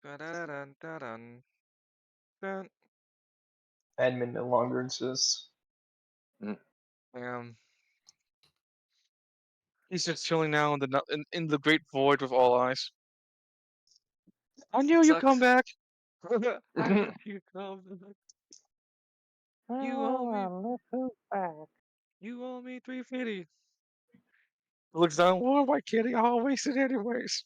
Dun, dun. Admin no longer exists. Mm. He's just chilling now in in the great void with all eyes. I knew you'd come Sucks. back. I knew you'd come back. You owe me. You owe me 350. Looks down. What am I kidding? I'll waste it anyways.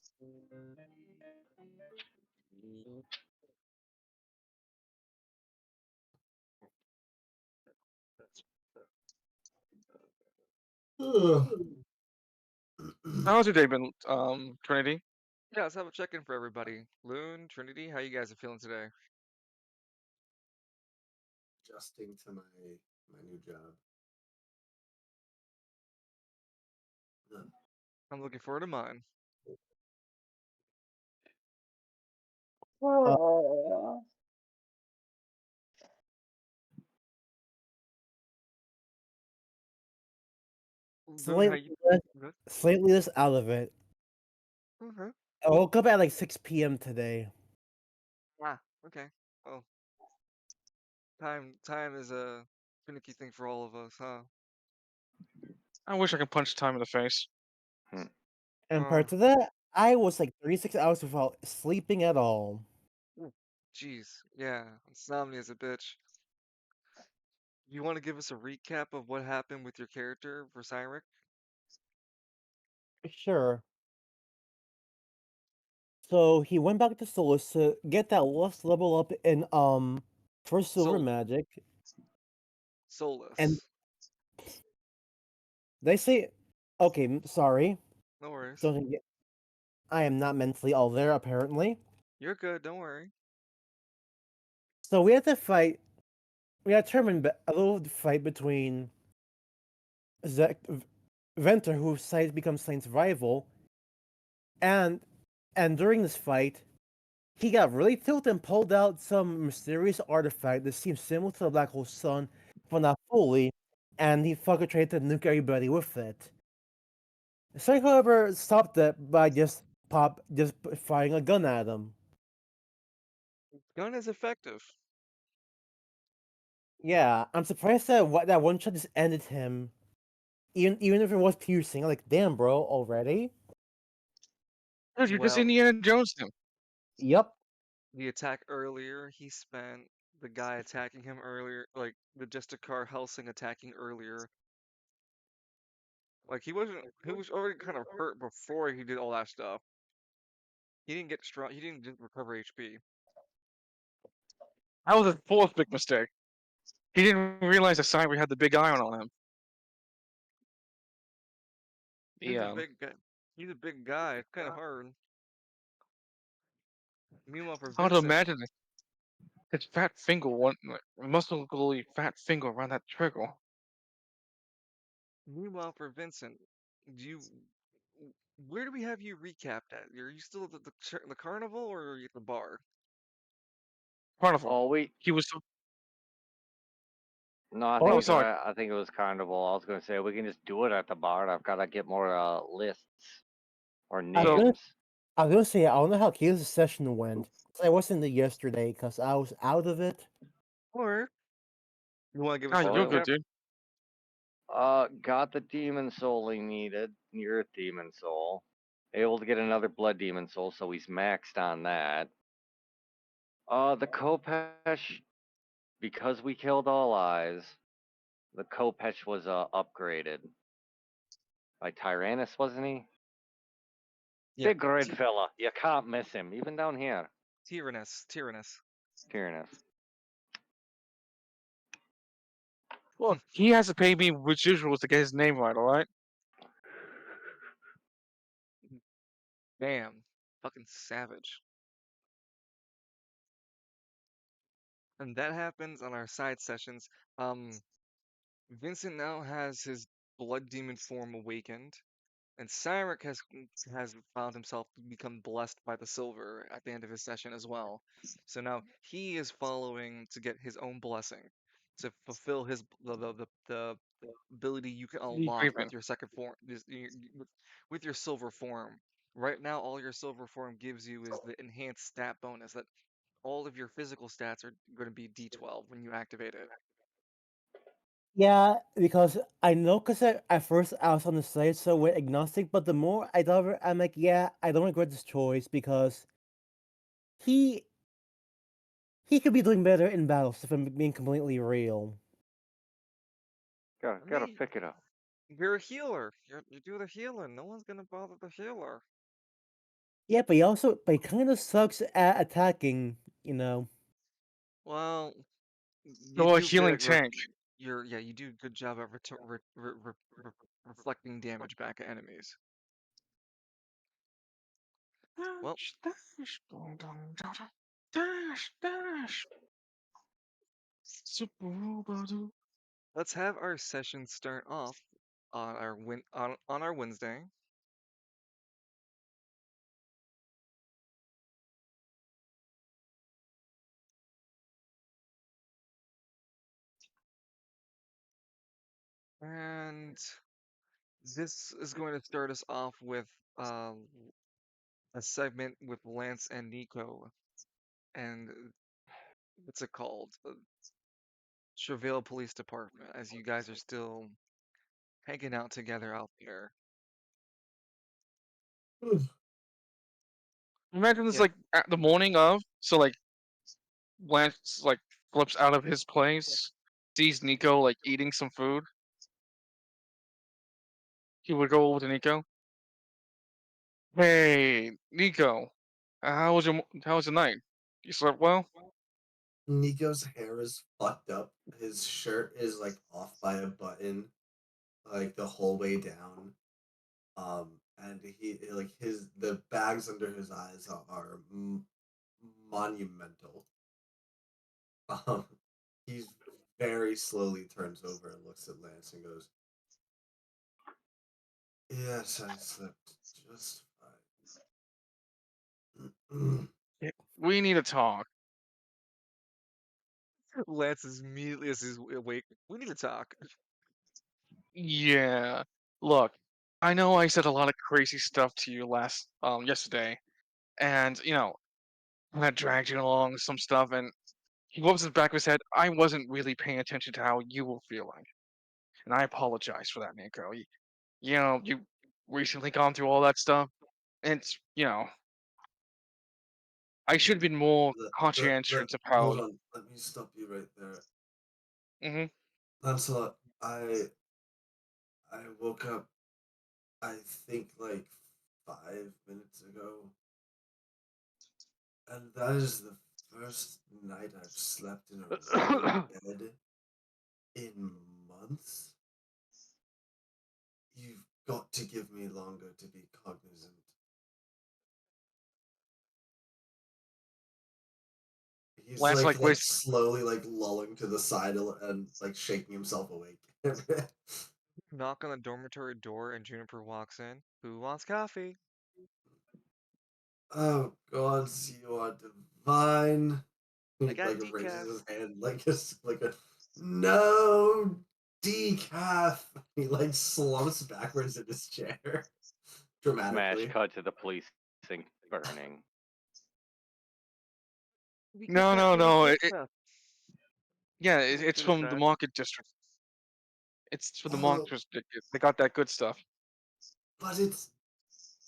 How's your day been, Trinity? Yeah, let's have a check-in for everybody. Loon, Trinity, how you guys are feeling today? Adjusting to my new job. I'm looking forward to mine. Uh, Loon, how slightly you? less, Good. slightly less out of it. Okay. I woke up at like 6 p.m. today. Ah, okay. Oh, time is a finicky thing for all of us, huh? I wish I could punch time in the face. And Oh, prior to that, I was like 36 hours without sleeping at all. jeez. Yeah, insomnia is a bitch. You want to give us a recap of what happened with your character for Cyric? Sure. So he went back to Solus to get that last level up in first silver Sol magic, and Solus. they say, okay, sorry, No worries. don't get, I am not mentally all there apparently. You're good. Don't worry. So we had to fight. We had to determine a little fight between Zek, Venter, who Sight becomes Saint's rival, and during this fight, he got really tilted and pulled out some mysterious artifact that seems similar to the Black Hole Sun, but not fully, and he fucking tried to nuke everybody with it. Sight, however, stopped that by just firing a gun at him. Gun is effective. Yeah, I'm surprised that that one shot just ended him, even if it was piercing. Like, damn, bro, already? Dude, you're just Well, Indiana Jones him. Yep. the attack earlier, he spent the guy attacking him earlier, like the Justicar Helsing attacking earlier. Like he was already kind of hurt before he did all that stuff. He didn't get strong. He didn't just recover HP. That was his fourth big mistake. He didn't realize the Cyber had the big iron on him. He's a Yeah. big guy. He's a big guy. It's kind of hard. Meanwhile, for Hard to Vincent, imagine his fat finger, one muscly fat finger around that trigger. meanwhile for Vincent, do you? Where do we have you recapped at? Are you still at the carnival or are you at the bar? Carnival. Oh wait, He was. no, I Oh, Oh, think sorry. I think it was Carnival. I was gonna say we can just do it at the bar. I've got to get more lists or I was So gonna, names. I was gonna say I don't know how Kayla's session went. 'Cause I wasn't there yesterday because I was out of it. Or you want to give ah, us a you're good, Oh, recap? dude. got the demon soul he needed. Your demon soul. Able to get another blood demon soul, so he's maxed on that. The Kopesh, because we killed all eyes, the Kopesh was upgraded by Tyrannus, wasn't he? Yeah, Big red fella. You can't miss him, even down here. Tyrannus. Tyrannus. Look, he has to pay me residuals to get his name right. All right. Damn, fucking savage. And that happens on our side sessions. Vincent now has his blood demon form awakened, and Cyric has found himself to become blessed by the silver at the end of his session as well. So now he is following to get his own blessing to fulfill his the ability you can The unlock Craven. with your second form with your silver form. Right now, all your silver form gives you is the enhanced stat bonus that all of your physical stats are going to be D12 when you activate it. Yeah, because I know, because at first I was on the side so we're agnostic, but the more I thought of it, I'm like, yeah, I don't regret this choice because he he could be doing better in battles if I'm being completely real. Gotta I gotta mean, pick it up. you're a healer. You do the healing. No one's gonna bother the healer. Yeah, but he kind of sucks at attacking, you know. Well, you Or a do healing good. tank. Yeah, you do a good job at reflecting damage back at enemies. Well, Dash, dash, dum, dum, dum, dum. Dash, dash. Super-boo-ba-doo. let's have our session start off on on our Wednesday. And this is going to start us off with a segment with Lance and Nico. And what's it called? Cheville Police Department, as you guys are still hanging out together out there. Imagine this Yeah, like at the morning of, so like Lance like flips out of his place, sees Nico like eating some food. He would go over to Nico. Hey, Nico, how was your night? You slept well? Nico's hair is fucked up. His shirt is like off by a button, like the whole way down. And he like his the bags under his eyes are monumental. Um, he's very slowly turns over and looks at Lance and goes, "Yes, I slept just fine." Yeah, we need to talk. Lance is immediately as he's awake. We need to talk. Yeah. Look, I know I said a lot of crazy stuff to you yesterday, and I dragged you along with some stuff, and he rubs the back of his head. I wasn't really paying attention to how you were feeling, and I apologize for that, Nico. You recently gone through all that stuff, and I should have been more conscientious of how. Hold on. Let me stop you right there. Hmm. Lancelot, I woke up, I think like 5 minutes ago, and that is the first night I've slept in a real bed in months. You've got to give me longer to be cognizant. He's Lance like like whis slowly like lolling to the side and like shaking himself awake. Knock on the dormitory door, and Juniper walks in. Who wants coffee? Oh gods, you are divine. I He got like decaf. raises his hand like a no decaf. He like slumps backwards in his chair Smash dramatically. cut to the precinct burning. We get no, that no, really no. good It, stuff. yeah, He it's says from the that. market district. It's for the market Oh, district. They got that good stuff. but it's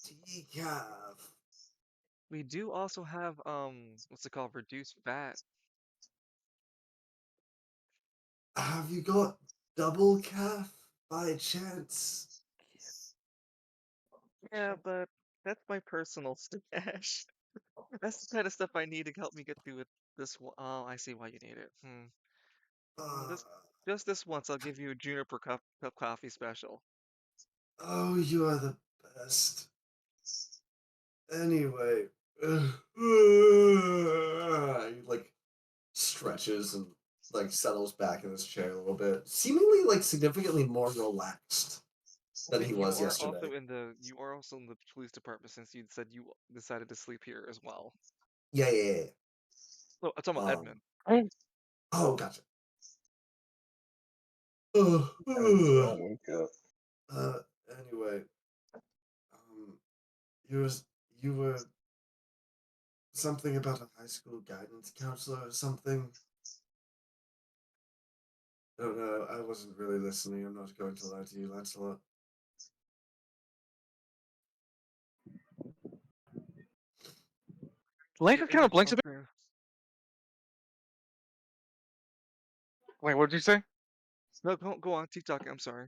decaf. We do also have what's it called? Reduced fat. Have you got double calf by chance? Yeah, but that's my personal stash. That's the kind of stuff I need to help me get through with this one. Oh, I see why you need it. Mm, Uh, just this once, I'll give you a Juniper cup coffee special. oh, you are the best. Anyway, he like stretches and like settles back in his chair a little bit, seemingly like significantly more relaxed I than he mean, was yesterday. you are also in the police department since you said you decided to sleep here as well. Yeah, yeah, yeah. Oh, I'm talking about Um. Edmund. Oh, gotcha. I just don't wake up. Uh. Anyway, um, You was you were something about a high school guidance counselor or something. I don't know. I wasn't really listening. I'm not going to lie to you, Lancelot. Lance Yeah, kind of blinks a bit. okay. Wait, what did you say? No, go on. Keep talking. I'm sorry.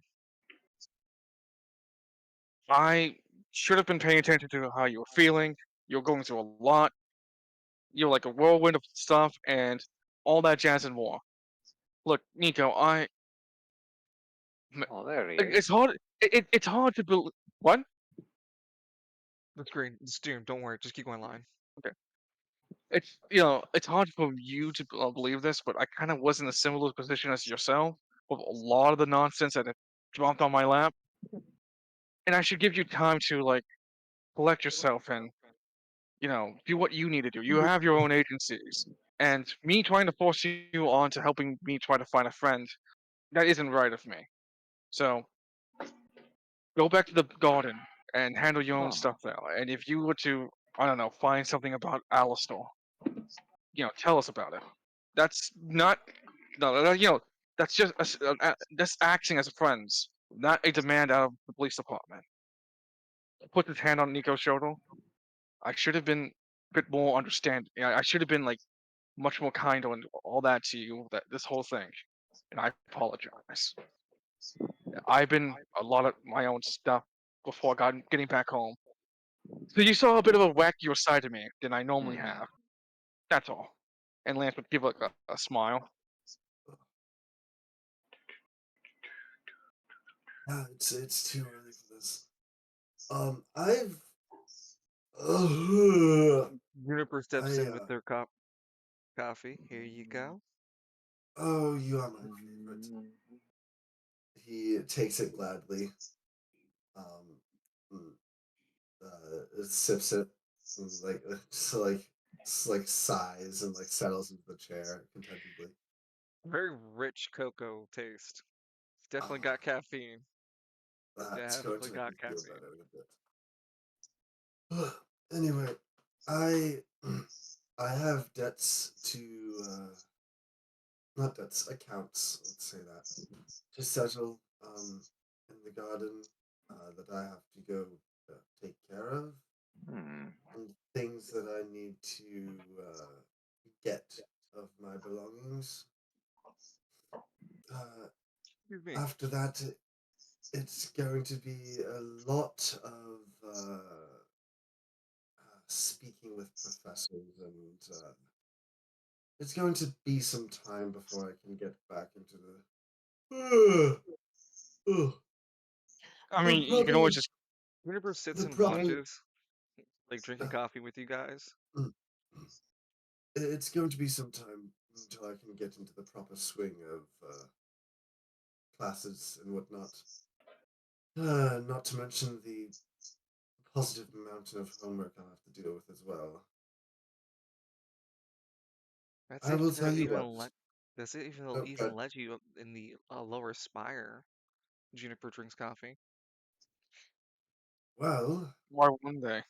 I should have been paying attention to how you were feeling. You're going through a lot. You're like a whirlwind of stuff and all that jazz and more. Look, Nico, Oh, there he it's is. hard. It's hard to believe. What? That's great. It's doomed. Don't worry. Just keep going line. Okay. It's it's hard for you to believe this, but I kind of was in a similar position as yourself with a lot of the nonsense that had dropped on my lap, and I should give you time to like collect yourself and do what you need to do. You have your own agencies, and me trying to force you on to helping me try to find a friend, that isn't right of me. So go back to the garden and handle your own Oh. stuff there. And if you were to, I don't know, find something about Alistar, tell us about it. That's not, no, that's just that's acting as friends, not a demand out of the police department. Put his hand on Nico's shoulder. I should have been a bit more understanding. I should have been like much more kind on all that to you. That this whole thing, and I apologize. I've been a lot of my own stuff before I got getting back home. So you saw a bit of a wackier side of me than I normally Hmm. have. That's all. And Lance would give like a smile. It's too early for this. I've uh, Juniper steps I in with their coffee. Here you go. oh, you are my favorite. He takes it gladly. Um, mm, sips it, and, like just like sighs and like settles into the chair contentedly. Very rich cocoa taste. It's definitely Ah, got caffeine. that's going Definitely to make me got feel caffeine. better in a bit. Anyway, I I have debts to not debts, accounts, let's say that, to settle in the garden that I have to go take care of, Hmm. and things that I need to get of my belongings. Uh, Excuse me. After that, it's going to be a lot of speaking with professors, and it's going to be some time before I can get back into the I the mean, you can always proper just. Juniper sits the and proper. watches, like drinking coffee with you guys. It's going to be some time until I can get into the proper swing of classes and whatnot. Not to mention the positive mountain of homework I'll have to deal with as well. That's I will if they'll tell you even what. let. That's if they'll Oh, even God. let you up in the lower spire. Juniper drinks coffee. Well, Why wouldn't they?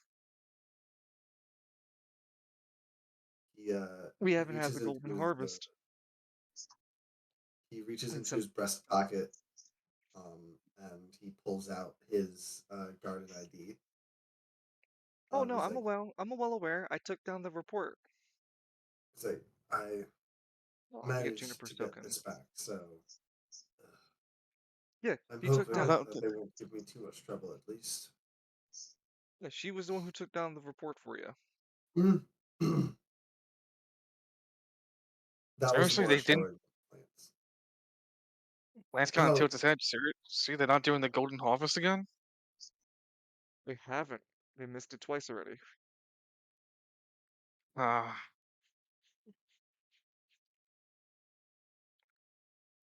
he We he haven't had the reaches golden into his harvest. he reaches And into some. his breast pocket, and he pulls out his garden ID. Oh no, He's like, I'm well aware. I took down the report. he's like, I Oh, you get managed Juniper's to get token. this back, so Yeah, I'm he took hoping Oh, down. that they won't give me too much trouble at least. Yeah, she was the one who took down the report for you. That was seriously, more they didn't. showing complaints. Lance kind of Well, tilts his head. See, they're not doing the golden harvest again. They haven't. They missed it twice already. Ah,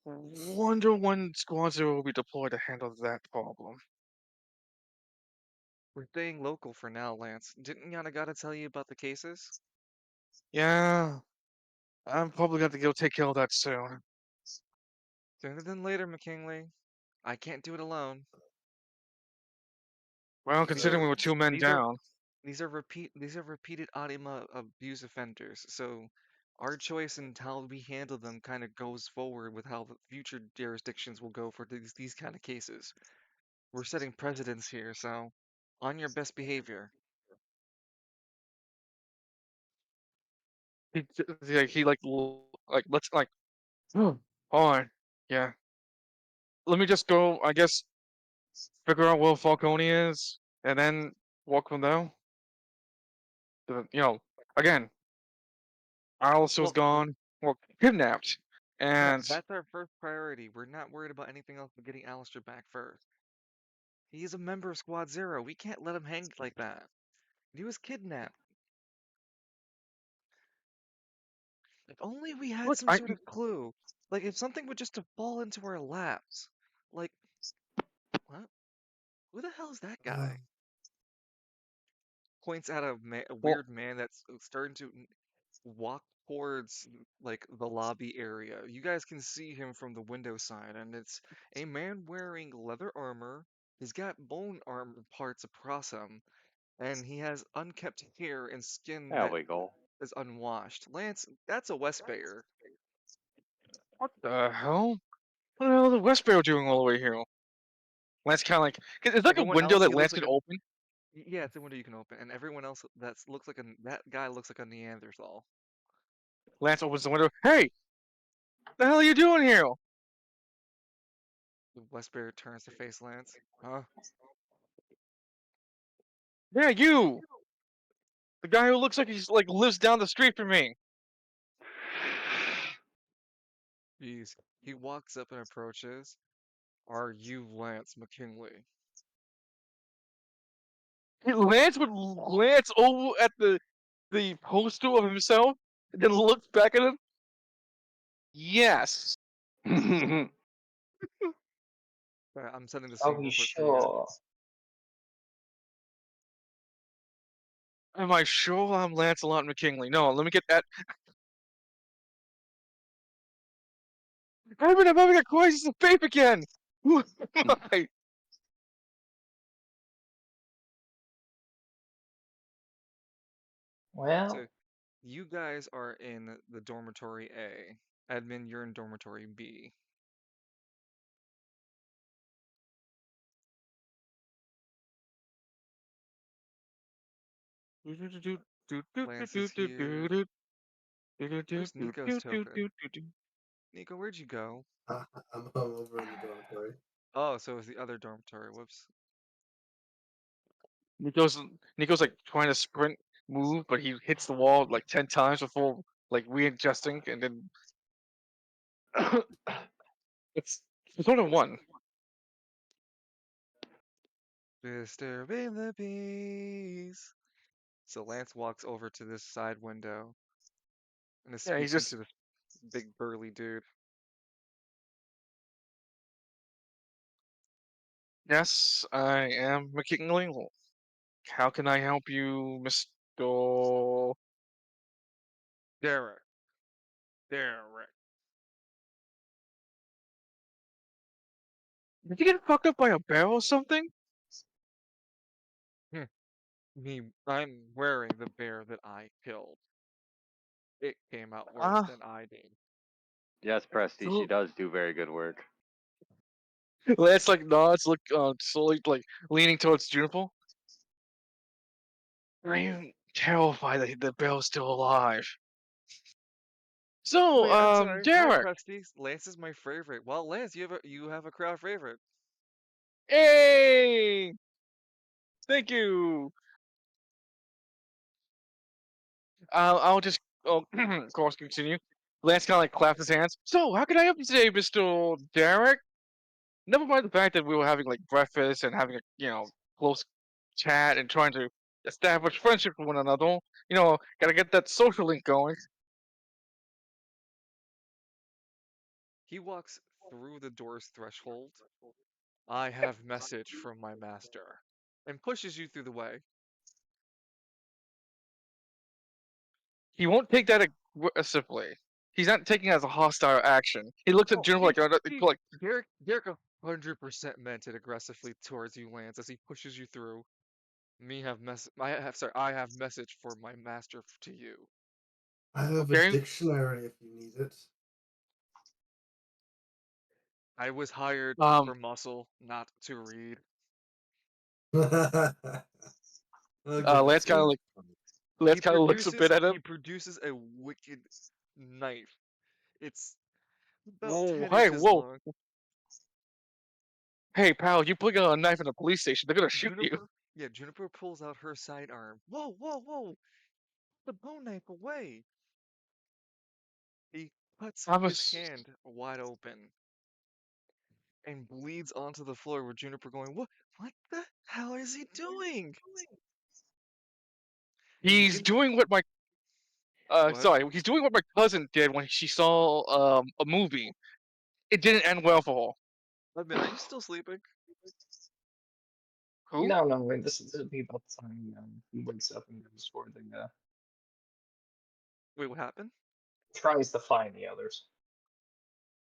wonder when squads will be deployed to handle that problem. We're staying local for now, Lance. Didn't Yanagata tell you about the cases? Yeah, I'm probably going to go take care of that soon. Sooner than later, McKinley. I can't do it alone. Well, These considering so we were two men these are down. These are repeated anima abuse offenders. So our choice in how we handle them kind of goes forward with how the future jurisdictions will go for these kind of cases. We're setting precedents here, so on your best behavior. He like let's like hold on. Yeah. Let me just go. I guess figure out where Falcone is, and then walk from there. You know, again, Alistair's Well, gone. Well, kidnapped, yeah, and that's our first priority. We're not worried about anything else but getting Alistair back first. He is a member of Squad Zero. We can't let him hang like that. He was kidnapped. If only we had look, some sort of clue. Like, if something would just to fall into our laps. Like, what? Who the hell is that guy? Points at a well, weird man that's starting to walk towards like the lobby area. You guys can see him from the window side, and it's a man wearing leather armor. He's got bone armor parts across him, and he has unkept hair and skin There that we go. is unwashed. Lance, that's a West Bayer. what the hell? What the hell is the Westboro doing all the way here? Lance kind of like, 'cause it's like a Everyone window else, that he looks Lance like could a open. yeah, it's a window you can open, and everyone else looks like that guy looks like a Neanderthal. Lance opens the window. Hey, the hell are you doing here? The West Bayer turns to face Lance. Huh? Yeah, you, the guy who looks like he's like lives down the street from me. Jeez. He walks up and approaches. Are you Lance McKinley? Lance would glance over at the poster of himself, and then looks back at him. Yes. Sorry, I'm setting the Are scene we real quick for you guys. sure? Am I sure I'm Lancelot McKinley? No, let me get that. I'm having a crisis of faith again. Who am I? Well, So you guys are in the dormitory A. Admin, you're in dormitory B. Lance is here. Where's Nico's token? Nico, where'd you go? I'm over in the dormitory. Oh, so it was the other dormitory. Whoops. Nico's Nico's like trying to sprint move, but he hits the wall like 10 times before like readjusting, and then it's only one. Disturbing the peace. So Lance walks over to this side window and is Yeah, he's speaking just to this big burly dude. yes, I am McKinley. How can I help you, Mister? Derek. Derek. Did you get fucked up by a bear or something? I'm wearing the bear that I killed. It came out worse Ah, than I did. Yes, Presty, she so does do very good work. Lance like nods, look slowly like leaning towards Juniper. I am terrified that the bear's still alive. Oh So, yeah, I'm sorry. Hi, Derek. Presty. Lance is my favorite. Well, Lance, you have a crowd favorite. Hey, thank you. I'll just, of course, continue. Lance kind of like claps his hands. So, how can I help you today, Mister Derek? Never mind the fact that we were having like breakfast and having a close chat and trying to establish friendship with one another. Gotta get that social link going. He walks through the door's threshold. I have message from my master, and pushes you through the way. He won't take that aggressively. He's not taking it as a hostile action. He looks at Oh, Juniper like Derek 100% meant it aggressively towards you, Lance, as he pushes you through. I have message for my master to you. I have a Okay. dictionary if you need it. I was hired Um. for muscle, not to read. I'll give it Lance to kind of you. like Lance kind of looks a bit at He him. produces a wicked knife. It's about Whoa. 10 Hey. inches Whoa. long. Hey, pal. You put a knife in the police station. They're gonna shoot you. Juniper pulls out her sidearm. Whoa, whoa, whoa! The bone knife away! He cuts I'm a. his hand wide open and bleeds onto the floor with Juniper going, What the hell is he doing? The He's in doing what my What? sorry. He's doing what my cousin did when she saw a movie. It didn't end well for Admin, are you still sleeping? her. Who? No, no, wait, this will be about the time he wakes up and goes for the Wait, what happened? tries to find the others.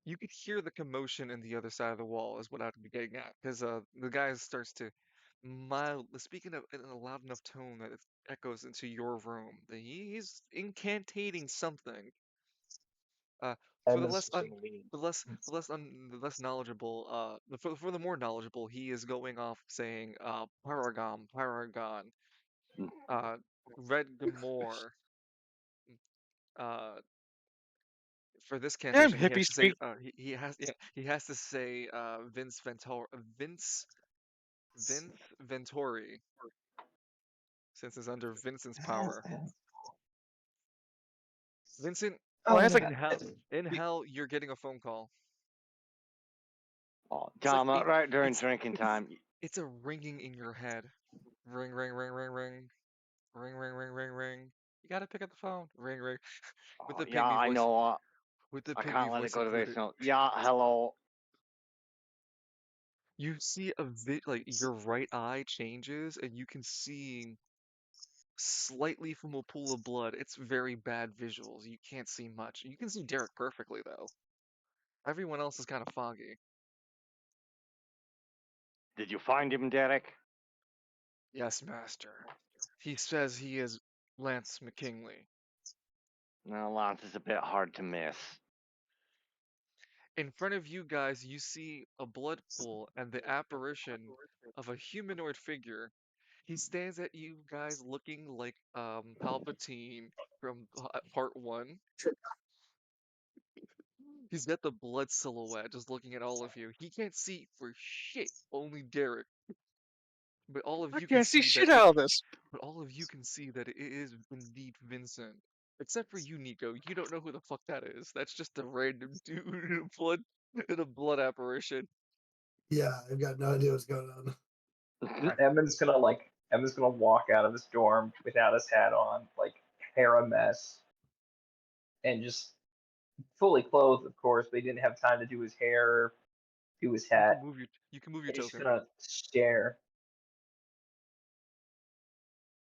You could hear the commotion in the other side of the wall, is what I'd be getting at, because the guy starts to speaking in a loud enough tone that it echoes into your room. He's incantating something. Uh, for the Edmund's less just gonna leave. the less knowledgeable, for the more knowledgeable, he is going off saying, Paragon, Paragon, uh, Red Gamor. Uh, for this Damn cantation, he has hippie to say, speak. he has to say, Vince Ventori, since it's under Vincent's power. Vincent, Oh, Oh that's like yeah. in hell, you're getting a phone call. Oh, It's like damn it, right during it's drinking it's time. it's a ringing in your head. Ring, ring, ring, ring, ring, ring, ring, ring, ring, ring. You gotta pick up the phone. Ring, ring, with Oh, the yeah, pygmy I voice, know. with the I pygmy can't let it voice go to included. voicemail. Yeah, hello. You see like your right eye changes, and you can see slightly from a pool of blood. It's very bad visuals. You can't see much. You can see Derek perfectly though. Everyone else is kind of foggy. Did you find him, Derek? Yes, master. He says he is Lance McKinley. No, Lance is a bit hard to miss. In front of you guys, you see a blood pool and the apparition of a humanoid figure. He stands at you guys looking like Palpatine from part one. He's got the blood silhouette just looking at all of you. He can't see for shit, only Derek. But all of I you can can't see see that shit out of this. it is indeed Vincent. Except for you, Nico. You don't know who the fuck that is. That's just a random dude in a blood apparition. Yeah, I've got no idea what's going on. Alright. Edmund's gonna walk out of his dorm without his hat on, like hair a mess, and just fully clothed, of course, but he didn't have time to do his hair, do his hat. You can move your And he's just token. gonna stare.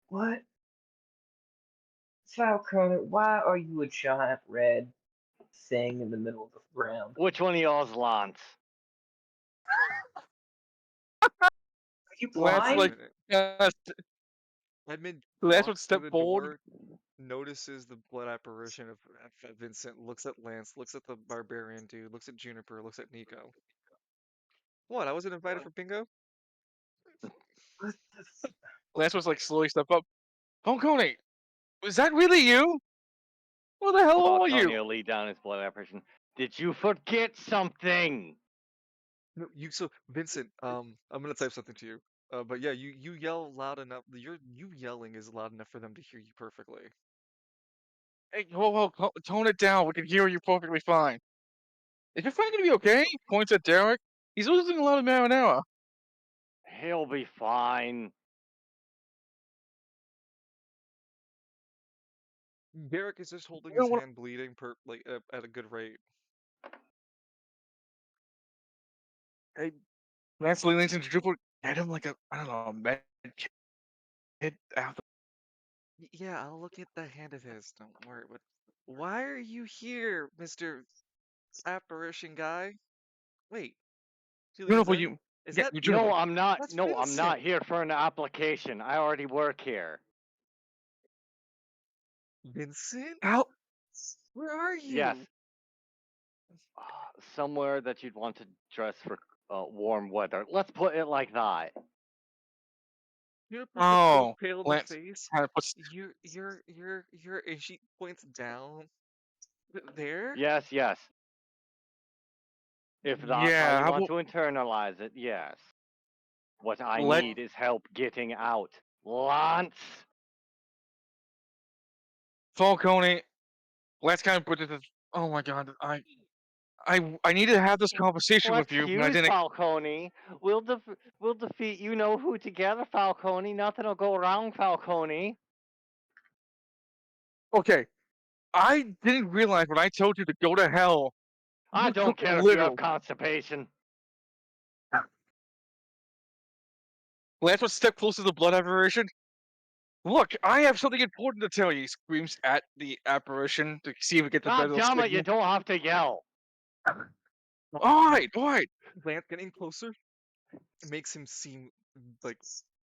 What? Falcone, why are you a giant red thing in the middle of the ground? Which one of y'all's Lance? Are you Lance Wait a like blind? minute. uh, Edmund Lance would walks to step the forward. door, notices the blood apparition of Vincent, looks at Lance, looks at the barbarian dude, looks at Juniper, looks at Nico. What? I wasn't invited for bingo? What the Lance was like slowly step up. Homecoming, is that really you? What the hell Oh, are you? Tonio lead down his blood apparition. Did you forget something? No, Vincent, I'm gonna type something to you. But yeah, you yell loud enough. You yelling is loud enough for them to hear you perfectly. Hey, whoa, tone it down. We can hear you perfectly fine. Is your friend gonna be okay? Points at Derek. He's losing a lot of marinara. He'll be fine. Derek is just holding I his don't want. hand, bleeding at a good rate. Hey, Lance leans into Drupal. Get him like a I don't know a med kit after. Yeah, I'll look at the hand of his. Don't worry. But why are you here, Mister Apparition Guy? Wait, see what he Drupal, said? you Is Yeah, that you No, Juniper. I'm not. that's No, I'm not Vincent? here for an application. I already work here. Vincent? How? Where are Yes, you? somewhere that you'd want to dress for warm weather. Let's put it like that. Juniper's like so Oh, pale in the Lance face. kind of puts. You're, and she points down. There? Yes, yes. If that's how Yeah, you how want about to internalize it, yes. What I let need is help getting out. Lance! Falcone? Lance kind of put this. Oh my God, I needed to have this conversation with Let's you, but I use didn't. Falcone. We'll defeat you know who together, Falcone. Nothing'll go wrong, Falcone. Okay, I didn't realize when I told you to go to hell, I you took don't it care if you have literal. constipation. Lance was step closer to the blood apparition. Look, I have something important to tell you. He screams at the apparition to see if we get the God better damn it, you signal. don't have to yell. Alright, alright. Lance getting closer. It makes him seem like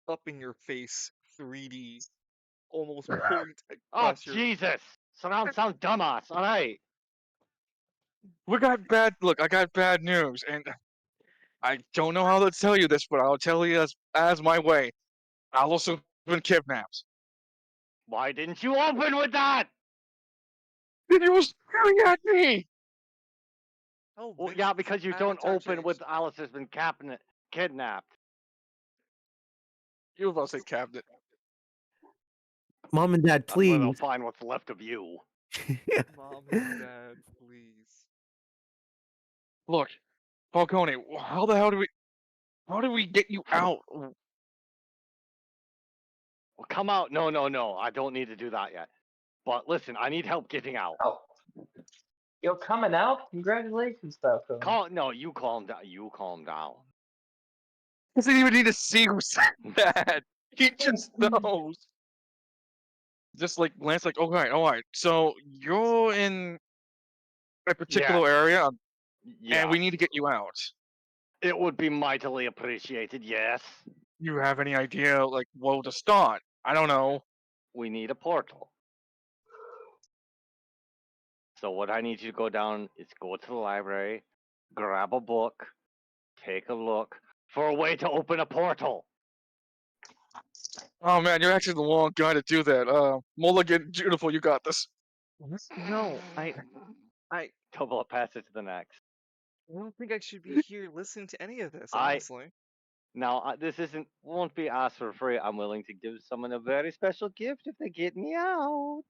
up in your face, 3D, almost pulling Oh, across your. Jesus. Sound dumbass. All right. We got bad. Look, I got bad news, and I don't know how to tell you this, but I'll tell you as my way. Alice been kidnapped. Why didn't you open with that? And he was staring at me. Oh, Well, yeah, Vincent's because you don't avatar open changed. with Alice has been kidnapped. You were about to say cabinet. Mom and Dad, That's where they'll please. find what's left of you. Mom and Dad, please. Look, Falcone, how the hell do we? How do we get you out? Well, come out. No. I don't need to do that yet. But listen, I need help getting out. Oh, you're coming out? Congratulations, Falcone. No, you calm down. You calm down. Doesn't even need to see who said that. He just knows. Just like Lance, like, all right. So you're in a Yes. particular area, and we Yes. need to get you out. It would be mightily appreciated. Yes. You have any idea, like, where to start? I don't know. We need a portal. So what I need you to go down is go to the library, grab a book, take a look for a way to open a portal. Oh man, you're actually the wrong guy to do that. Mulligan, beautiful, you got this. No, I Double pass it to the next. don't think I should be here listening to any of this, I honestly. Now this won't be asked for free. I'm willing to give someone a very special gift if they get me out.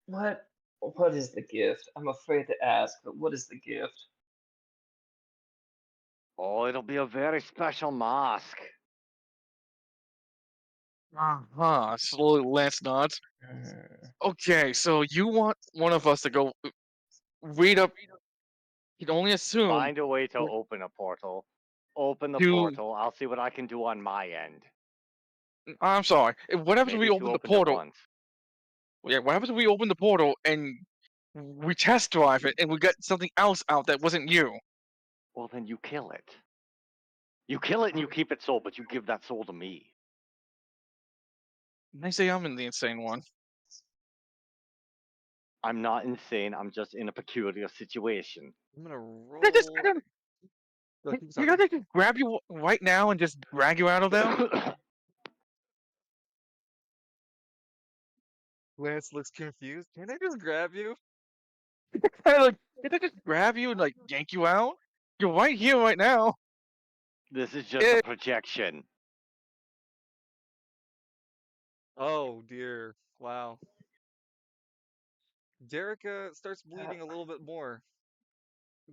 What? What is the gift? I'm afraid to ask, but what is the gift? Oh, it'll be a very special mask. Uh-huh. Slowly Lance nods. Okay, so you want one of us to go read up. You'd only assume Find a way to open a portal. Open the to. portal. I'll see what I can do on my end. I'm sorry. What happens if we Maybe two open the opened at portal? once. Yeah, what happens if we open the portal and we test drive it and we get something else out that wasn't you? Well, then you kill it. You kill it and you keep its soul, but you give that soul to me. They say I'm in the insane one. I'm not insane. I'm just in a peculiar situation. I'm gonna I just, roll. I don't, Go, keep you talking. gotta just grab you right now and just drag you out of there? Lance looks confused. Can I just grab you? Like, can't I just grab you and like yank you out? You're right here, right now. This is just a projection. Oh dear. Wow. Derek starts bleeding a little bit more.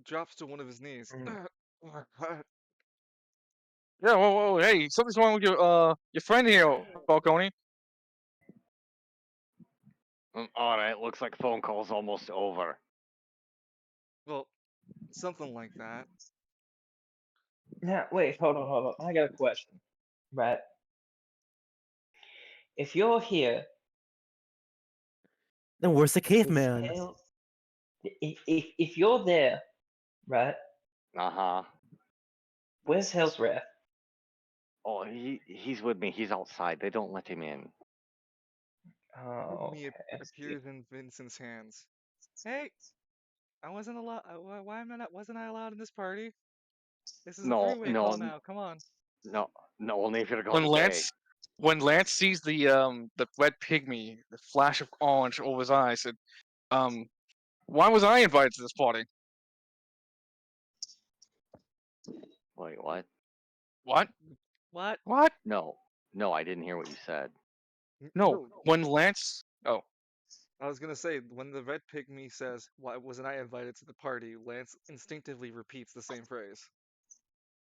Drops to one of his knees. Yeah, whoa, hey, something's wrong with your friend here, Falcone. All right, looks like phone call's almost over. Well, something like that. Now, wait, hold on. I got a question. Right. If you're here, Then where's the this caveman? hell, If you're there, right? Uh-huh. Where's Hell's Wrath? Oh, he's with me. He's outside. They don't let him in. Oh, Pygmy okay, I see. appears in Vincent's hands. Hey, I wasn't allowed. Why am I not? Wasn't I allowed in this party? This is a No, three-way call no, now. Come on. no, no. Only if you're When going gay. Lance when Lance sees the red pygmy, the flash of orange over his eyes, said, why was I invited to this party? Wait, what? What? What? What? No, no. I didn't hear what you said. No. No, When Lance I was gonna say when the red pygmy says, "Why wasn't I invited to the party?" Lance instinctively repeats the same phrase.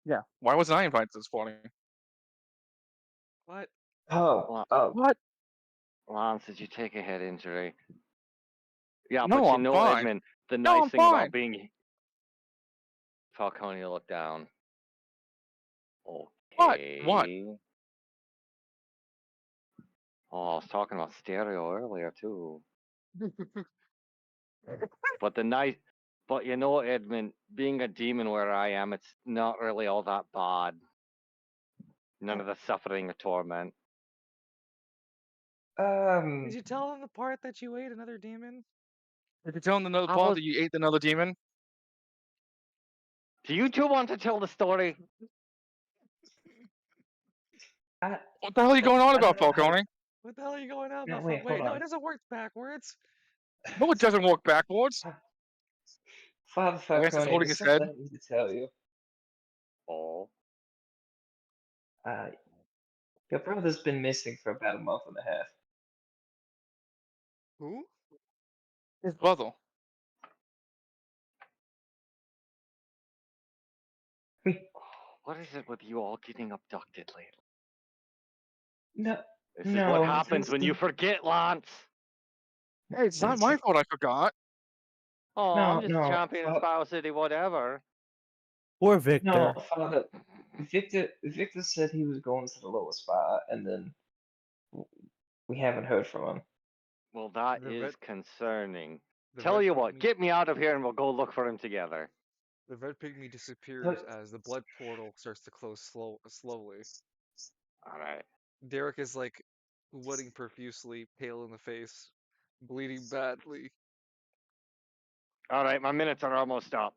yeah. Why wasn't I invited to this party? What? Oh, oh, What? Lance, did you take a head injury? Yeah, No, but you I'm know, fine. Edmund, the No, nice I'm thing about fine. being Falcone, look down. What? What? Okay. Oh, I was talking about stereo earlier too. But but you know, Edmund, being a demon where I am, it's not really all that bad. None of the suffering or torment. Did you tell him the part that you ate another demon? Did you tell him another I part was. that you ate another demon? Do you two want to tell the story? I, What the hell are you going on I don't about, know how to. Falcone? What the hell are you going on No, about? wait, hold Wait, no, it on. doesn't work backwards. No, it doesn't work backwards. Father Lance is Falcone, holding there's his something head. I need to tell you. Oh. Uh, your brother's been missing for about a month and a half. Who? His brother. What is it with you all getting abducted lately? No, This is what no, happens when you forget, Lance. Hey, it's not my Vincent. fault I forgot. Oh, I'm No, just no, champion of Spiral City, whatever. Poor no, Victor. Father. Victor said he was going to the lower spot, and then we haven't heard from him. Well, that The is red, concerning. the Tell red you what, pygmy, get me out of here and we'll go look for him together. the red pygmy disappears But as the blood portal starts to close slowly. All right. Derek is like blooding profusely, pale in the face, bleeding badly. All right, my minutes are almost up.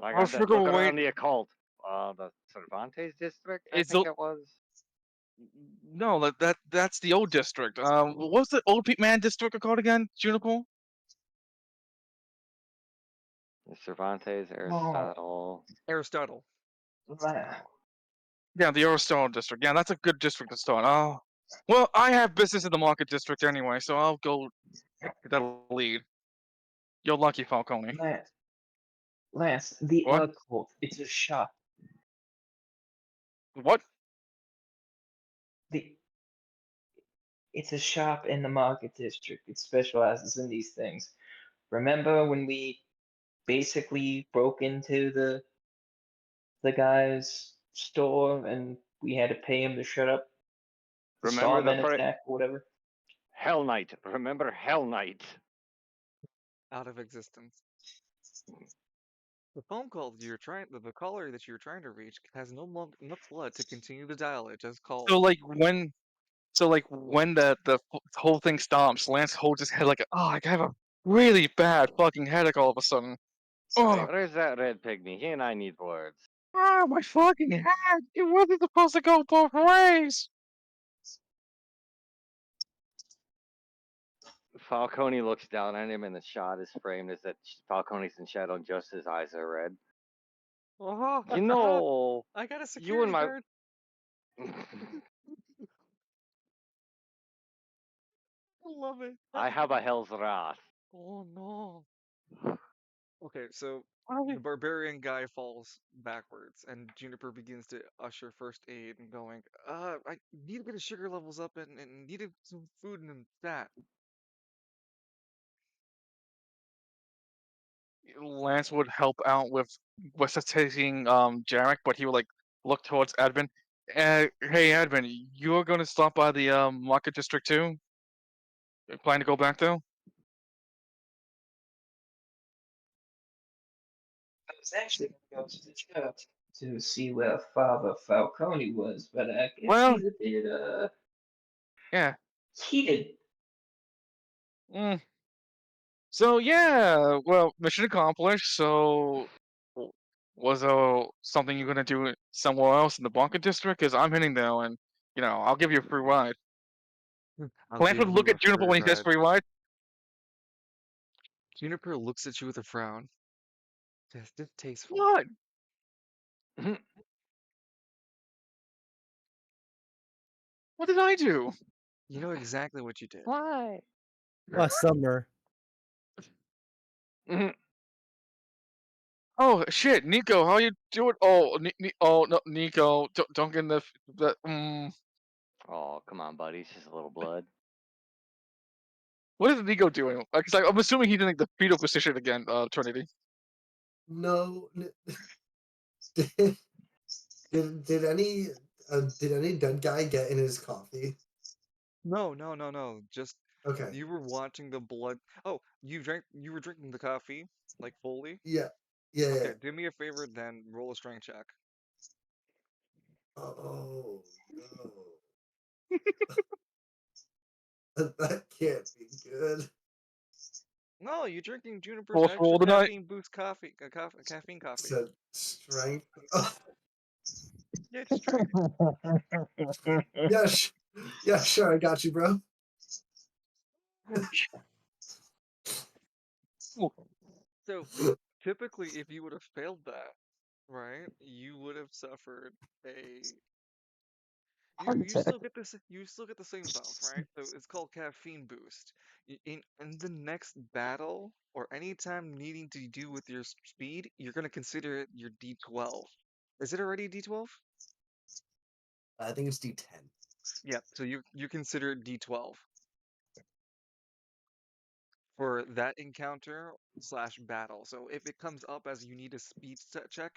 I I'll got that figure look a way. around the occult. The Cervantes district, I It's think it was. no, that's the old district. What's the old Pete Man district called again? Juniper? The Cervantes, oh, Aristotle. Aristotle. la- Yeah, the Aristotle district. Yeah, that's a good district to start. Oh, well, I have business in the market district anyway, so I'll go get that lead. You're lucky, Falcone. Lance, Lance, the What? occult. It's a shop. What? The It's a shop in the market district. It specializes in these things. Remember when we basically broke into the guy's store and we had to pay him to shut up? The Remember the Starman attack or whatever? Hell Knight. Remember Hell Knight. Out of existence. The phone call that you're trying, the caller that you're trying to reach has no enough blood to continue the dial. It just So called. like when, so like when the whole thing stops, Lance holds his head like, oh, I have a really bad fucking headache all of a sudden. Right, Oh, where's that red pygmy? He and I need words. ah, my fucking head! It wasn't supposed to go both ways. Falcone looks down at him, and the shot is framed as that Falcone's in shadow, and just his eyes are red. Oh, You know, I got a you and security my. guard. I love it. I have a Hell's Wrath. Oh no. Okay, so Why? the barbarian guy falls backwards, and Juniper begins to usher first aid and going, I need to get his sugar levels up and needed some food and that. Lance would help out with resuscitating Jarek, but he would like look towards Edmund. Hey Edmund, you're gonna stop by the market district too? Plan to go back though? I was actually going to go to the church to see where Father Falcone was, but I guess Well, he's a bit yeah. heated. Mm. So yeah, well, mission accomplished. So was something you're gonna do somewhere else in the Blanca district? Because I'm hitting there, and I'll give you a free ride. I'll Plan to give look you at a Juniper free when he says ride. free ride. Juniper looks at you with a frown. That's distasteful. What? What did I do? You know exactly what you did. Why? Last summer. Oh shit, Nico, how you doing? Oh, oh no, Nico, don't get in the. Oh, come on, buddy. It's just a little blood. What is Nico doing? Because I'm assuming he did the fetal position again, Trinity. No, did did any dead guy get in his coffee? No, no, no, no. Just Okay. you were watching the blood. Oh, you were drinking the coffee, like fully? Yeah. Yeah, yeah. Okay, do me a favor then roll a strength check. Oh no. That can't be good. No, you're drinking Juniper's Fourth extra roll tonight. caffeine boost coffee, caffeine coffee. Said strength. Oh, Yeah, just drink. yeah, yeah, sure, I got you, bro. So typically, if you would have failed that, right, you would have suffered a. You still get this. You still get the same buff, right? So it's called caffeine boost. In the next battle or anytime needing to do with your speed, you're gonna consider it your D12. Is it already D12? I think it's D10. Yeah. So you consider it D12 for that encounter slash battle. So if it comes up as you need a speed check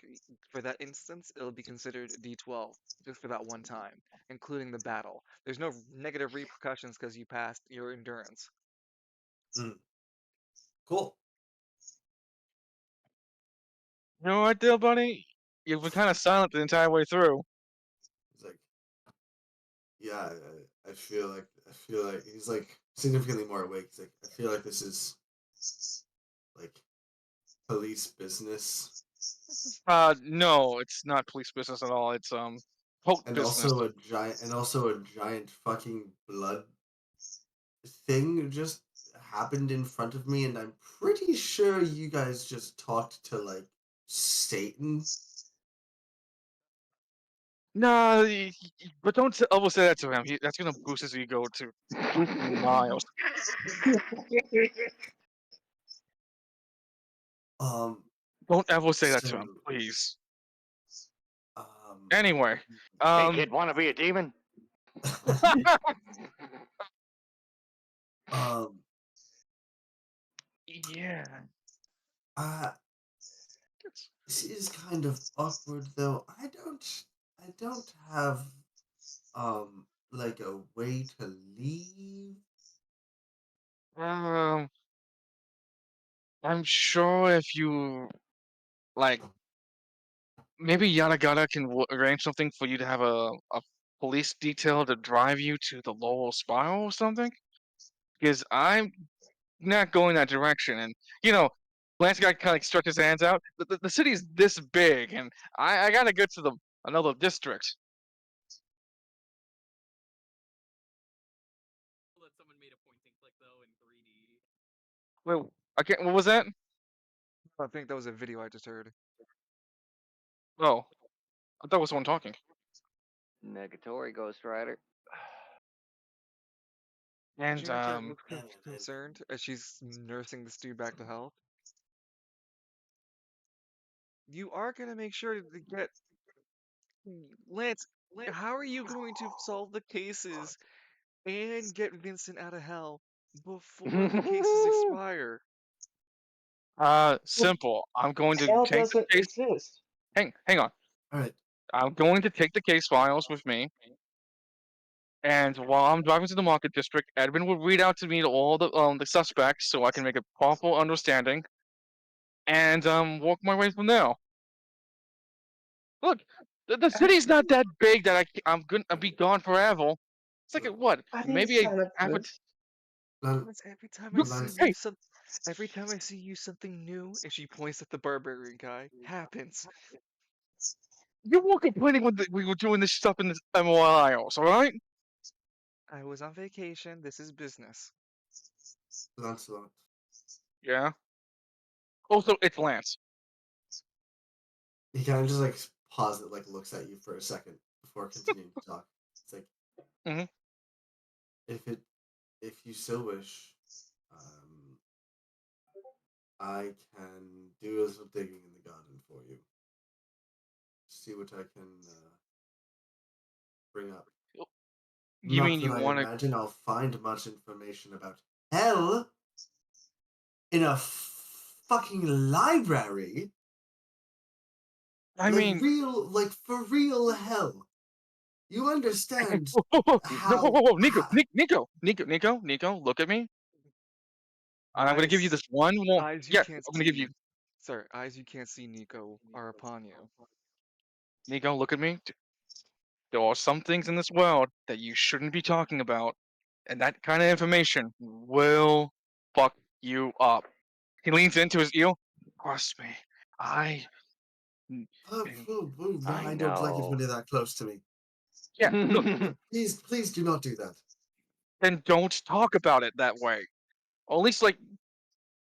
for that instance, it'll be considered D12 just for that one time, including the battle. There's no negative repercussions because you passed your endurance. Mm, cool. You know what, there, buddy? You've been kind of silent the entire way through. He's like, yeah, I feel like he's like significantly more awake. He's like, I feel like this is like police business. No, it's not police business at all. It's cult And business. also a giant fucking blood thing just happened in front of me, and I'm pretty sure you guys just talked to like Satan. Nah, but don't ever say that to him. That's gonna boost his ego to miles. Um, Don't ever say that to so him, please. um, Anyway, Hey, kid, want to be a demon? um, yeah. uh, this is kind of awkward though. I don't have like a way to leave. Um, I'm sure if you like, maybe Yada Gada can arrange something for you to have a police detail to drive you to the Laurel Spiral or something. Because I'm not going that direction, and Lance guy kind of stretched his hands out. The city's this big, and I gotta get to another district. That someone made a point and click though in 3D. Wait, I can't. What was that? I think that was a video I just heard. Oh, I thought it was someone talking. Negatory, Ghost Rider. And Juniper looks And concerned as she's nursing this dude back to health. You are gonna make sure to get Lance. How are you going to solve the cases and get Vincent out of hell before the cases expire? Simple. I'm going to Hell take the doesn't case. exist. Hang on. all right, I'm going to take the case files with me, And while I'm driving to the market district, Edmund will read out to me all the suspects so I can make a proper understanding and work my way from there. Look, the city's not that big that I'm gonna be gone forever. It's like what? I didn't Maybe a sign up for half a. this. Lan- Lance, every time I You, see Lance, you hey, some every time I see you something new, and she points at the barbarian guy, happens. you were complaining when we were doing this stuff in the MOI Isles, all right? I was on vacation, this is business. Lancelot. Yeah. Also, it's Lance. He kind of just like pauses, it, like looks at you for a second before continuing to talk. It's like, Hmm. if it, if you so wish, um, I can do a little digging in the garden for you. See what I can bring up. You Not mean that you I want to? imagine I'll find much information about hell in a fucking library. I Like mean, real, like for real hell. You understand whoa, whoa, whoa, no, whoa, how, whoa, whoa, Nico, how Nico, look at me, and I'm gonna give you Eyes this one more. eyes you Yes, can't I'm gonna give you see. Sorry, eyes you can't see, Nico, are upon you. Nico. Look at me. There are some things in this world that you shouldn't be talking about, and that kind of information will fuck you up. He leans into his ear. Trust me, I. I I don't like it when know. you're that close to me. Yeah, look, Please do not do that. then don't talk about it that way. Or at least, like,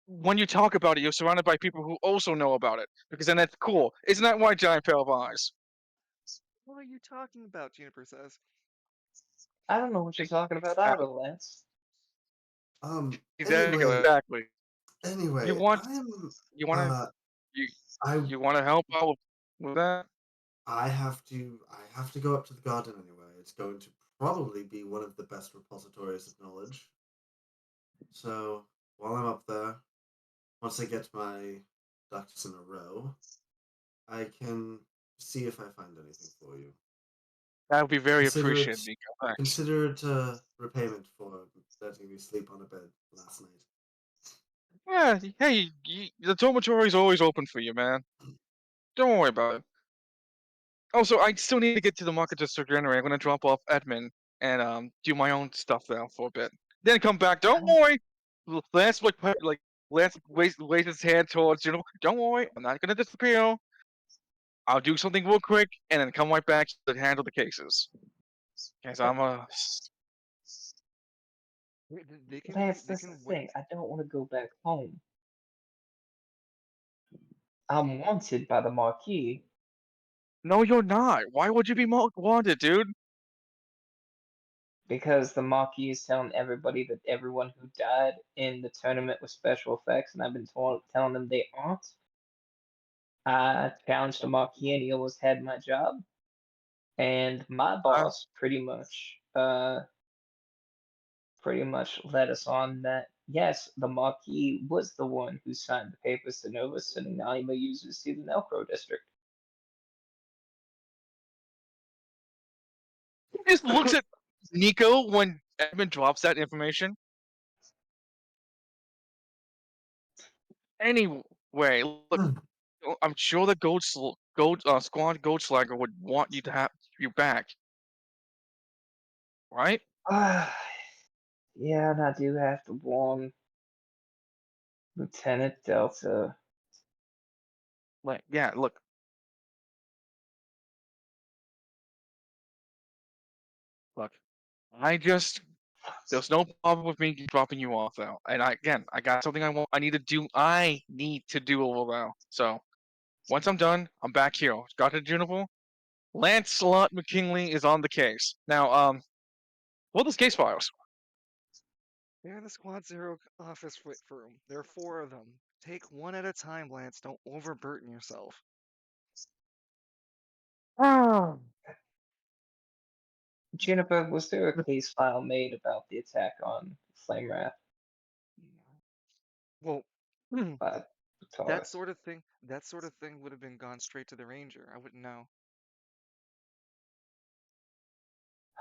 when you talk about it, you're surrounded by people who also know about it, because then that's cool. Isn't that why giant pair of eyes? What are you talking about? Juniper says. I don't know what you're talking about either, Exactly. Lance. Anyway, Exactly. You anyway, want, I'm, you want to, uh, you, I, you want to help out with that? I have to go up to the garden anyway. It's going to probably be one of the best repositories of knowledge. So while I'm up there, once I get my ducks in a row, I can see if I find anything for you. That would be very Consider appreciated, it Nico. Thanks. consider it repayment for letting me sleep on a bed last night. Yeah, hey, the dormitory is always open for you, man. Don't worry about it. Also, I still need to get to the market district anyway. I'm gonna drop off admin and do my own stuff there for a bit. Then come back. Don't worry. Lance like Lance waves his hand towards you know. Don't worry, I'm not gonna disappear. I'll do something real quick and then come right back to handle the cases. Cause I'm a They can Lance, they that's the can wait. thing. I don't want to go back home. I'm wanted by the Marquis no, you're not. Why would you be wanted, dude? because the Marquis is telling everybody that everyone who died in the tournament with special effects, and I've been telling them they aren't. I challenged the Marquis and he almost had my job. And my Uh, boss pretty much led us on that yes, the Marquis was the one who signed the papers to Nova sending anima users to the Nelcro district. he just looks at Nico when Edmund drops that information. Anyway, look, I'm sure the Squad Goldschlager would want you to have you back, right? Yeah, and I do have to warn Lieutenant Delta. Like, yeah, look. I just there's no problem with me dropping you off though. And I got something I need to do. I need to do over there. So once I'm done, I'm back here. Got to Juniper. Lancelot McKinley is on the case now. What are those case files? They're in the Squad Zero office room. There are four of them. Take one at a time, Lance. Don't overburden yourself. Ah. Juniper, was there a case file made about the attack on Flame Wrath Well, by that Taurus? sort of thing. That sort of thing would have been gone straight to the ranger. I wouldn't know.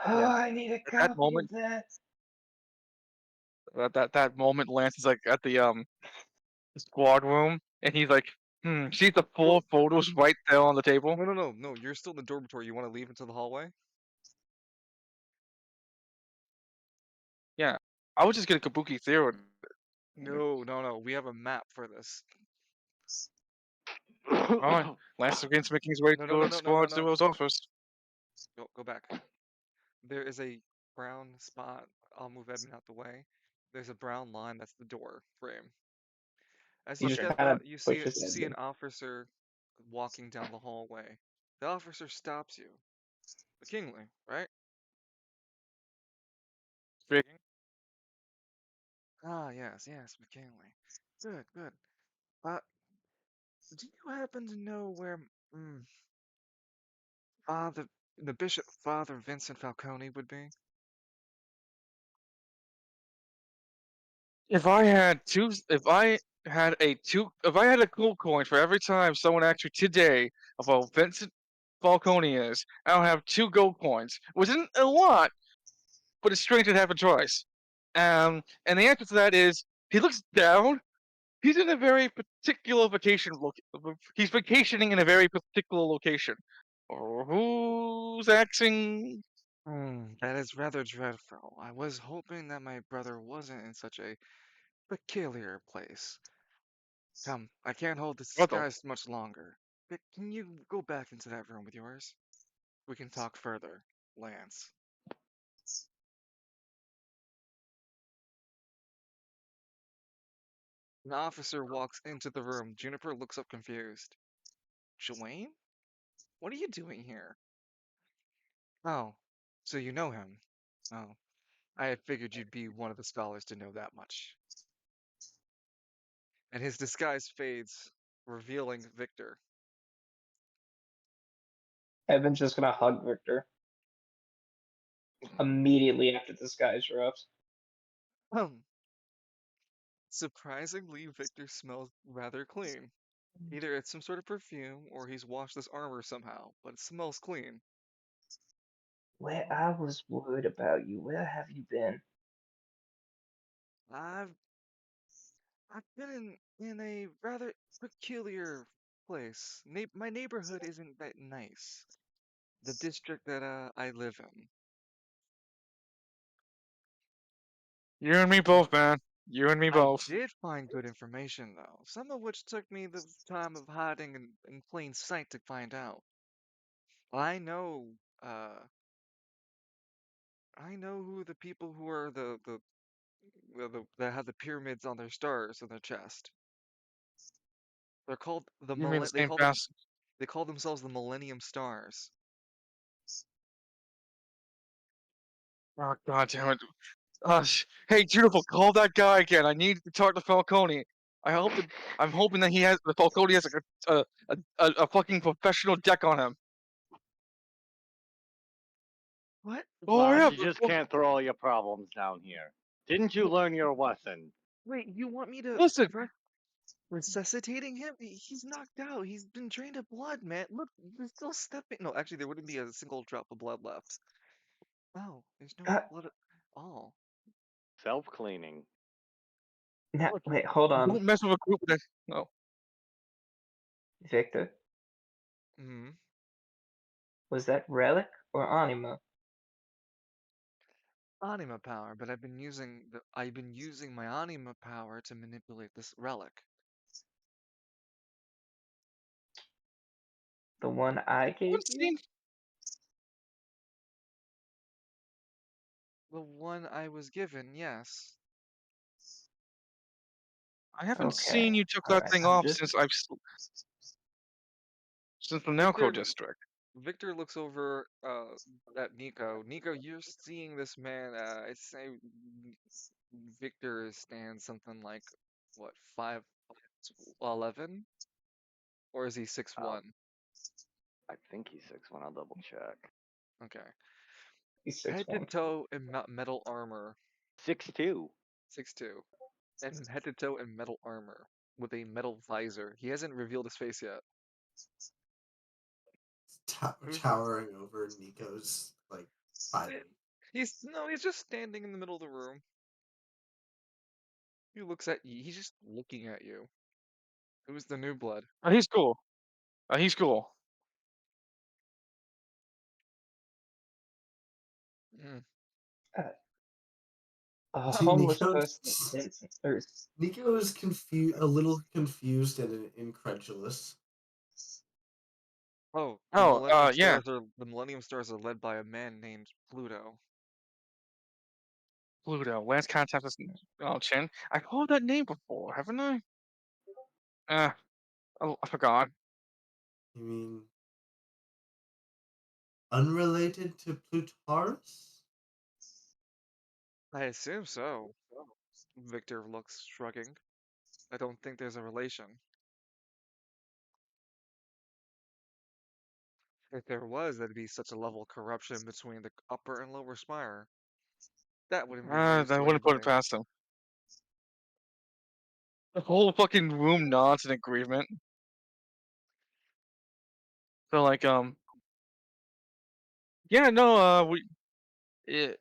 Oh, Yeah. I need a At that copy of moment, that. that moment, Lance is like at the squad room, and he's like, sees the Well, 4 photos right there on the table. no. You're still in the dormitory. You want to leave into the hallway? Yeah, I was just gonna kabuki theory. No. We have a map for this. Alright, Lance begins making his way towards Squad No. Zero's office. Go back. There is a brown spot. I'll move Edmund out the way. There's a brown line. That's the door frame. As He you just step kind of out, you pushes see an Edmund. officer walking down the hallway. The officer stops you. McKinley, right? Speaking. Ah, yes, McKinley. Good. Uh, do you happen to know where mm, Father, the Bishop Father Vincent Falcone would be? If I had if I had a gold coin for every time someone asked me today about Vincent Falcone is, I'll have 2 gold coins, which isn't a lot, but it's strange to have a choice. And the answer to that is he looks down. He's in a very particular vacation he's vacationing in a very particular location. Who's acting? That is rather dreadful. I was hoping that my brother wasn't in such a peculiar place. Come, I can't hold this Brother. disguise much longer. Can you go back into that room with yours? We can talk further, Lance. An officer walks into the room. Juniper looks up confused. Joanne? What are you doing here? Oh, so you know him. Oh, I had figured you'd be one of the scholars to know that much. And his disguise fades, revealing Victor. Evan's just gonna hug Victor immediately after this guy erupts. Um, Surprisingly, Victor smells rather clean. Either it's some sort of perfume or he's washed this armor somehow, but it smells clean. Where I was worried about you. Where have you been? I've I've been in a rather peculiar place. My neighborhood isn't that nice. The district that I live in. You and me I both, man. You and me I both. did find good information though, some of which took me the time of hiding in plain sight to find out. I know uh I know who the people who are the that have the pyramids on their stars on their chest. They're called the You mean the they same call them fast? they call themselves the Millennium Stars. Oh god damn it! Hey, Juniper, call that guy again. I need to talk to Falcone. I hope that I'm hoping that the Falcone has like a fucking professional deck on him. What? Oh, hurry Boss, up! you just can't throw all your problems down here. Didn't you learn your lesson? Wait, you want me to Listen, resuscitating him? He's knocked out. He's been drained of blood, man. Look, there's still stepping. No, actually, there wouldn't be a single drop of blood left. Oh, there's no Uh, blood at all. Self-cleaning. look, wait, hold on. don't mess with a group that. No, Victor, Hmm. was that relic or anima? Anima power, but I've been using my anima power to manipulate this relic. The one I I gave haven't you? seen. The one I was given, yes. I haven't Okay. seen you took that Alright, thing I'm off just since the Nelco Victor district. Victor looks over at Nico. Nico, you're seeing this man. I'd say Victor stands something like what 5'11", or is he six Uh, one? I think he's 6'1". I'll double check. Okay, he's head to 6'1". toe in metal armor, 6'2". 6'2", and head to toe in metal armor with a metal visor. He hasn't revealed his face yet. Who's Towering over Nico's like Hiding. He's just standing in the middle of the room. He looks at you. He's just looking at you. Who's the new blood? He's cool. He's cool. Mm. A See, homeless person, Vincent. Or Nico is a little confused and incredulous. Oh, Oh, yeah, the Millennium Stars are led by a man named Pluto. Pluto. Last contact is Chin. I've heard that name before, haven't I? Uh, oh, I forgot. You mean unrelated to Plutarus? I assume so. Victor looks shrugging. I don't think there's a relation. If there was, there'd be such a level of corruption between the upper and lower spire. That wouldn't be news I to wouldn't put it anybody. past him. The whole fucking room nods in agreement. So like, yeah, no, it,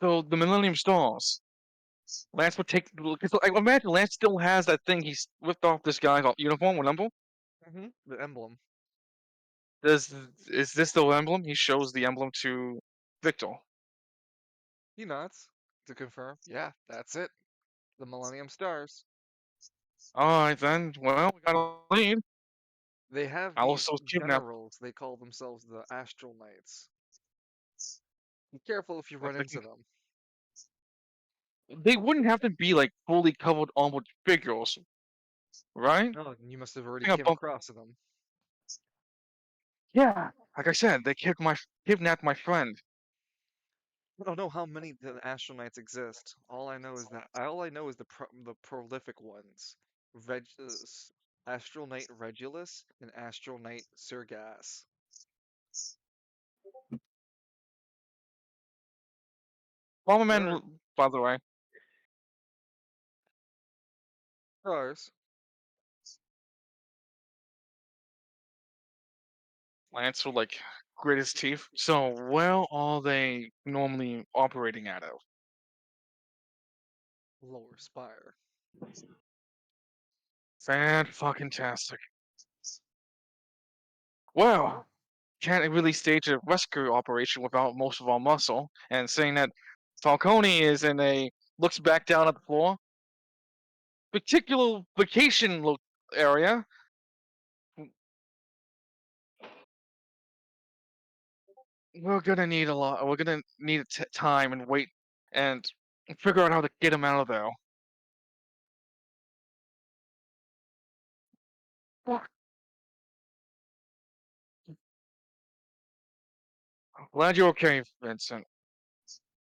so the Millennium Stars. Lance would take because I imagine Lance still has that thing he whipped off this guy's uniform. What emblem? The emblem. Does is this the emblem? He shows the emblem to Victor. He nods to confirm. Yeah, that's it. The Millennium Stars. All right then. Well, we gotta leave. They have I these also kidnapped. generals. They call themselves the Astral Knights. Be careful if you If run they into them. they wouldn't have to be like fully covered armored figures, right? Oh, you must have I already think I came bumped. across them. Yeah, like I said, they kidnapped my friend. I don't know how many the Astral Knights exist. All I know is the prolific ones. Astral Knight Regulus and Astral Knight Sirgas. There are Bomberman, by the way, stars. Lance would like grit his teeth. So where are they normally operating out of? Lower Spire. Fan fucking tastic. Well, can't really stage a rescue operation without most of our muscle. And saying that Falcone is in a looks back down at the floor, particular vacation area. We're gonna need a lot. We're gonna need time and wait and figure out how to get him out of there. Fuck. Glad you're okay, Vincent.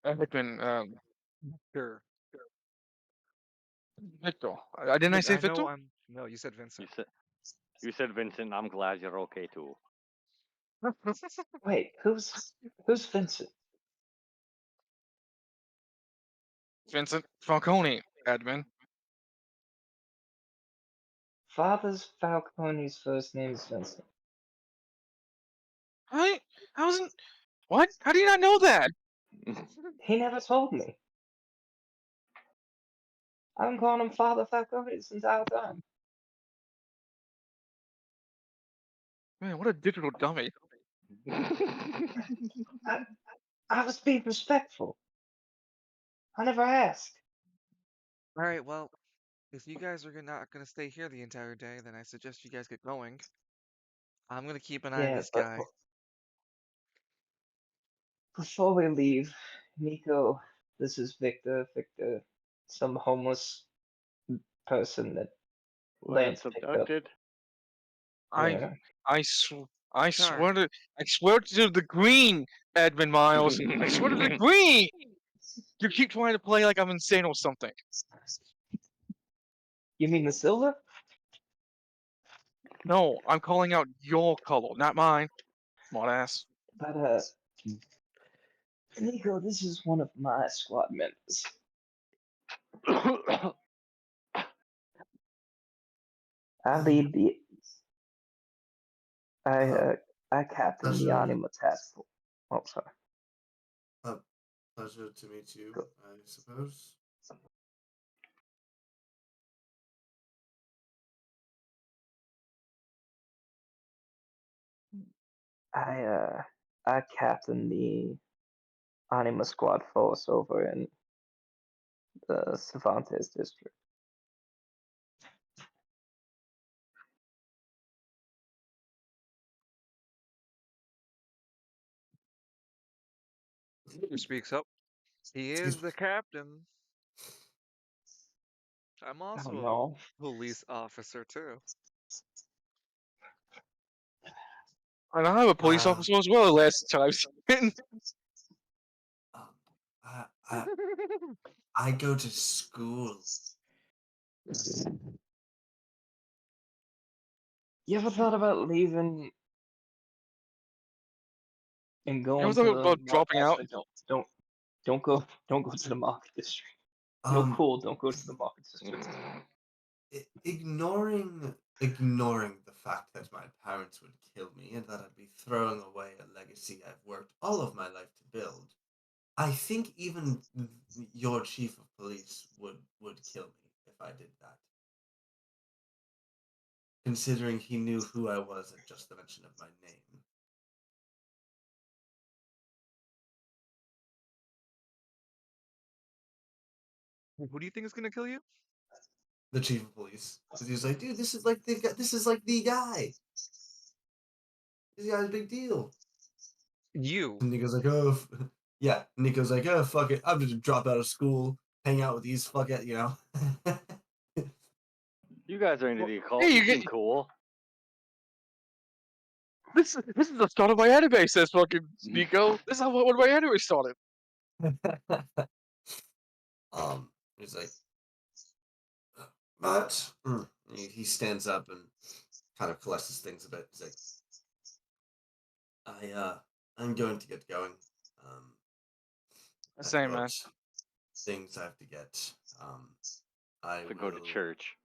I've been Sure. Victor. Didn't I say I Victor? know no, you said You Vincent. said you said Vincent. I'm glad you're okay too. wait, who's Vincent? Vincent Falcone, Edmund. Father's Falcone's first name is Vincent. I wasn't. What? How do you not know that? He never told me. I've been calling him Father Falcone this entire time. Man, what a digital dummy. I, I was being respectful. I never asked. Alright, well, if you guys are not gonna stay here the entire day, then I suggest you guys get going. I'm gonna keep an eye on Yeah, this but guy. before we leave, Nico, this is Victor. Victor, some homeless person that Lance Lance picked up. abducted. I Yeah. I sw- I Char. swear to I swear to the green, Edmund Miles. I swear to the green. You keep trying to play like I'm insane or something. You mean the silver? No, I'm calling out your color, not mine. Smartass. But Nico, this is one of my squad members. I Um, lead the I uh, uh I captain the Pleasure. Anima task force. Oh, sorry. Pleasure to meet you, Go- I suppose. I I captain the Anima Squad force over in the Cervantes district. Who speaks up? He Excuse is me. the captain. I'm I also don't a know. police officer too. And I'm a police Uh, officer as well. Last time. um, I, I, I go to school. You ever thought about leaving and You ever going to thought the about dropping out? Actually, don't go to the market district. No, Um, cool. Don't go to the market district. ignoring the fact that my parents would kill me and that I'd be throwing away a legacy I've worked all of my life to build, I think even your chief of police would kill me if I did that. Considering he knew who I was at just the mention of my name. Who do you think is gonna kill you? The chief of police, because he was like, "Dude, this is like the guy. This is like the guy. This guy's a big deal." You. And Nico's like, "Oh, yeah." Nico's like, "Oh, fuck it. I'm gonna drop out of school, hang out with these fuck it, you know." You guys are into Well, the occult. Hey, You you get seem cool. this is the start of my anime, says fucking Nico. This is how one of my anime started. He's like, "But," he stands up and kind of collects his things a bit. He's like, I'm going to get going. Um, I've Same man. got things I have to get. I To go to will church.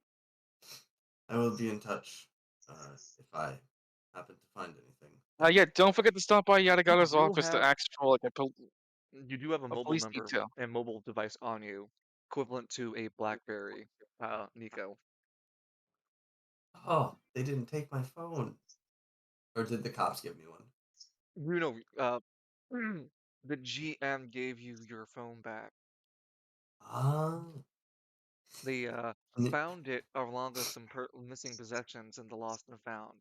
I will be in touch if I happen to find anything. Yeah, don't forget to stop by Yadagara's you office to have ask for like you do have a a mobile police number detail. and mobile device on you, equivalent to a BlackBerry, Nico. Oh, they didn't take my phone. Or did the cops give me one? You know, the GM gave you your phone back. Oh. They Ni- found it along with some missing possessions in the lost and found.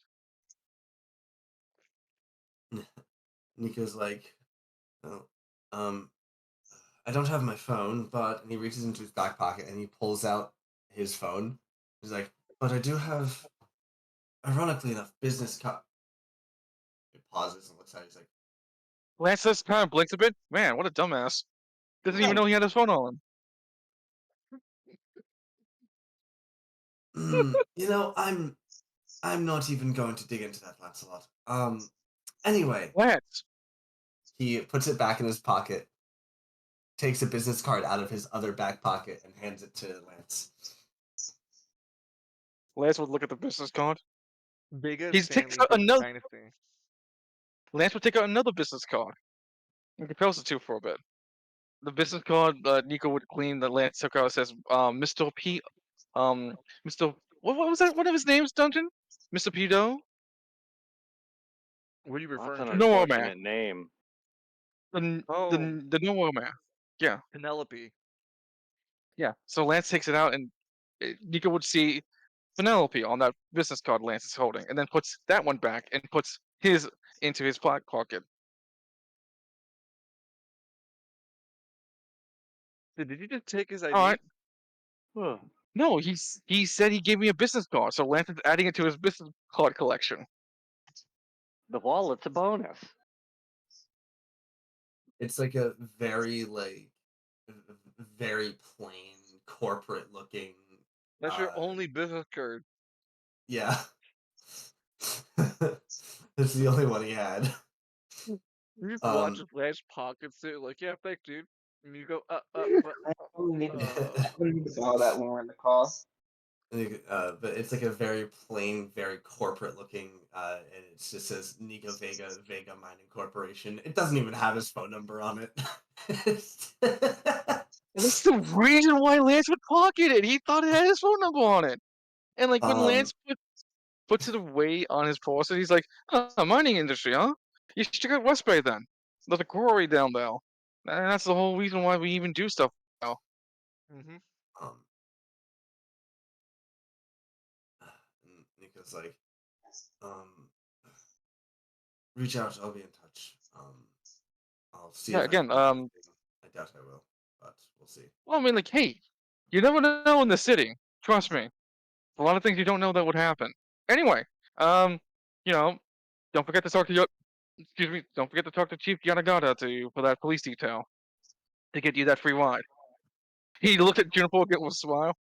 Nico's like, oh, um, I don't have my phone, but and he reaches into his back pocket and he pulls out his phone. He's like, but I do have, ironically enough, business card. He pauses and looks at it. He's like, Lance just kind of blinks a bit. Man, what a dumbass. Doesn't even know he had his phone on. You know, I'm not even going to dig into that, Lancelot. Anyway, Lance. he puts it back in his pocket, takes a business card out of his other back pocket, and hands it to Lance. Lance would look at the business card. Biggest He's takes family out from another. Dynasty. Lance would take out another business card and compares the two for a bit. The business card Nico would clean that Lance took out says Mr. P Mr. What was that one of his names, Dungeon? Mr. Pedo? What are you That's referring an to? Norma. unfortunate name. Oh, The Norma. Yeah. Penelope. Yeah. So Lance takes it out and Nico would see Penelope on that business card Lance is holding, and then puts that one back and puts his into his pocket. Did you just take his All ID? right. No, he said he gave me a business card, so Lance is adding it to his business card collection. The wallet's a bonus. It's like a very very plain corporate looking. That's your only business card. Yeah. That's the only one he had. You just watch Um, his last pockets too, like, yeah, thanks, dude. And you go, I don't need to borrow that when we're in the car. But it's like a very plain, very corporate looking, and it just says Nico Vega Mining Corporation. It doesn't even have his phone number on it. And that's the reason why Lance would pocket it. He thought it had his phone number on it. And like when um, Lance puts it away on his poster, he's like, "Oh, mining industry, huh? You should check out West Bay then. There's a quarry down there. And that's the whole reason why we even do stuff now." Mm-hmm. um, and Nico's like, um, reach out. I'll be in touch. I'll see Yeah, if I can again, do anything. I doubt I will, but we'll see. well, I mean, like, hey, you never know in the city. Trust me. A lot of things you don't know that would happen. Anyway, um, you know, don't forget to talk to your, excuse me, don't forget to talk to Chief Yanagata for that police detail to get you that free ride. He looked at Juniper again with a smile.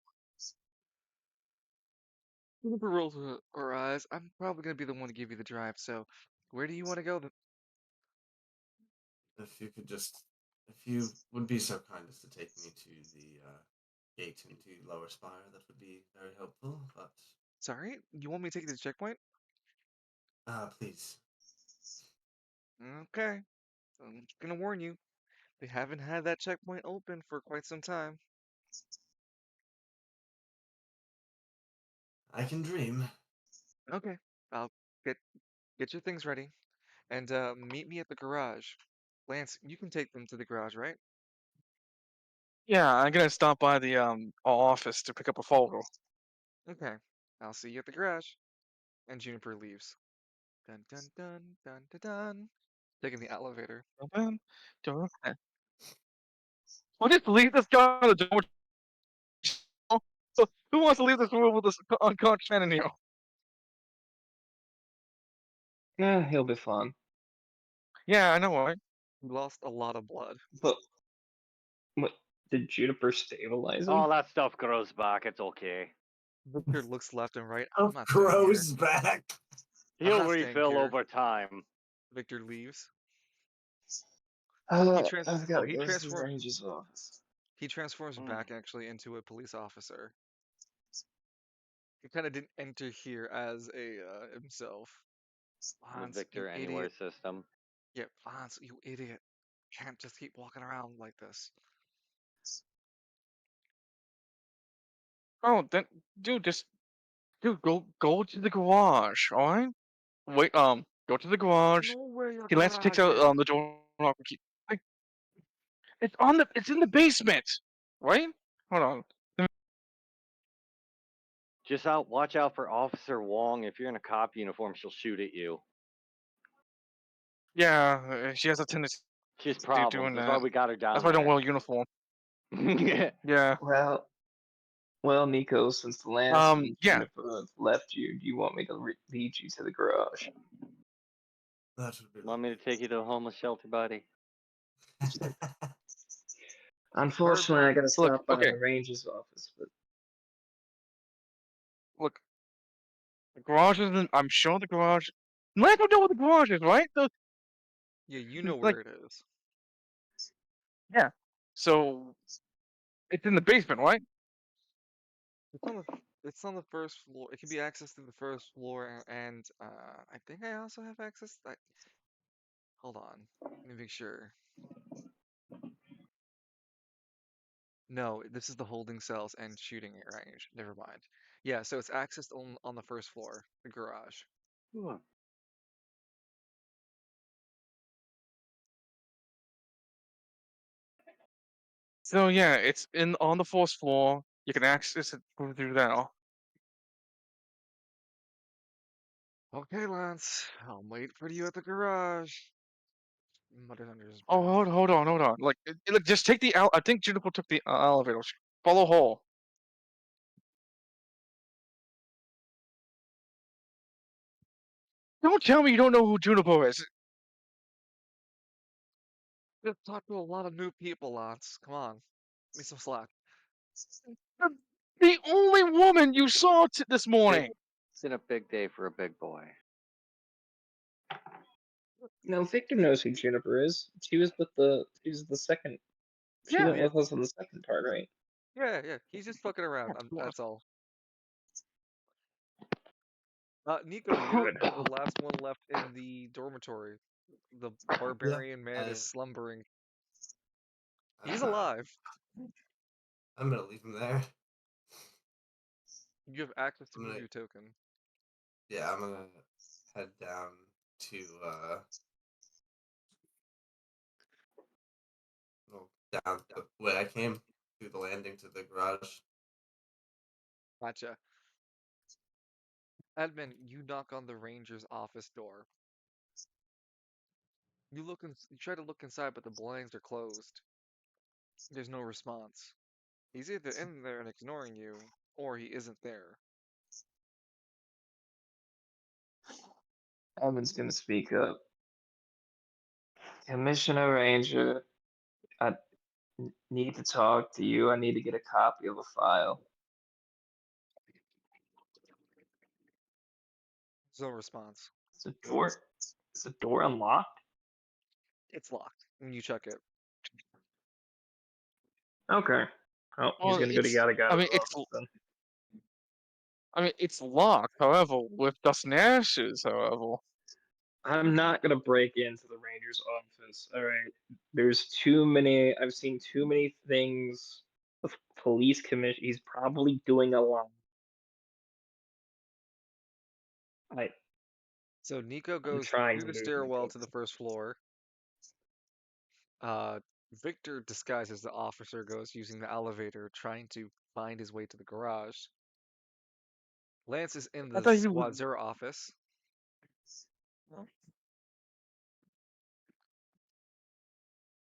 Jennifer rolls her eyes. I'm probably gonna be the one to give you the drive. So, where do you want to go? If you could just, if you would be so kind as to take me to the gate into Lower Spire, that would be very helpful. But Sorry, you want me to take you to the checkpoint? please. Okay. I'm just gonna warn you. They haven't had that checkpoint open for quite some time. I can dream. Okay. I'll get get your things ready and meet me at the garage. Lance, you can take them to the garage, right? Yeah, I'm gonna stop by the office to pick up a photo. Okay. I'll see you at the garage. And Juniper leaves. Dun dun dun dun dun dun. Taking the elevator. Dun, dun, dun. We'll just leave this guy on the door. So who wants to leave this room with this unconscious man in here? Yeah, he'll be fine. Yeah, I know, right? We lost a lot of blood. But what did Juniper stabilize him? All that stuff grows back. It's okay. Victor looks left and right. I'm Of not staying here. Crow's back. I'm He'll not staying refill here. over time. Victor leaves. I've got Oh, to go to the ranger's office. he transforms back actually into a police officer. He kind of didn't enter here as a himself. The Vance, you Victor Anywhere idiot. system. Yeah, Vance, you idiot. Can't just keep walking around like this. Oh, then, dude, go to the garage, all right? Wait, go to the I garage. know where your He Lance takes garage out is. the door knocker key. Like, it's in the basement, right? Hold on. Just watch out for Officer Wong. If you're in a cop uniform, she'll shoot at you. Yeah, she has a tendency She has to problems. doing That's why that. we got her That's down why I don't there. wear a uniform. Yeah. Well, Nico, since Lance and Yeah. Juniper have left you, do you want me to lead you to the garage? That would be Want me to lovely. take you to a homeless shelter, buddy? Unfortunately, I gotta Look, stop by okay. the ranger's office, but Look, the garage is I'm showing the garage. Lance would know what the garage is, right? Yeah, you know Like, where it is. yeah. So it's in the basement, right? It's on the first floor. It can be accessed through the first floor, and I think I also have access. Hold on, let me make sure. No, this is the holding cells and shooting range. Never mind. Yeah, so it's accessed on the first floor, the garage. So yeah, it's on the fourth floor. You can access it through there. Okay, Lance, I'll wait for you at the garage. Muttered under his Oh, breath. hold on. Like, just take the I think Juniper took the elevator. Follow Hall. Don't tell me you don't know who Juniper is. Just talked to a lot of new people, Lance. Come on, give me some slack. The the only woman you saw this morning. It's been a big day for a big boy. no, Victor knows who Juniper is. She was the second. She Yeah. went with us on the second part, right? Yeah, yeah. He's just fucking around. Yeah, That's all. Nico, you're Good. the last one left in the dormitory. The Yeah, barbarian man is slumbering. He's uh, alive. I'm gonna leave him there. You have access to I'm move gonna your token. Yeah, I'm gonna head down to well, down the way I came through the landing to the garage. Gotcha. Admin, you knock on the ranger's office door. You try to look inside, but the blinds are closed. There's no response. He's either in there and ignoring you, or he isn't there. Evan's gonna speak up. Commissioner Ranger, I need to talk to you. I need to get a copy of a file. There's no response. Is the door? Is the door unlocked? It's locked. And you check it. Okay. Oh, he's Well, gonna go to it's. Yada I Gada's mean, it's. office then. I mean, it's locked. However, with dust and ashes. However, I'm not gonna break into the Ranger's office. All right. There's too many. I've seen too many things. With police commission. He's probably doing a lot. I So Nico I'm goes trying through to the move my stairwell to the token. first floor. Uh, Victor, disguised as the officer, goes using the elevator, trying to find his way to the garage. Lance is in I the thought you would. Squad Zero office.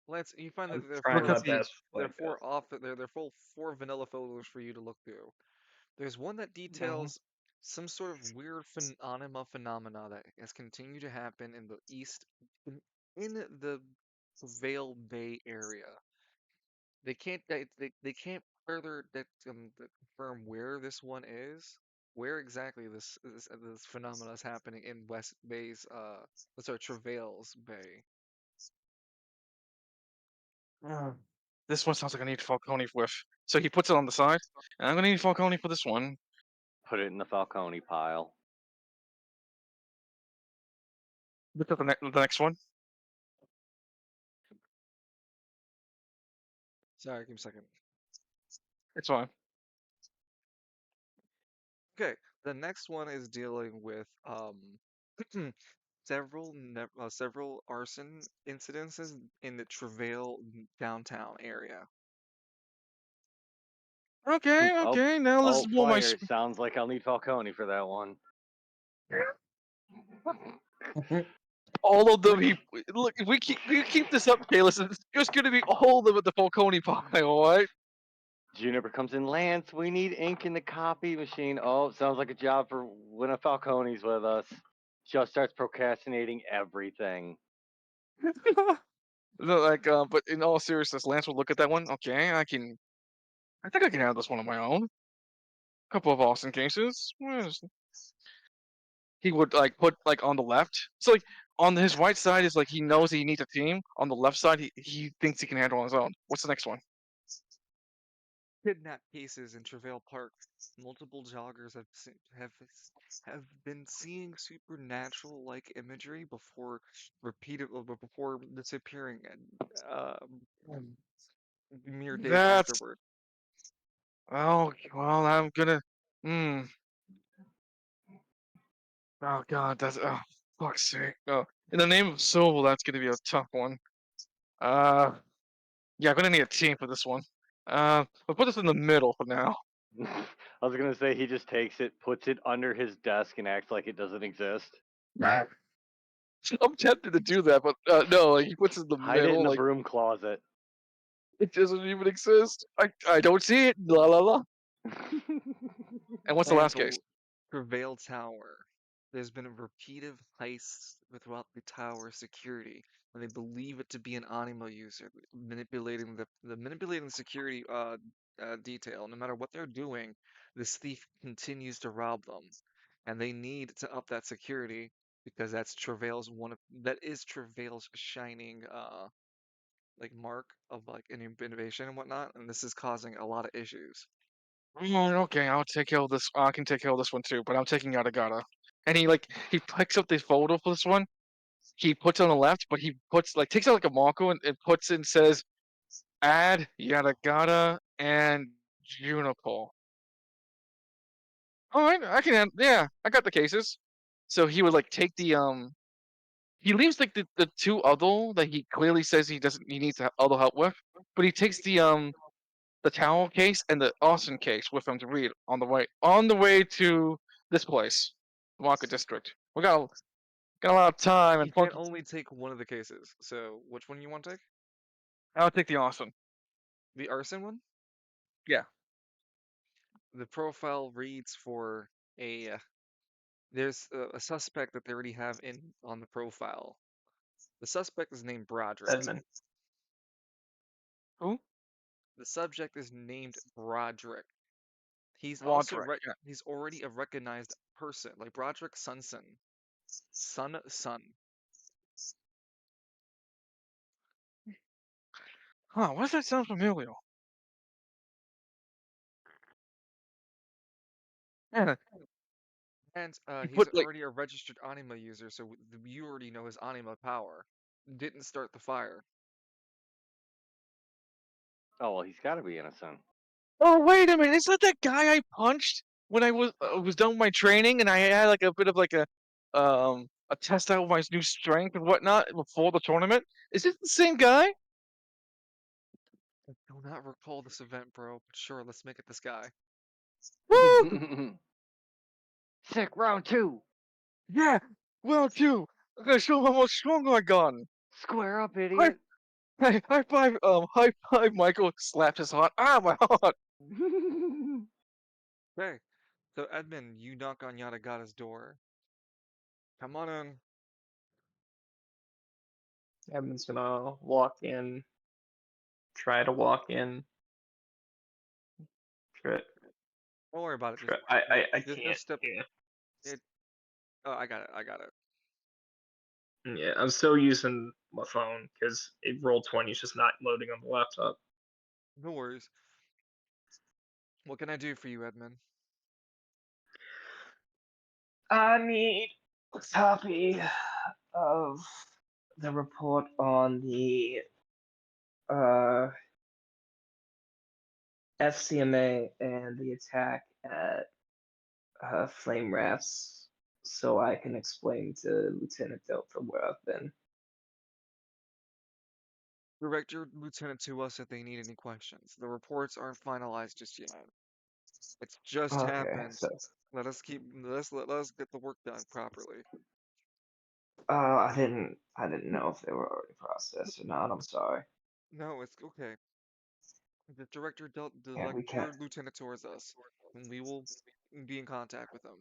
Lance, you find I'm that there are trying four my Because best there with are my four off there are four vanilla photos for you to look through. There's one that best. details some sort of weird phenomena that has continued to happen in the in the Vale Bay area. They can't further confirm where this one is, where exactly this phenomena is happening in West Bay's sorry, Travails Bay. this one sounds like I need Falcone with. So he puts it on the side, and I'm gonna need Falcone for this one. Put it in the Falcone pile. Look at the next one. Sorry, give me a second. It's fine. Okay, the next one is dealing with several arson incidences in the Travail downtown area. Okay, Oh, okay. Now this oh, is more my. fire! Sounds like I'll need Falcone for that one. All of them. Which He look. If we keep this up, Kalis, it's just gonna be all of them at the Falcone pile, right? Juniper comes in. Lance, we need ink in the copy machine. Oh, sounds like a job for when a Falcone's with us. Just starts procrastinating everything. No, like, but in all seriousness, Lance will look at that one. Okay, I can. I think I can handle this one on my own. Couple of Austin cases. He would like put like on the left. So like on his right side is like he knows he needs a team. On the left side, he thinks he can handle on his own. What's the next one? kidnap cases in Travail Park. Multiple joggers have been seeing supernatural-like imagery before disappearing uh, mere days That's afterward. oh well. I'm gonna. Hmm. Oh god, that's oh fuck's sake. Oh, in the name of Soul, that's gonna be a tough one. Uh, yeah, I'm gonna need a team for this one. We'll put this in the middle for now. I was gonna say he just takes it, puts it under his desk, and acts like it doesn't exist. I'm tempted to do that, but no, like he puts it in the Hide it in middle, the like broom closet. it doesn't even exist. I don't see it. La la la. And what's the last case? Example, Prevail Tower. There's been repeated heists throughout the tower security, and they believe it to be an anima user manipulating the security detail. No matter what they're doing, this thief continues to rob them, and they need to up that security because that is Travail's shining like mark of like innovation and whatnot, and this is causing a lot of issues. Okay, I'll take care of this. I can take care of this one too, but I'm taking Yada Gata. and he picks up this photo for this one. He puts on the left, but he puts takes out a marker and puts in says add yada yada and Juniper. All right, I can yeah, I got the cases. So he would take the. He leaves the two other that he clearly says he needs other help with, but he takes the towel case and the Austin case with him to read on the way to this place, the Market District. We got a lot of time You and can plenty. only take one of the cases. So which one you want to take? I'll take the Austin. The arson one? Yeah. The profile reads for a there's a suspect that they already have in on the profile. The suspect is named Broderick. Edmund. Who? The subject is named Broderick. He's also Roderick. Yeah. he's already a recognized person, like Broderick Sunson. Son. Huh? Why does that sound familiar? Yeah. And He he's put already a registered anima user, so you already know his anima power. Didn't start the fire. Oh well, he's got to be innocent. Oh wait a minute! Is that guy I punched when I was done with my training and I had a bit of a test out with my new strength and whatnot before the tournament? Is it the same guy? I do not recall this event, bro. But sure, let's make it this guy. Woo! Sick round 2. Yeah. Well, too. I'm gonna show him how much stronger I gotten. Square up, High, idiot. high five, Michael. Slapped his heart. Ah, my heart. Okay. So Edmund, you knock on Yadagata's door. Come on in. Edmund's gonna walk in, try to walk in. Try, Don't worry about it. try. I Just can't. step. Yeah. It. Oh, I got it. I got it. Yeah, I'm still using my phone because Roll20 is just not loading on the laptop. No worries. What can I do for you, Edmund? I need a copy of the report on the uh, FCMA and the attack at Flame Rafts so I can explain to Lieutenant Delta where I've been. Direct your lieutenant to us if they need any questions. The reports aren't finalized just yet. It's just Okay, happened. so Let us get the work done properly. I didn't know if they were already processed or not. I'm sorry. No, it's okay. The director Yeah, we direct can't. your lieutenant towards us, and we will be in contact with them.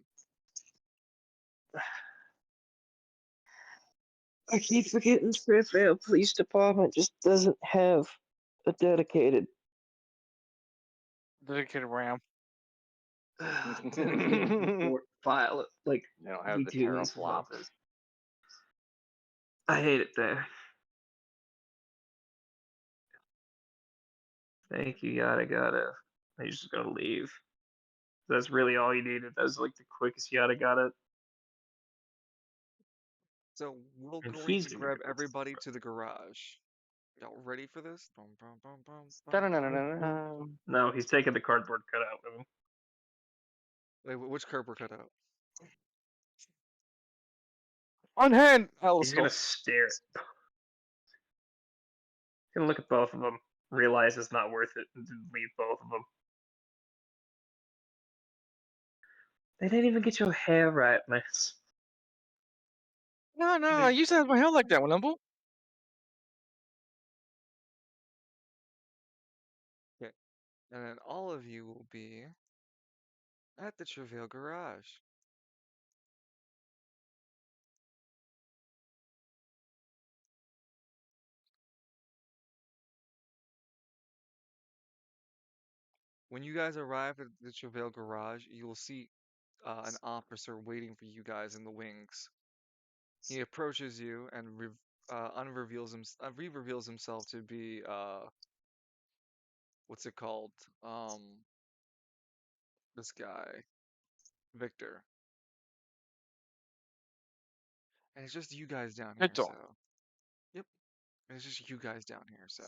I keep forgetting Smithfield Police Department just doesn't have a dedicated Dedicated RAM. dedicated They report file like don't have we the do in this teraflops. office. I hate it there. Thank you, yada yada. You're just gonna leave. That's really all you needed. That was like the quickest yada yada. So we're And going he's to gonna grab go. everybody to the garage. Y'all ready for this? Bum, bum, bum, bum, bum, bum. Da-da-da-da-da. No, he's taking the cardboard cutout with him. Wait, which curb were cut out? On hand, He's Alistair. gonna stare. He's gonna look at both of them, realize it's not worth it, and then leave both of them. They didn't even get your hair right, man. No, I used to have my hair like that, remember? Okay. And then all of you will be at the Travail garage. When you guys arrive at the Travail garage, you will see an officer waiting for you guys in the wings. He approaches you and re-reveals himself to be what's it called? This guy, Victor. And it's just you guys down Good here, door. so. Yep. And it's just you guys down here, so.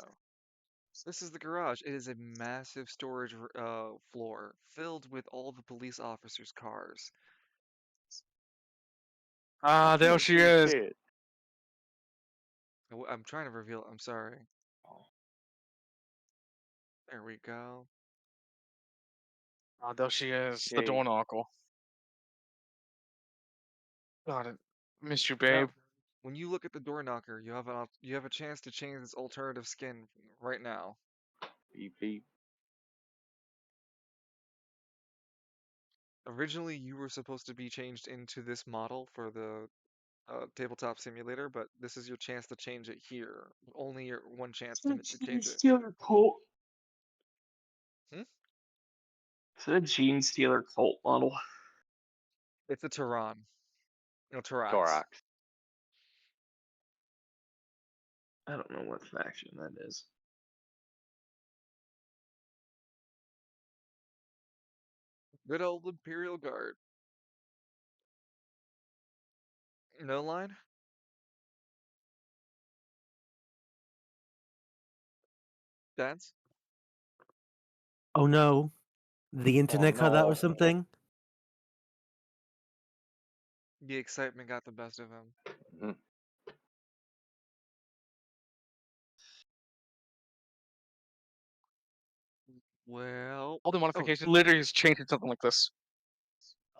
This is the garage. It is a massive storage floor filled with all the police officers' cars. Ah, there she is. Shit. I'm trying to reveal. I'm sorry. There we go. Ah, there she is. The Okay. door knocker. God, I missed you, Now, babe. when you look at the door knocker, you have a chance to change this alternative skin right now. Beep beep. Originally, you were supposed to be changed into this model for the tabletop simulator, but this is your chance to change it here. Only your one chance to change it. Stealer Colt. Hmm? It's a Gene Stealer Colt model. It's a Tehran. No, Tarax. Thorax. I don't know what faction that is. Good old Imperial Guard. No line? Dance? Oh no, the internet cut out or no. something. The excitement got the best of him. Mhm. Well, All the oh, modifications literally just changed it to something like this.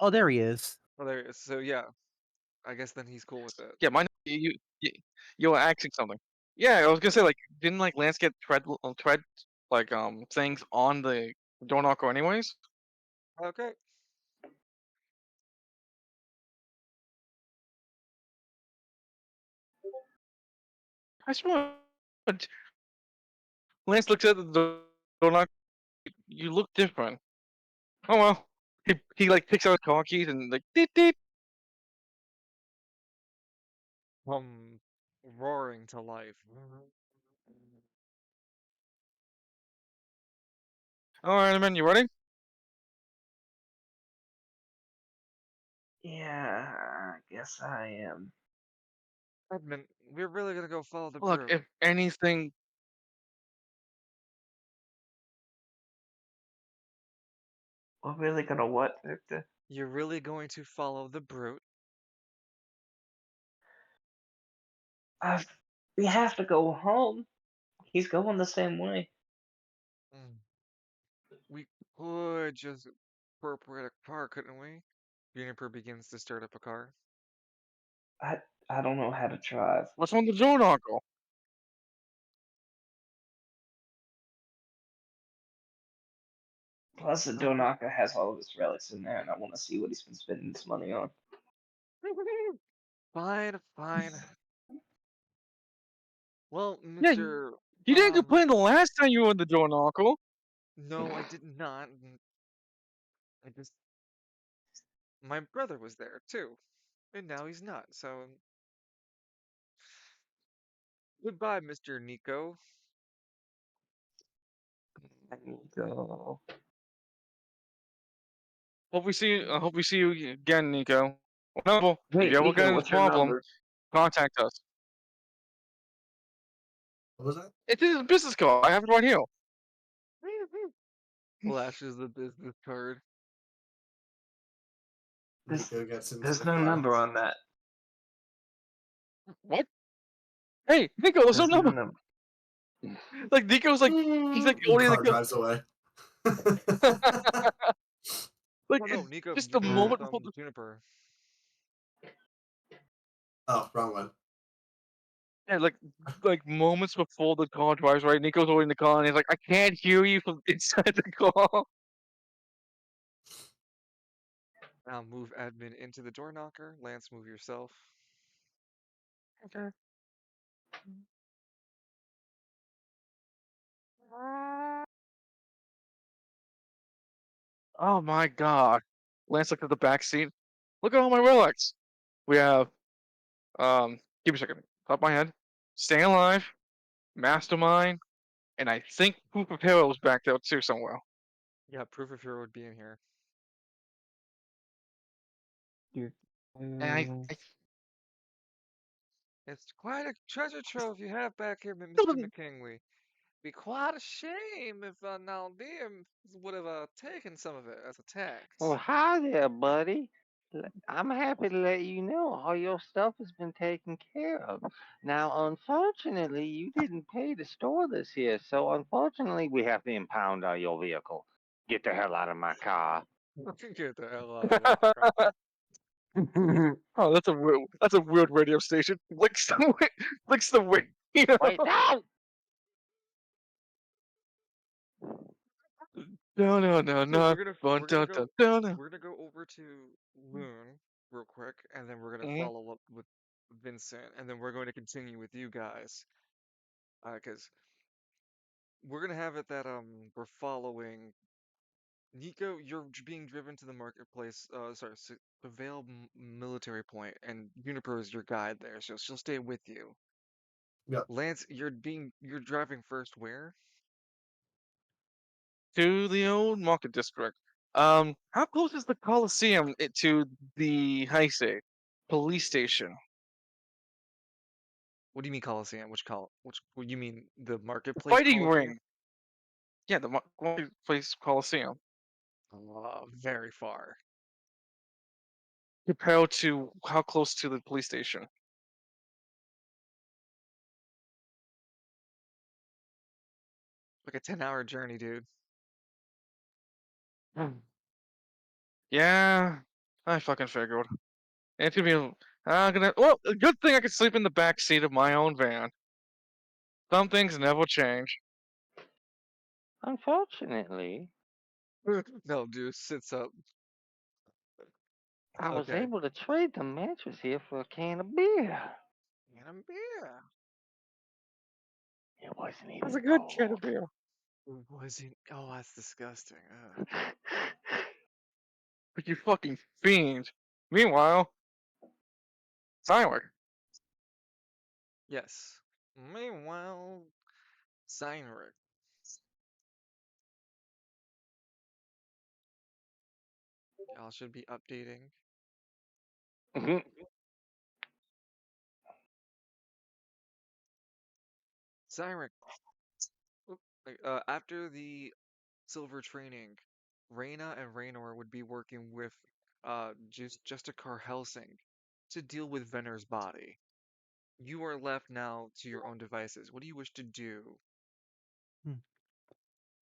Oh, there he is. well, there. So yeah, I guess then he's cool with it. Yeah, mine. You were asking something. Yeah, I was gonna say like, didn't like Lance get tread like things on the door knocker anyways? Okay. I swear, Lance looks at the door knocker. You look different. Oh well. He like picks out his car keys and like deet deet. Roaring to life. All right, man, you ready? Yeah, I guess I am. Edmund, we're really gonna go follow the Look, brute. if anything, We're really gonna what, Victor? You're really going to follow the brute. We have to go home. He's going the same way. Mm. We could just appropriate a car, couldn't we? Juniper begins to start up a car. I don't know how to drive. what's on the door knocker? Plus, the Donaka has all of his relics in there, and I want to see what he's been spending his money on. Fine, fine. Well, Yeah, Mr. you didn't complain the last time you were in the door knocker. No, I did not. I just my brother was there too, and now he's not. So goodbye, Mr. Nico. Go. Hope we see you again, Nico. Whenever, if Hey, you ever Nico, get a what's your problem, number? contact us. What was that? It is a business card. I have it right here. Flashes the business card. Nico gets into There's the no car. number on that. What? Hey, Nico, there's no There's no number. number. Like Nico's like he's like The only car like drives away. like Oh no, Nico, just the you're going with moment before the Juniper. Oh, wrong one. yeah, like moments before the car drives right. Nico's already in the car and he's like, I can't hear you from inside the car. Now move admin into the door knocker. Lance, move yourself. Okay. Oh my god. Lance looked at the back seat. Look at all my relics. We have give me a second. Top of my head. Staying Alive, Mastermind, and I think Proof of Hero was back there too somewhere. Yeah, proof of hero would be in here. And I It's quite a treasure trove you have back here, Kill Mr. them. McKinley. Be quite a shame if Naldir would have taken some of it as a Well, tax. hi there, buddy. I'm happy to let you know all your stuff has been taken care of. Now, unfortunately, you didn't pay to store this here, so unfortunately, we have to impound your vehicle. Get the hell out of my car. Get the hell out of my car. Oh, that's a weird radio station. Licks the licks the radio. Wait, no! No, no, no, So no. Dun, dun, dun, dun. we're gonna go over to Loon real quick, and then we're gonna Mhm. follow up with Vincent, and then we're going to continue with you guys, because we're gonna have it that we're following Nico. You're being driven to the marketplace. Sorry, Vale Military Point, and Juniper is your guide there, so she'll stay with you. Yep. Lance, you're driving first. Where? To the old market district. How close is the Coliseum to the Heisei police station? What do you mean Coliseum? Which? What you mean the The marketplace fighting Coliseum? ring. Yeah, the marketplace Coliseum. Very far. Compared to how close to the police station? Like a 10-hour journey, dude. Yeah, I fucking figured. It's gonna be. Well, a good thing I could sleep in the back seat of my own van. Some things never change. Unfortunately, No, dude, sits up. I was Okay. able to trade the mattress here for a can of beer. And a beer. It wasn't That's even a good can of cold. beer. Was he? Oh, that's disgusting. Ugh. But you fucking fiend. Meanwhile, Silent. Yes. Meanwhile, Cynric. Y'all should be updating. Cynric. After the silver training, Reyna and Raynor would be working with Justicar Helsing to deal with Venor's body. You are left now to your own devices. What do you wish to do? Hmm.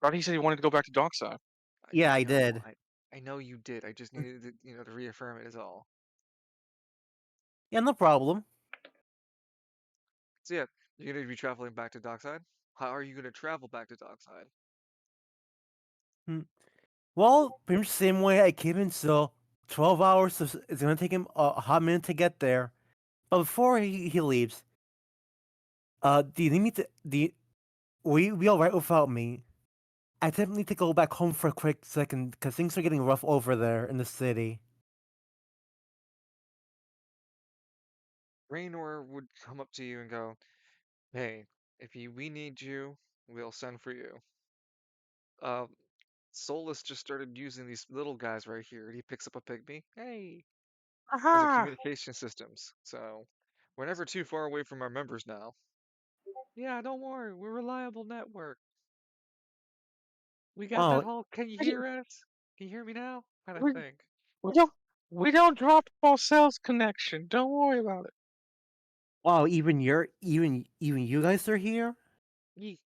Thought he said he wanted to go back to Dockside. Yeah, I know, did. I know you did. I just needed to, to reaffirm it is all. Yeah, no problem. So yeah, you're gonna be traveling back to Dockside. How are you gonna travel back to Dockside? Hmm. Well, pretty much the same way I came in, so 12 hours, so it's gonna take him a hot minute to get there. But before he leaves, do you need me to, will you be alright without me? I definitely need to go back home for a quick second, because things are getting rough over there in the city. Raynor would come up to you and go, "Hey, if we need you, we'll send for you." Uh, Solus just started using these little guys right here, and he picks up a pygmy. Hey, as a Aha! communication systems. So we're never too far away from our members now. Yeah, don't worry, we're a reliable network. We got that Wow, whole. Can you We, hear us? Can you hear me now? Kind of we, thing. we don't we don't drop our sales connection. Don't worry about it. wow, even you guys are here? Yee.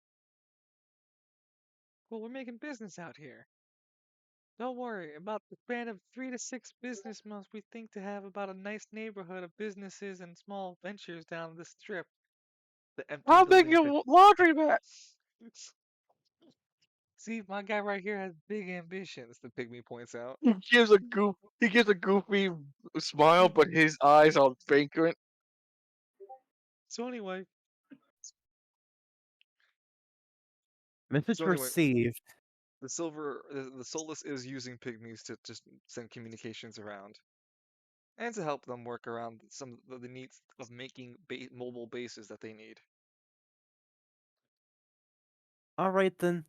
Well, we're making business out here. Don't worry, about the span of 3 to 6 business months, we think to have about a nice neighborhood of businesses and small ventures down the strip. The empty How big buildings that. your laundry mat? See, my guy right here has big ambitions, the pygmy points out. He gives a goofy smile, but his eyes are vacant. So anyway, Message so anyway, received. the Solus is using pygmies to just send communications around and to help them work around some of the needs of making mobile bases that they need. Alright then.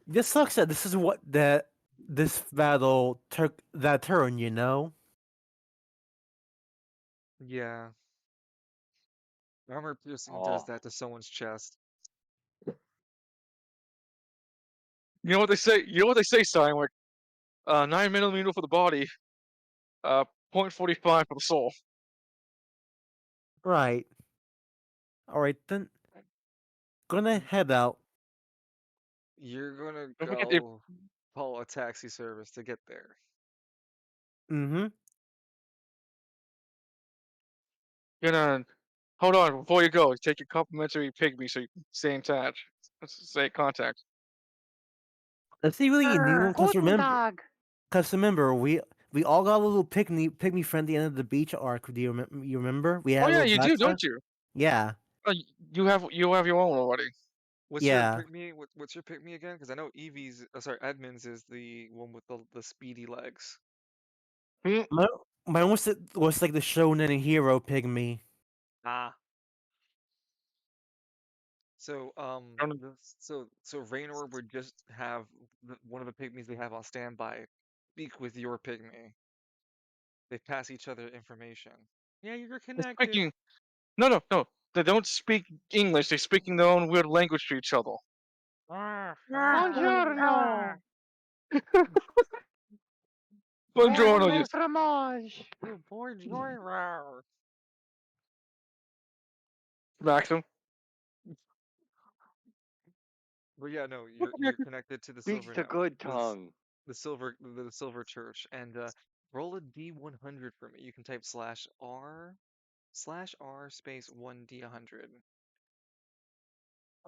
This sucks that this is what that this battle took that turn, you know? Yeah, armor piercing does Oh, that to someone's chest. You know what they say? You know what they say, Steinwick? 9 millimeter for the body, .45 for the soul. Right. Alright then. Gonna head out. You're gonna Don't forget to go call a taxi service to get there. Mm-hmm. gonna hold on before you go. Take your complimentary pygmy so you can stay in touch. Stay in contact. Is he really a new one? Guten Tag. Cause remember, we all got a little pygmy friend at the end of the beach arc. Do you remember? You remember? We Oh had a yeah, little you do, gotcha. don't you? Yeah. You have your own already. What's your Yeah. pick me? What's your pick me again? Because I know Evie's, sorry, Edmund's is the one with the speedy legs. Hmm? My mine was like the shonen and hero pygmy. Ah. So Um, so Raynor would just have one of the pygmies they have on standby speak with your pygmy. They pass each other information. Yeah, you're They're connected. speaking. No. They don't speak English. They're speaking their own weird language to each other. Buongiorno. Where's Buongiorno, you my fromage? Buongiorno. Maxim. But yeah, no, you're connected to the Speaks silver the now. good tongue. The silver church, and roll a D100 for me. You can type /R space 1D100.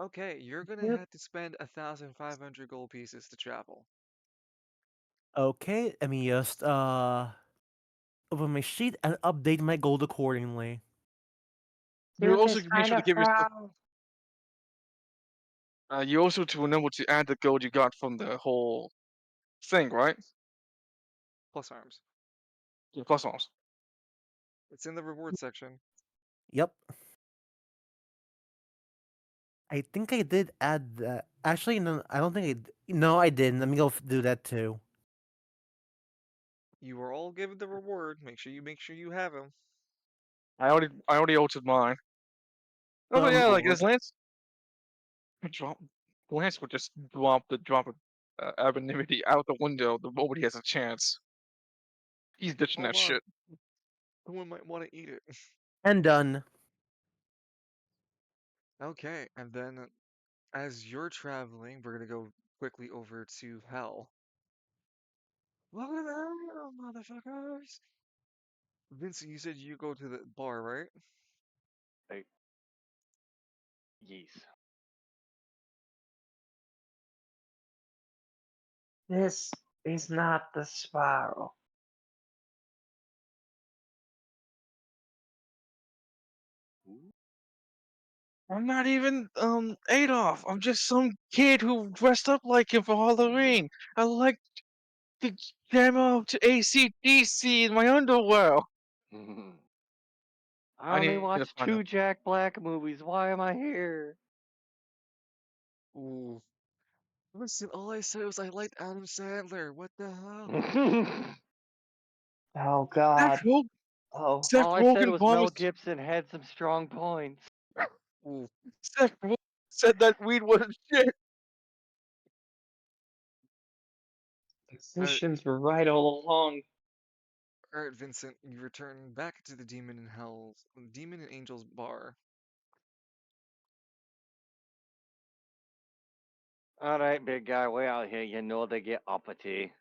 Okay, you're gonna have to spend 1,500 gold pieces to travel. Okay, let me just open my sheet and update my gold accordingly. You also make sure to give yourself. You also to remember to add the gold you got from the whole thing, right? Plus arms. The plus arms. It's in the reward section. Yep. I think I did add that. Actually, no, I don't think No, I didn't. Let me go do that too. You are all given the reward. Make sure you have them. I already altered mine. Oh, but yeah, like Lord. as Lance drop, Lance would just drop anonymity out the window the moment he has a chance. He's ditching Hold that on. shit. Someone might want to eat it. And done. Okay, and then as you're traveling, we're gonna go quickly over to Hell. Welcome to Hell, motherfuckers! Vincent, you said you go to the bar, right? Hey, yes. This is not the spiral. I'm not even Adolf. I'm just some kid who dressed up like him for Halloween. I like the demo to AC/DC in my underwear. I I only need to watched find him. 2 Jack Black movies. Why am I here? Ooh. Listen, all I said was I liked Adam Sandler. What the hell? Oh Seth God. Rogen, Oh. Seth All I said Rogen was Mel promised. Gibson had some strong points. Ooh. Seth Rogen said that weed wasn't shit. Alright, Decisions were right all along. alright, Vincent, you return back to the Demon and Angel's bar. All right, big guy, way out here. You know they get uppity.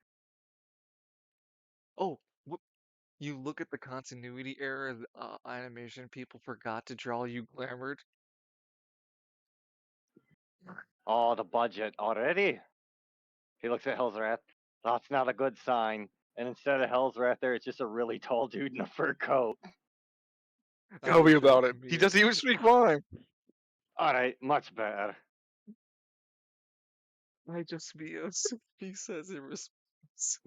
Oh, you look at the continuity error animation. People forgot to draw you glamored. Oh, the budget already? He looks at Hellsrath. That's not a good sign. And instead of Hellsrath there, it's just a really tall dude in a fur coat. Tell me Sure, about it. He doesn't even speak rhyme. All right, much better. I just be us. He says in response.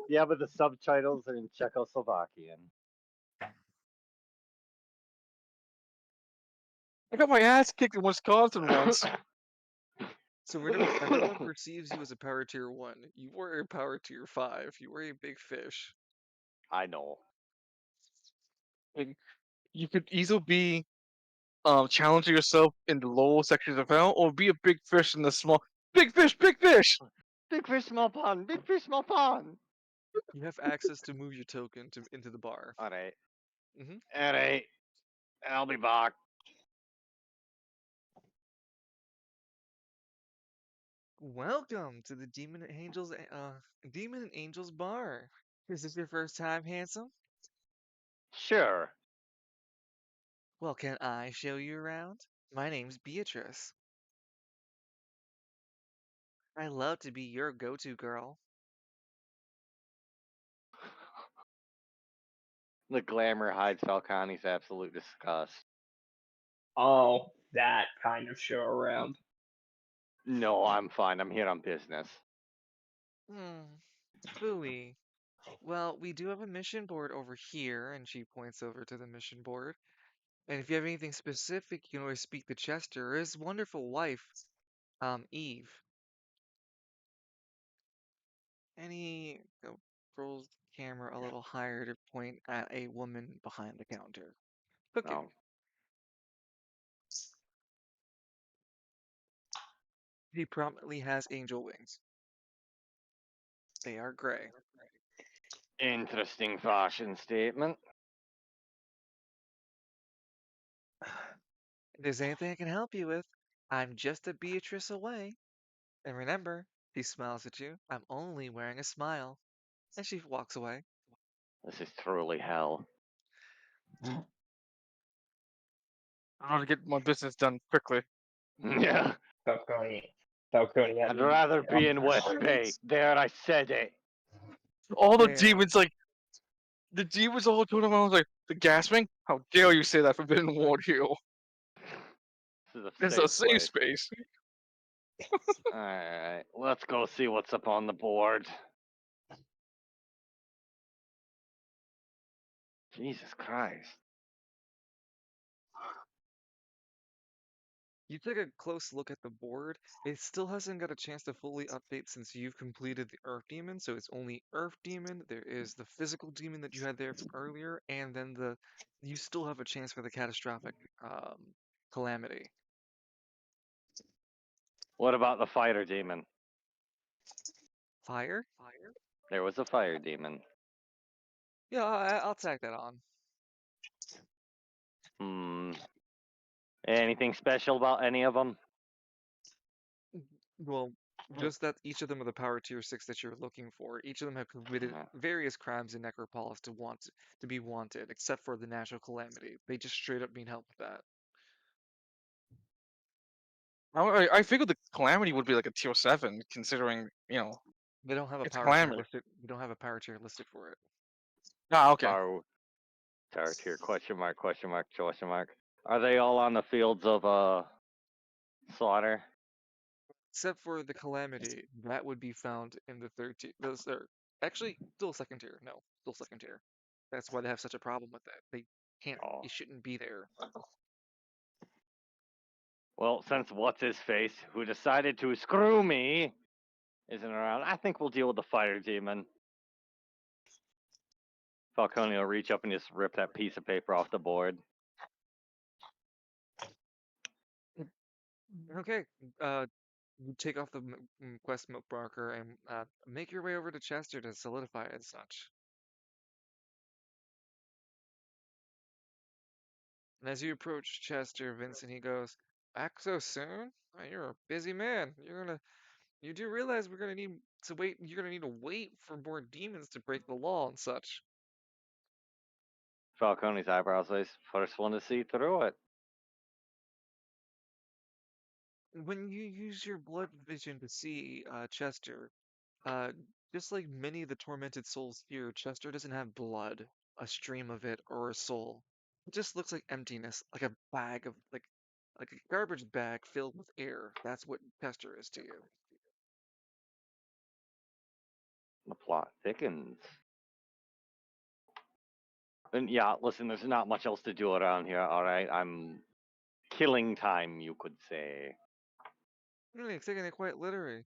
Yeah, but the subtitles are in Czechoslovakian. I got my ass kicked in Wisconsin once. So whenever everyone perceives you as a power tier 1, you were a power tier 5. You were a big fish. I know. Like, you could easily be challenging yourself in the lower sections of hell, or be a big fish in the small. Big fish, big fish. Big fish, small pond. Big fish, small pond. You have access to move your token into the bar. All right. Hmm. All right. I'll be back. Welcome to the Demon and Angels bar. Is this your first time, handsome? Sure. Well, can I show you around? My name's Beatrice. I love to be your go-to girl. The glamour hides Falcone's absolute disgust. Oh, that kind of show around. No, I'm fine. I'm here on business. Phooey. Well, we do have a mission board over here, and she points over to the mission board. And if you have anything specific, you can always speak to Chester or his wonderful wife, Eve. Any rolls the camera a little higher to point at a woman behind the counter. Cooking. Oh, She prominently has angel wings. They are gray. interesting fashion statement. If there's anything I can help you with, I'm just a Beatrice away. And remember, she smiles at you. I'm only wearing a smile. And she walks away. This is truly hell. I want to get my business done quickly. Yeah. Falcone had I'd to rather get off be in her West Bay. shoulders. There, I said it. All the There. demons, like the demons, all told him. I was like, the gasping. How dare you say that, Forbidden Ward Hill? This is a It's a safe safe place. space. Alright, let's go see what's up on the board. Jesus Christ. You take a close look at the board. It still hasn't got a chance to fully update since you've completed the Earth Demon, so it's only Earth Demon. There is the physical demon that you had there from earlier, and then you still have a chance for the catastrophic calamity. What about the fighter demon? Fire? There was a fire demon. Yeah, I'll tack that on. Hmm. Anything special about any of them? Well, just that each of them are the power tier 6 that you're looking for. Each of them have committed Yeah. various crimes in Necropolis to be wanted, except for the natural calamity. They just straight up need help with that. I figured the calamity would be like a tier 7, considering They don't have a it's power tier calamity. listed. You don't have a power tier listed for it. Ah, okay. Power tier, question mark, question mark, question mark. Are they all on the fields of slaughter? Except for the calamity, that would be found in the third tier. Those are actually still second tier. No, still second tier. That's why they have such a problem with that. They can't. Oh. It shouldn't be there. Well, since what's his face, who decided to screw me, isn't around, I think we'll deal with the fire demon. Falcone will reach up and just rip that piece of paper off the board. Okay. You take off the quest marker and make your way over to Chester to solidify it and such. And as you approach Chester, Vincent, he goes, "Back so soon? You're a busy man. You do realize we're gonna need to wait. You're gonna need to wait for more demons to break the law and such." Falcone's eyebrows raised. First one to see through it. When you use your blood vision to see Chester, uh, just like many of the tormented souls here, Chester doesn't have blood, a stream of it, or a soul. It just looks like emptiness, like a bag of like a garbage bag filled with air. That's what Chester is to you. The plot thickens. And yeah, listen, there's not much else to do around here, alright? I'm killing time, you could say. Really, taking it quite literally.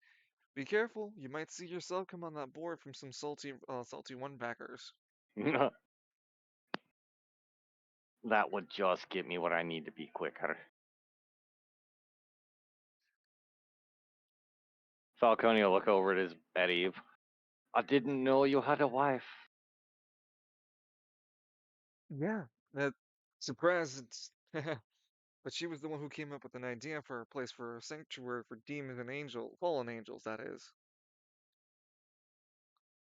Be careful, you might see yourself come on that board from some salty one backers. That would just get me what I need to be quicker. Falcone will look over at Eve. I didn't know you had a wife. Yeah, that surprise. It's but she was the one who came up with an idea for a place for a sanctuary for demons and fallen angels. That is.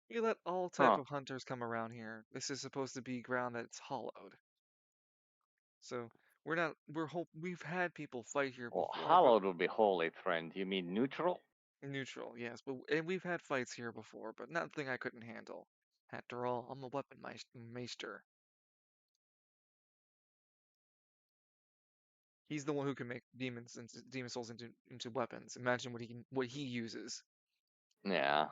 You let all type Huh. of hunters come around here. This is supposed to be ground that's hollowed. So we've had people fight here Well, before, but hallowed would be holy, friend. You mean neutral? neutral, yes. And we've had fights here before, but nothing I couldn't handle. After all, I'm a weapon maester. He's the one who can make demon souls into weapons. Imagine what he uses. Yeah.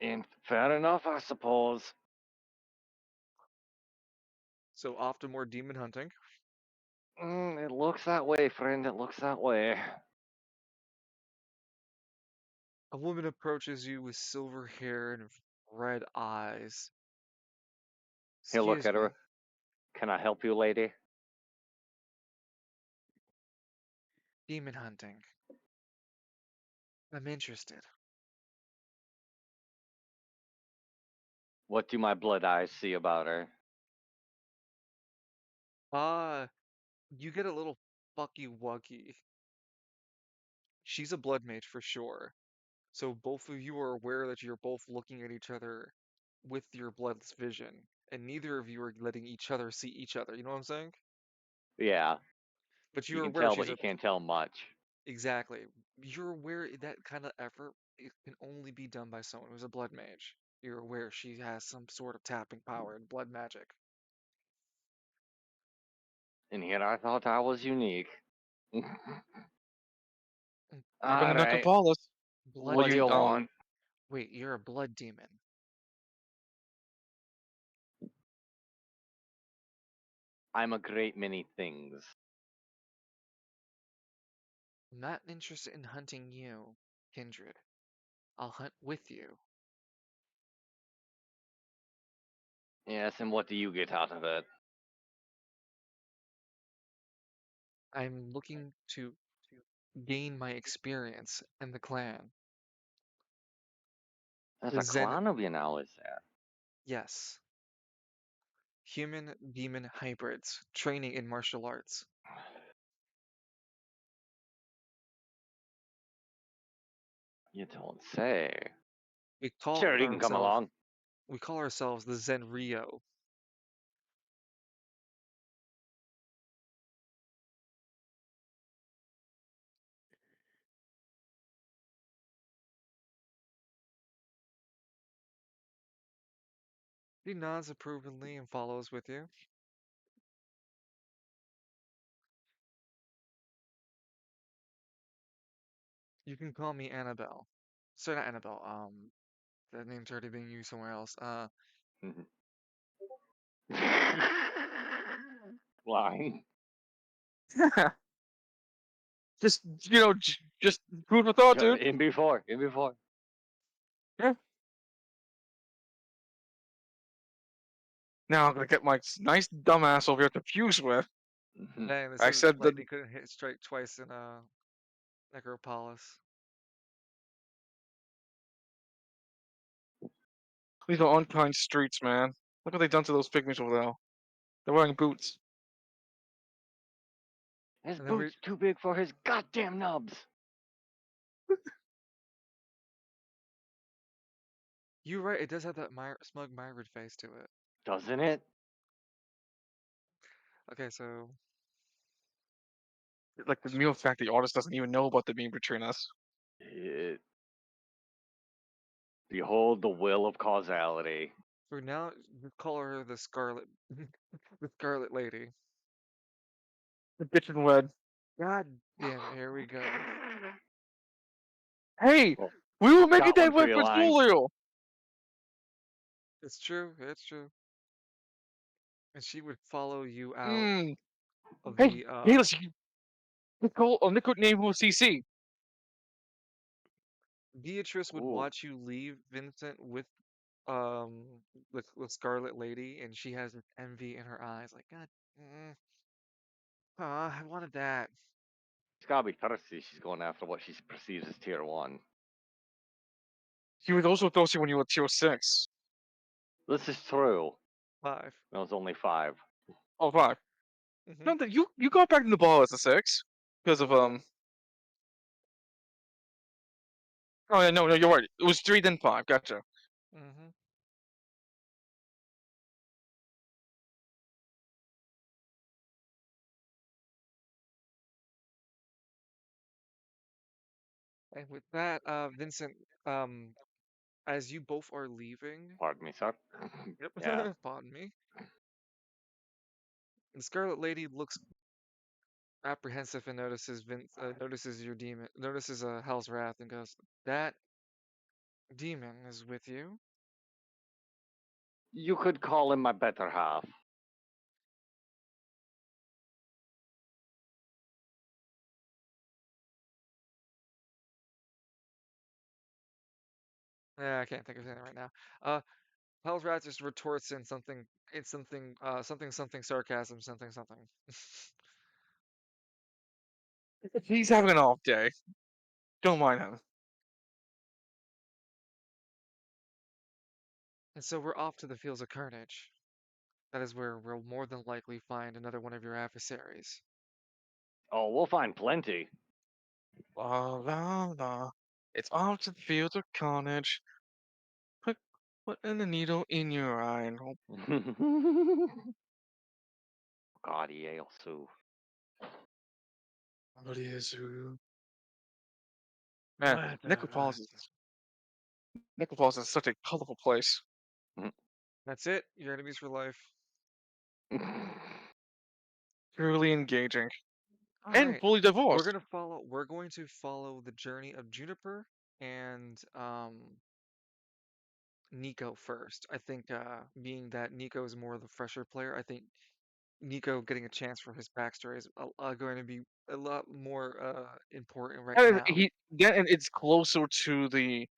And fair enough, I suppose. So off to more demon hunting. It looks that way, friend. It looks that way. A woman approaches you with silver hair and red eyes. He'll look Excuse at me. her. Can I help you, lady? Demon hunting. I'm interested. What do my blood eyes see about her? Ah, you get a little fucky wuggy. She's a blood mage for sure. So both of you are aware that you're both looking at each other with your blood's vision, and neither of you are letting each other see each other. You know what I'm saying? Yeah, But you you're can aware tell, but she's you a can't tell much. exactly. You're aware that kind of effort it can only be done by someone who's a blood mage. You're aware she has some sort of tapping power in blood magic. And yet I thought I was unique. Mm, Welcome to Alright, Necropolis. Blood what do Like, you demon. want? Wait, you're a blood demon. I'm a great many things. I'm not interested in hunting you, kindred. I'll hunt with you. Yes, and what do you get out of it? I'm looking to gain my experience in the clan. There's The a Zen, clan of you now, is there? yes. Human demon hybrids training in martial arts. You don't say. We call Sure, you can come ourselves along. we call ourselves the Zen Rio. He nods approvingly and follows with you. You can call me Annabelle. Sorry, not Annabelle. That name's already being used somewhere else. Line. just just food for thought, dude. In before, in before. Yeah. Now I'm gonna get my nice dumbass over here to fuse with. Dang, this I is said that lady couldn't hit strike twice in Necropolis. these are unkind streets, man. Look what they done to those pygmies over there. They're wearing boots. His And then boot's too big for his goddamn nubs. you're right, it does have that smug Myrid face to it. Doesn't it? Okay, so Like the mere fact the artist doesn't even know about the meme between us. It, behold the will of causality. for now, we call her the Scarlet, the Scarlet Lady. The bitch in red. God damn it, here we go. Hey, Well, we were making got one that for with you, Prince Line. Julio. It's true, it's true. And she would follow you out Mm. of Hey, the hey, listen. Nicole, Nico name who CC. Beatrice would Ooh. watch you leave Vincent with the Scarlet Lady, and she has envy in her eyes, like God, I wanted that. She's gotta be thirsty. She's going after what she perceives as tier 1. He was also thirsty when you were tier 6. This is true. 5. It was only 5. Oh, 5. Mm-hmm. No, you got back in the ball as a 6 because of Oh yeah, no, you're right. It was 3 then 5. Gotcha. Mm-hmm. And with that, Vincent, as you both are leaving, Pardon me, sir. yep, Yeah. pardon me, the Scarlet Lady looks apprehensive and notices your demon, notices Hell's Wrath, and goes, "That demon is with you." You could call him my better half. Yeah, I can't think of anything right now. Hell's Wrath just retorts in something, something sarcasm, something. He's having an off day. Don't mind him. And so we're off to the Fields of Carnage. That is where we'll more than likely find another one of your adversaries. Oh, we'll find plenty. La la la. It's off to the field of carnage. Put in a needle in your eye and hope. God, Yale Sue. What is who? Man, Necropolis is such a colorful place. That's it. Your enemies for life. Truly engaging. All And right. fully divorced. We're going to follow the journey of Juniper and Nico first. I think being that Nico is more of the fresher player, I think Nico getting a chance for his backstory is going to be a lot more important right And now. and it's closer to the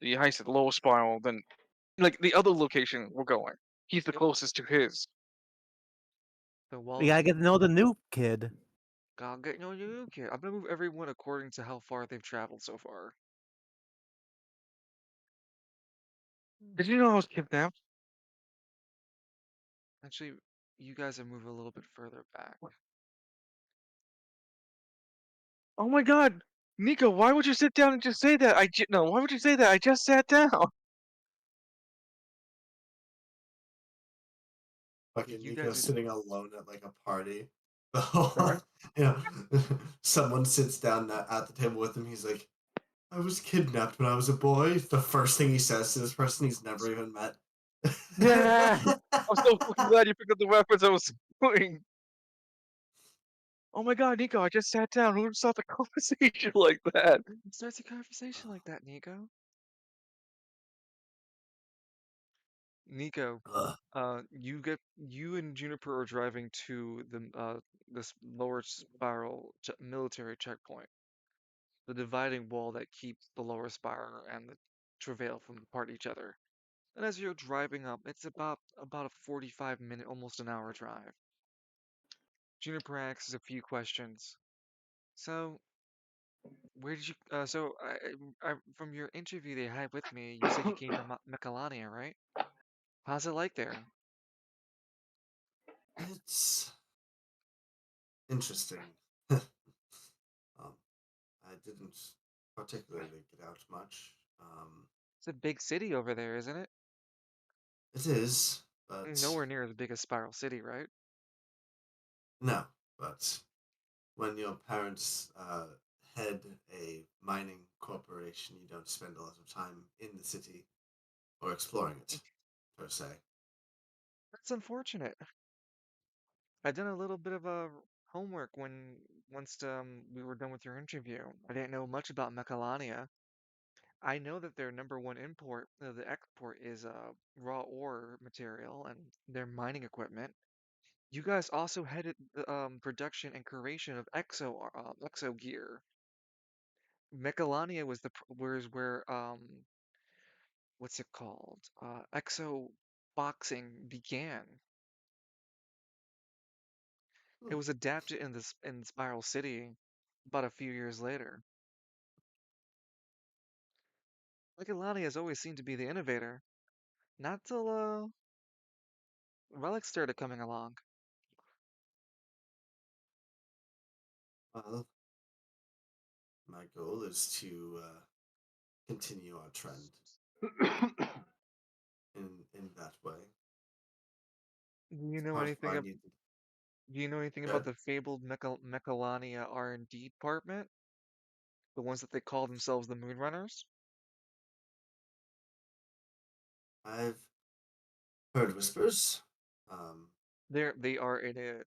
heist at Lower Spiral than like the other location we're going. He's the closest to his. So We gotta get to know the new kid. God, get no you kid. I'm gonna move everyone according to how far they've traveled so far. Did you know I was kidnapped? Actually, you guys have moved a little bit further back. Oh my god! Nico, why would you sit down and just say that? No, why would you say that? I just sat down. Fucking You Nico guys are sitting alone at like a party. Uh-huh. you know, someone sits down at the table with him. He's like, "I was kidnapped when I was a boy." The first thing he says to this person he's never even met. Yeah! I'm so fucking glad you picked up the reference I was doing. Oh my god, Nico, I just sat down. Who would start the conversation like that? starts a conversation like that, Nico. Nico, Ugh. you and Juniper are driving to this lower spiral military checkpoint, the dividing wall that keeps the lower spiral and the Travail from apart each other. And as you're driving up, it's about a 45-minute, almost an hour drive. Juniper asks a few questions. So, where did you? From your interview they had with me, you said you came from Macalania, right? How's it like there? It's interesting. I didn't particularly get out much. It's a big city over there, isn't it? It is, but Nowhere near as big as Spiral City, right? no. But when your parents head a mining corporation, you don't spend a lot of time in the city or exploring it, per se. That's unfortunate. I did a little bit of homework once we were done with your interview. I didn't know much about Macalania. I know that their number one import, the export, is raw ore material and their mining equipment. You guys also headed the production and creation of exo gear. Mechalania was where what's it called? Exo boxing began. It Hmm. was adapted in this in Spiral City about a few years later. Nicolani has always seemed to be the innovator. Not till Relic started coming along. Well, my goal is to continue our trend in that way. Do you know Part of anything our ab need. Do you know anything about Good. the fabled Mechalania R&D department? The ones that they call themselves the Moonrunners? I've heard whispers. Um, They are in a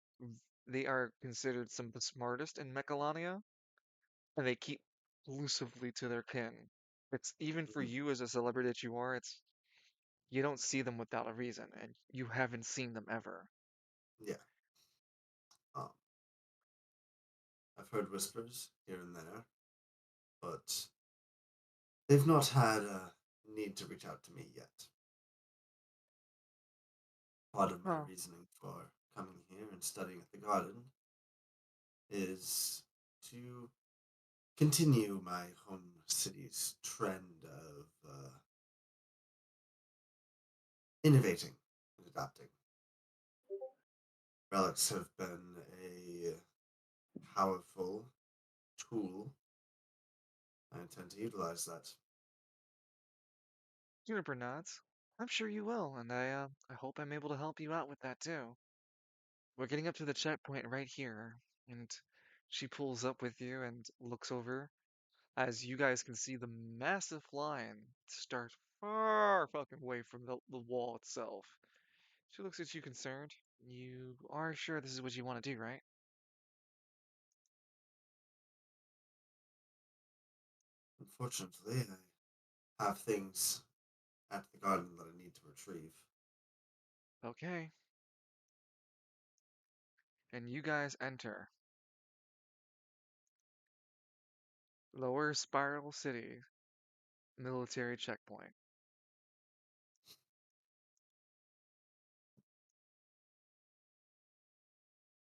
they are considered some of the smartest in Mechalania, and they keep exclusively to their kin. It's even for mhm, you as a celebrity that you are, it's you don't see them without a reason, and you haven't seen them ever. yeah. Um, I've heard whispers here and there, but they've not had a need to reach out to me yet. Part of my Huh. reasoning for coming here and studying at the garden is to continue my home city's trend of innovating and adapting. Relics have been a powerful tool. I intend to utilize that. Juniper nods. I'm sure you will, and I hope I'm able to help you out with that too. We're getting up to the checkpoint right here, and she pulls up with you and looks over. As you guys can see, the massive line start far fucking away from the wall itself. She looks at you concerned. You are sure this is what you want to do, right? Unfortunately, I have things at the garden that I need to retrieve. Okay. And you guys enter Lower Spiral City military checkpoint.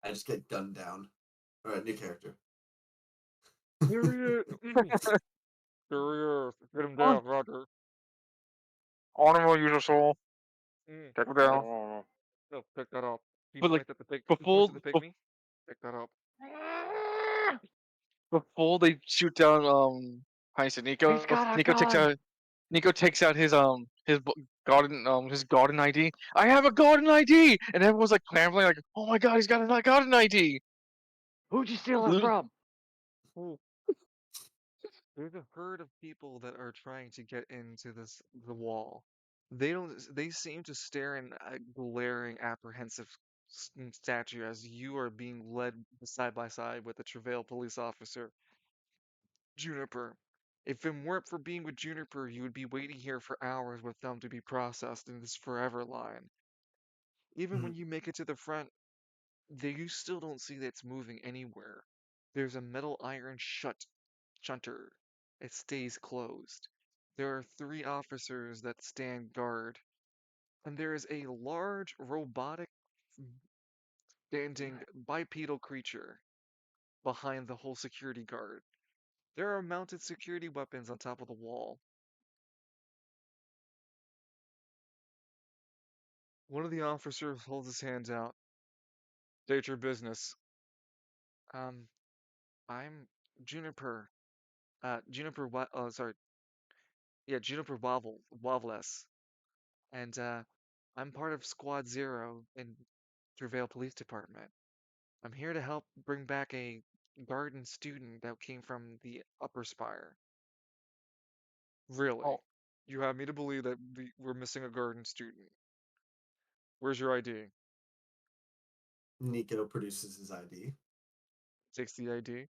I just get gunned down. All right, new character. Here he is. Here he is. Get him On down, Roger. animal user soul. Mm. Check it down. No, pick that up. He But like points at the pig. He points before at the pygmy. Pick that up. before they shoot down Heinz and He's Nico, got a gun. Nico takes out his garden ID. I have a garden ID, and everyone's like clamoring like, "Oh my god, he's got a garden ID!" Who'd you steal it from? Ooh. There's a herd of people that are trying to get into the wall. They seem to stare in a glaring, apprehensive statue as you are being led side by side with a Travail police officer, Juniper. If it weren't for being with Juniper, you would be waiting here for hours with them to be processed in this forever line. Even when Mhm. you make it to the front, you still don't see that it's moving anywhere. There's a metal iron shutter. It stays closed. There are three officers that stand guard, and there is a large robotic standing bipedal creature behind the whole security guard. There are mounted security weapons on top of the wall. One of the officers holds his hands out. State your business. Um, I'm Juniper. Juniper. Sorry. Yeah, Juniper Wavles. And I'm part of Squad Zero in Travail Police Department. I'm here to help bring back a garden student that came from the Upper Spire. Really? Oh, You have me to believe that we're missing a garden student. Where's your ID? Nico produces his ID. Takes the ID.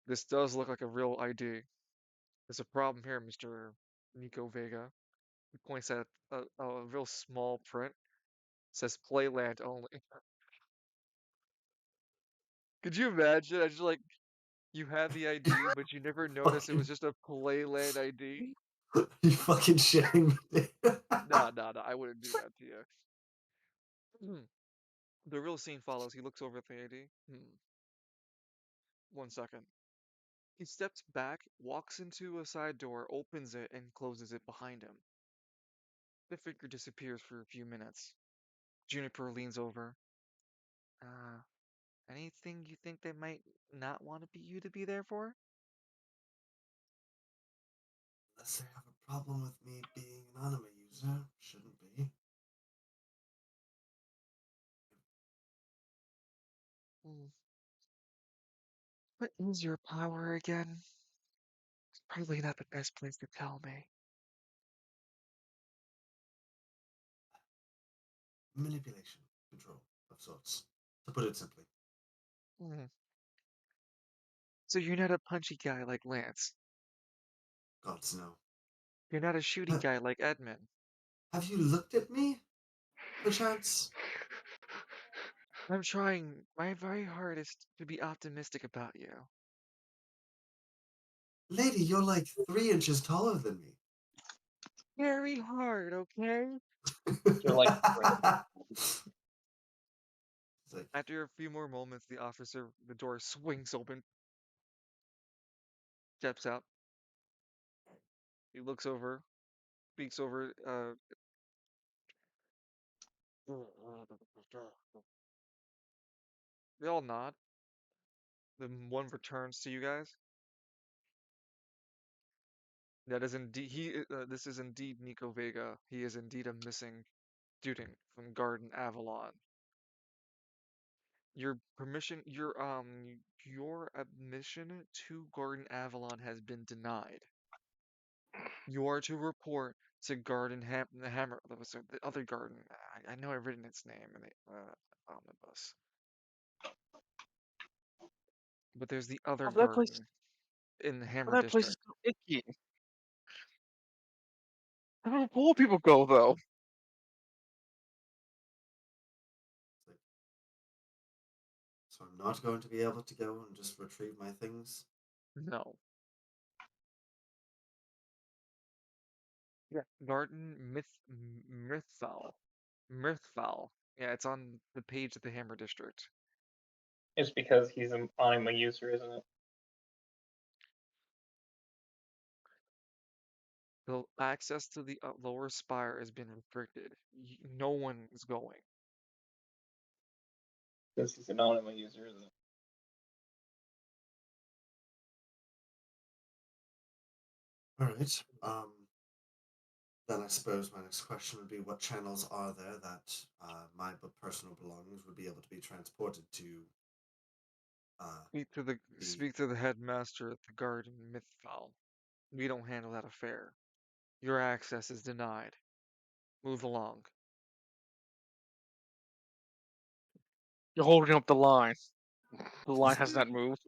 This does look like a real ID. There's a problem here, Mr. Nico Vega. He points at a real small print. Says Playland only. Could you imagine? I just like you had the ID, but you never noticed it was Fucking just a Playland ID. You fucking shitting me? Nah, I wouldn't do that to you. The real scene follows. He looks over at the AD. 1 second. He steps back, walks into a side door, opens it, and closes it behind him. The figure disappears for a few minutes. Juniper leans over. Uh, anything you think they might not want you to be there for? Unless they have a problem with me being an anime user, shouldn't be. Hmm. What is your power again? It's probably not the best place to tell me. Manipulation, control of sorts, to put it simply. Hmm. So you're not a punchy guy like Lance. Gods no. You're not a shooty guy like Edmund. Have you looked at me, perchance? I'm trying my very hardest to be optimistic about you. Lady, you're like 3 inches taller than me. Very hard, okay? You're like It's like, After a few more moments, the door swings open, steps out. He looks over, speaks over, they all nod. Then one returns to you guys. That is indeed this is indeed Nico Vega. He is indeed a missing student from Garden Avalon. Your admission to Garden Avalon has been denied. You are to report to the Hammer, the other garden. I know I've written its name in the omnibus, but there's the other Oh, that place, garden in the Hammer that place is District. so icky. How do poor people go though? like, so I'm not going to be able to go and just retrieve my things? No. Yeah, Garden Mythval. Mirthval. Yeah, it's on the page of the Hammer District. it's because he's an anime user, isn't it? The access to the lower spire has been restricted. No one is going. Because he's an anime user, isn't it? Alright, then I suppose my next question would be, what channels are there that my personal belongings would be able to be transported to uh, the... Speak to the headmaster at the Garden Mythval. We don't handle that affair. Your access is denied. Move along. You're holding up the line. The line has not moved.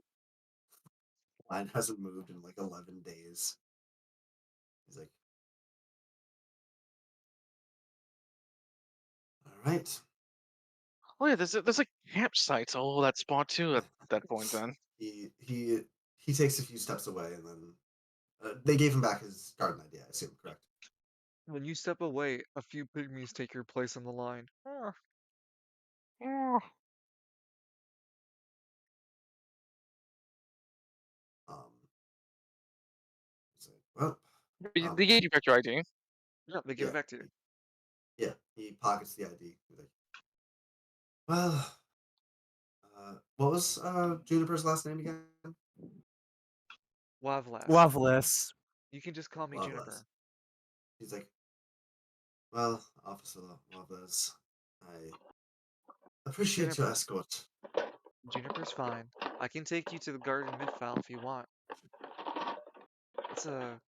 Line hasn't moved in like 11 days. He's like, alright. Oh yeah, there's like campsites all over that spot too at that point then. He takes a few steps away, and then they gave him back his garden ID, I assume, correct? When you step away, a few pygmies take your place on the line. Ah, ah. Um, he's like, well, They gave you back your ID. Yeah, they give yeah, it back to you. he pockets the ID. He's like, well, what was Juniper's last name again? Wavlas. Loveless. You can just call me Loveless. Juniper. He's like, well, Officer Loveless, I appreciate your Juniper. escort. Juniper's fine. I can take you to the Garden Midfowl if you want. It's a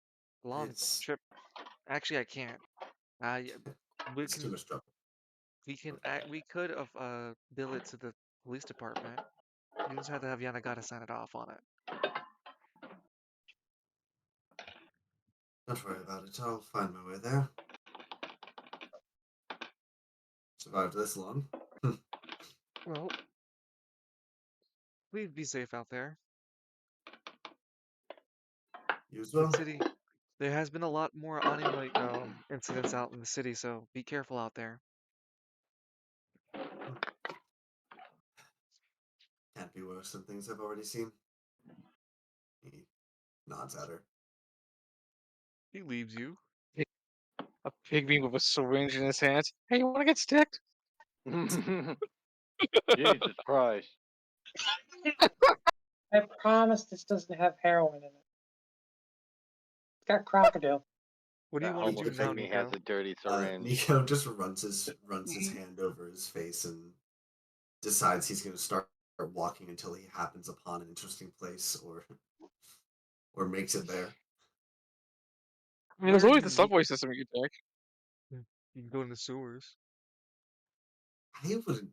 long It's trip. Actually, I can't. I we it's too can much trouble. we could have bill it to the police department. You just have to have Yanagata sign it off on it. Don't worry about it. I'll find my way there. Survived this long. Well, please be safe out there. You as The well. city There has been a lot more anime incidents out in the city, so be careful out there. Can't be worse than things I've already seen. He nods at her. He leaves you. A pygmy with a syringe in his hands. Hey, you want to get sticked? Jesus Christ. I promise this doesn't have heroin in it. It's got crocodile. What do you That want to homeless do now, pygmy has Nico? a dirty syringe. Nico just runs his hand over his face and decides he's going to start walking until he happens upon an interesting place or makes it there. I mean, there's Where do always the you subway system you can take. You can go in the sewers. He wouldn't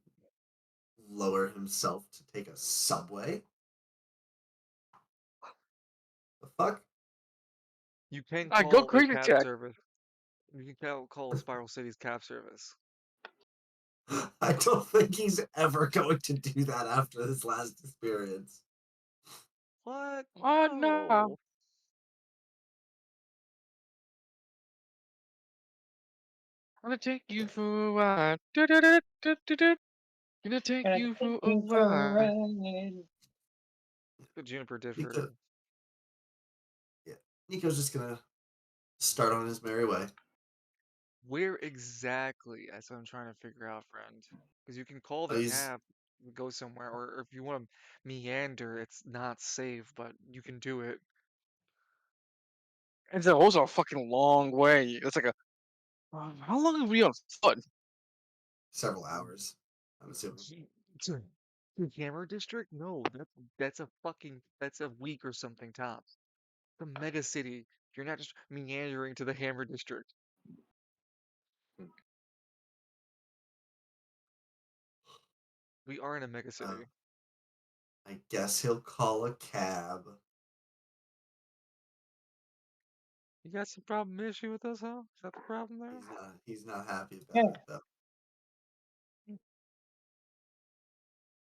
lower himself to take a subway. The fuck? You can Go call a crazy cab check. service. You can call Spiral City's cab service. I don't think he's ever going to do that after this last experience. What? Oh no. I'm gonna take you for a ride. Do-do-do-do-do-do. Gonna take Gonna you take for a you for a ride. ride. What Juniper did for Nico, yeah, Nico's just gonna start on his merry way. where exactly? That's what I'm trying to figure out, friend. Because you can call the He's cab and go somewhere, or if you want to meander, it's not safe, but you can do it. It's also a fucking long way. It's like a. How long are we on foot? several hours, I'm assuming. The Hammer District? No, that's a week or something tops. The mega city. You're not just meandering to the Hammer District. We are in a mega city. I guess he'll call a cab. You got some problem issue with us, huh? Is that the problem there? He's not happy about Yeah. it though.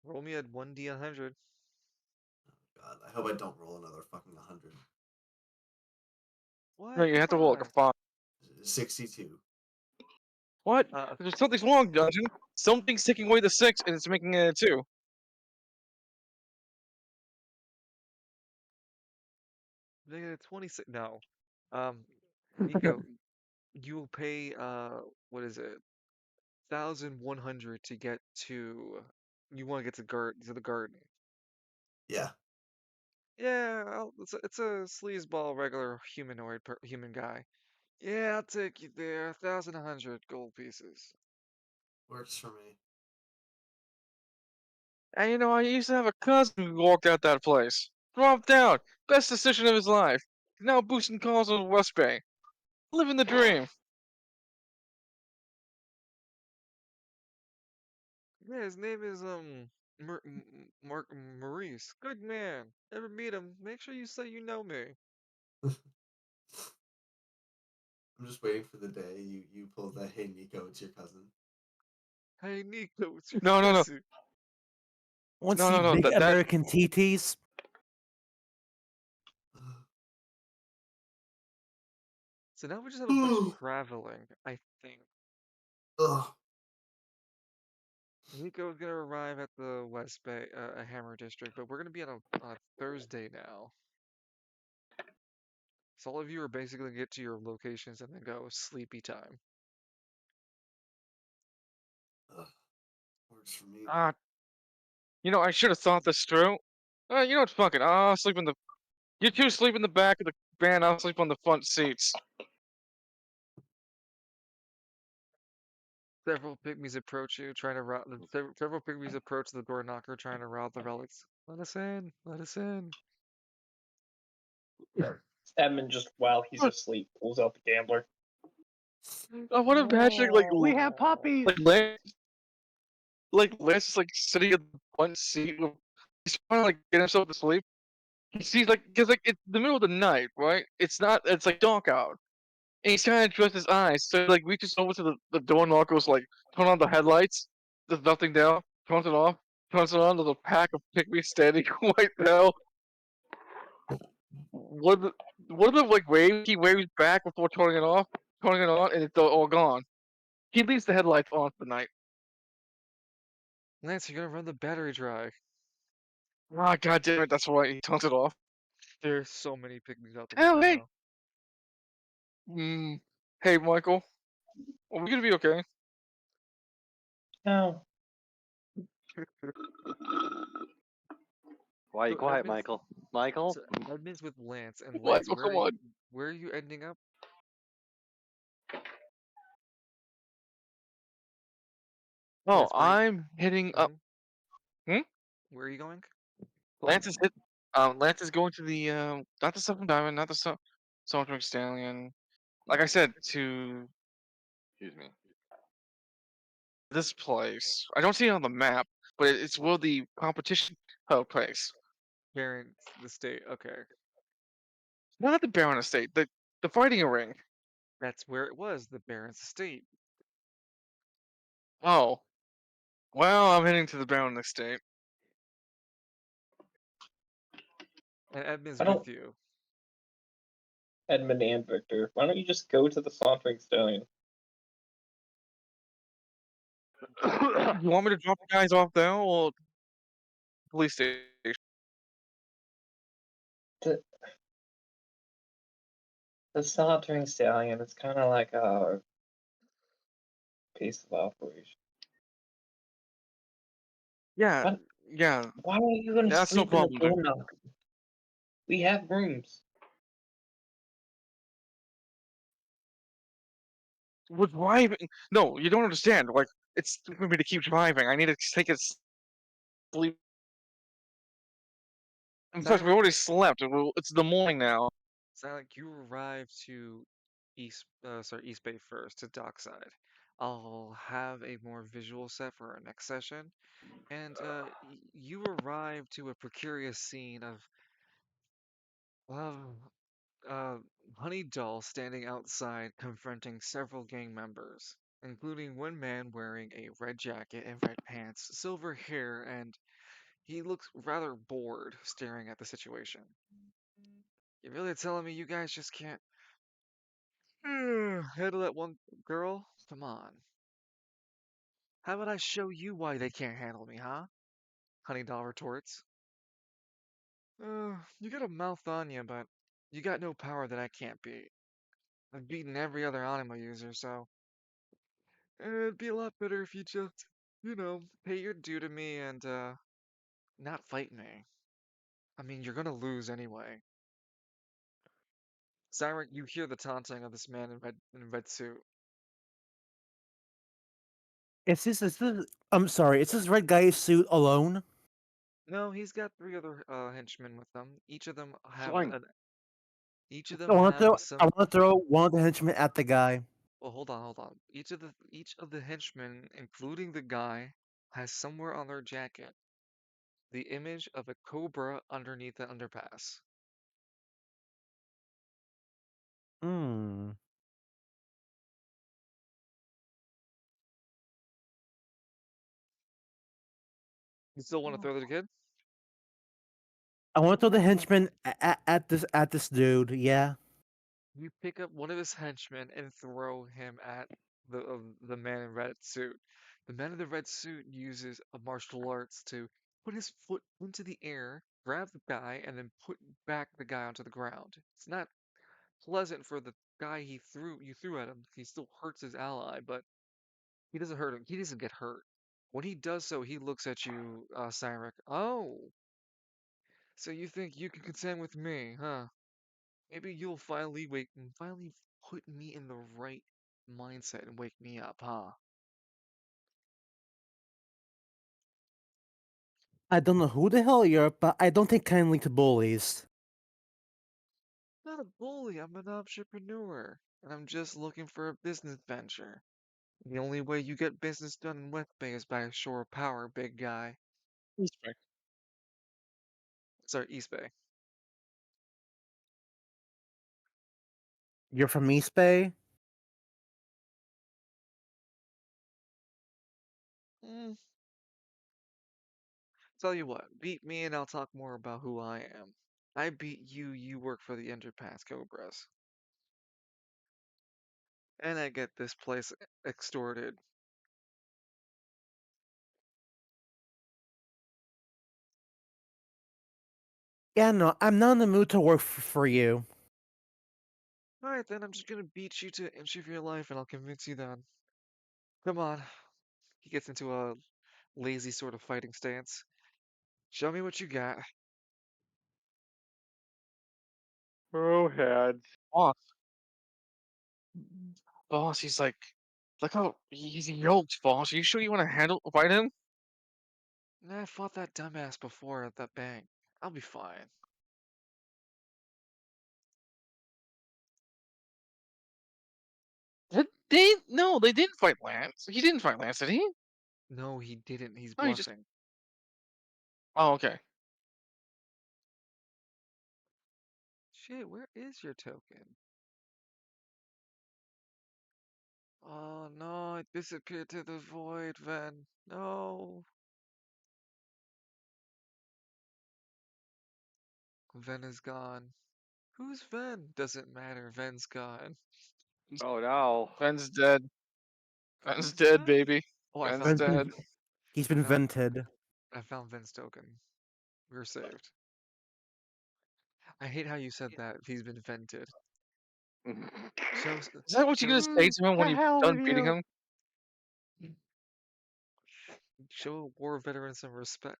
Roll me at 1d100. God, I hope I don't roll another fucking 100. What? No, you You're have to roll like a fine. 5. 62. What? Uh, There's something's wrong, Dungeon. Something's taking away the 6 and it's making it a 2. Nigga, 26. No. Nico, you will pay, what is it? 1,100 to get to. You want to get to the garden. Yeah. Yeah, it's a sleazeball regular human guy. Yeah, I'll take you there. 1,100 gold pieces. Works for me. And you know, I used to have a cousin who walked out that place. Dropped down. Best decision of his life. Now boosting calls on West Bay. Living the dream. Yeah, his name is Mark Maurice. Good man. Ever meet him? Make sure you say you know me. I'm just waiting for the day you pull the hey Nico, it's your cousin. Hey Nico, it's your No. cousin. Want to No, see no, no. big That American TTs? So now we just have a bunch of traveling, I think. Ugh. Nico's gonna arrive at the West Bay, Hammer District, but we're gonna be on a Thursday now. So all of you are basically gonna get to your locations and then go sleepy time. Ugh. Works for me. you know, I should have thought this through. You know what? Fuck it. I'll sleep in the. You two sleep in the back of the van. I'll sleep on the front seats. Several pygmies approach you, trying to rob. Several pygmies approach the door knocker, trying to rob the relics. Let us in. Let us in. Edmund just while he's asleep pulls out the gambler. What if Patrick like We have puppies. Lance is like sitting in the front seat. He's trying to like get himself to sleep. He sees like because like it's the middle of the night, right? It's not. It's like dark out. And he's trying to trust his eyes, so he like reaches over to the door knockers, like turn on the headlights. There's nothing there. Turns it off. Turns it on. There's a pack of pygmies standing right now. What? What if like waves? He waves back before turning it off, turning it on, and it's all gone. He leaves the headlights on for the night. Lance, you're gonna run the battery dry. Ah, god damn it! That's right. He turns it off. There's so many pygmies out the Oh window hey, now. hey Michael, are we gonna be okay? No. Why are you So quiet, Edmonds, Michael? Michael? so Edmonds with Lance, and Lance, Michael, come on. where are you ending up? Oh, Lance, I'm hitting up. mhm, Hmm? where are you going? Lance is hit. Lance is going to the not the Seven Diamond, not the Summer Stallion. Like I said, to Excuse me. this place. I don't see it on the map, but it's where the competition took place. Parents, the state. Okay, Not the Baron Estate, the fighting ring. that's where it was, the Baron's estate. Oh, well, I'm heading to the Baron Estate. And Edmonds I with don't, you. Edmund and Victor. Why don't you just go to the Sauntering Stallion? You want me to drop the guys off there or police station? The, the Sauntering Stallion is kind of like a piece of operation. Yeah, But yeah, why are you gonna that's no sleep in the problem, door Victor. knocker? We have rooms. With driving, no, you don't understand. Like, it's for me to keep driving. I need to take a sleep. In fact, we Silent, already slept. It's the morning now. Silent, you arrive to East Bay first, to Dockside. I'll have a more visual set for our next session. And you arrive to a precarious scene of uh, Honey Doll standing outside confronting several gang members, including one man wearing a red jacket and red pants, silver hair, and he looks rather bored staring at the situation. You really telling me you guys just can't handle that one girl? Come on. How about I show you why they can't handle me, huh? Honey Doll retorts. You got a mouth on you, but you got no power that I can't beat. I've beaten every other anima user, so it'd be a lot better if you just, pay your due to me and, not fight me. I mean, you're gonna lose anyway. Siren, you hear the taunting of this man in red suit. I'm sorry, is this red guy's suit alone? No, he's got three other henchmen with him. Flying. Each of I them want to have throw, I some. want to throw one of the henchmen at the guy. Well, hold on. Each of the henchmen, including the guy, has somewhere on their jacket the image of a cobra underneath the underpass. Hmm. You still want to throw the kid? I want to throw the henchman at this dude. Yeah. You pick up one of his henchmen and throw him at the man in red suit. The man in the red suit uses a martial arts to put his foot into the air, grab the guy, and then put back the guy onto the ground. It's not pleasant for the guy you threw at him. He still hurts his ally, but he doesn't hurt him. He doesn't get hurt. When he does so, he looks at you, Cyrek. Oh, so you think you can contend with me, huh? Maybe you'll finally put me in the right mindset and wake me up, huh? I don't know who the hell you're, but I don't take kindly to bullies. Not a bully, I'm an entrepreneur, and I'm just looking for a business venture. The only way you get business done in West Bay is by shore power, big guy. Respect. Sorry, East Bay. You're from East Bay? Mm, tell you what, beat me and I'll talk more about who I am. I beat you, you work for the Underpass Cobras. And I get this place extorted. Yeah, no, I'm not in the mood to work for you. Alright then, I'm just gonna beat you to an inch of your life and I'll convince you then. Come on. He gets into a lazy sort of fighting stance. Show me what you got. Bro heads. Boss, boss, he's like, look how he's yoked, boss. Are you sure you want to fight him? Nah, I fought that dumbass before at that bank. I'll be fine. No, they didn't fight Lance. He didn't fight Lance, did he? No, he didn't. He's No, he just. bluffing. Oh, okay. Shit, where is your token? Oh no, it disappeared to the void, Ven. No. Ven is gone. Who's Ven? Doesn't matter. Ven's gone. Oh no. Ben's dead. Ben's dead, What? baby. Oh, I Ben's found Ven's Ven. dead. been, he's I been found vented. I found Ven's token. We're saved. I hate how you said that. He's been vented. Show Is that what you're gonna say to him when The you're hell with done beating you. him? show war veterans some respect.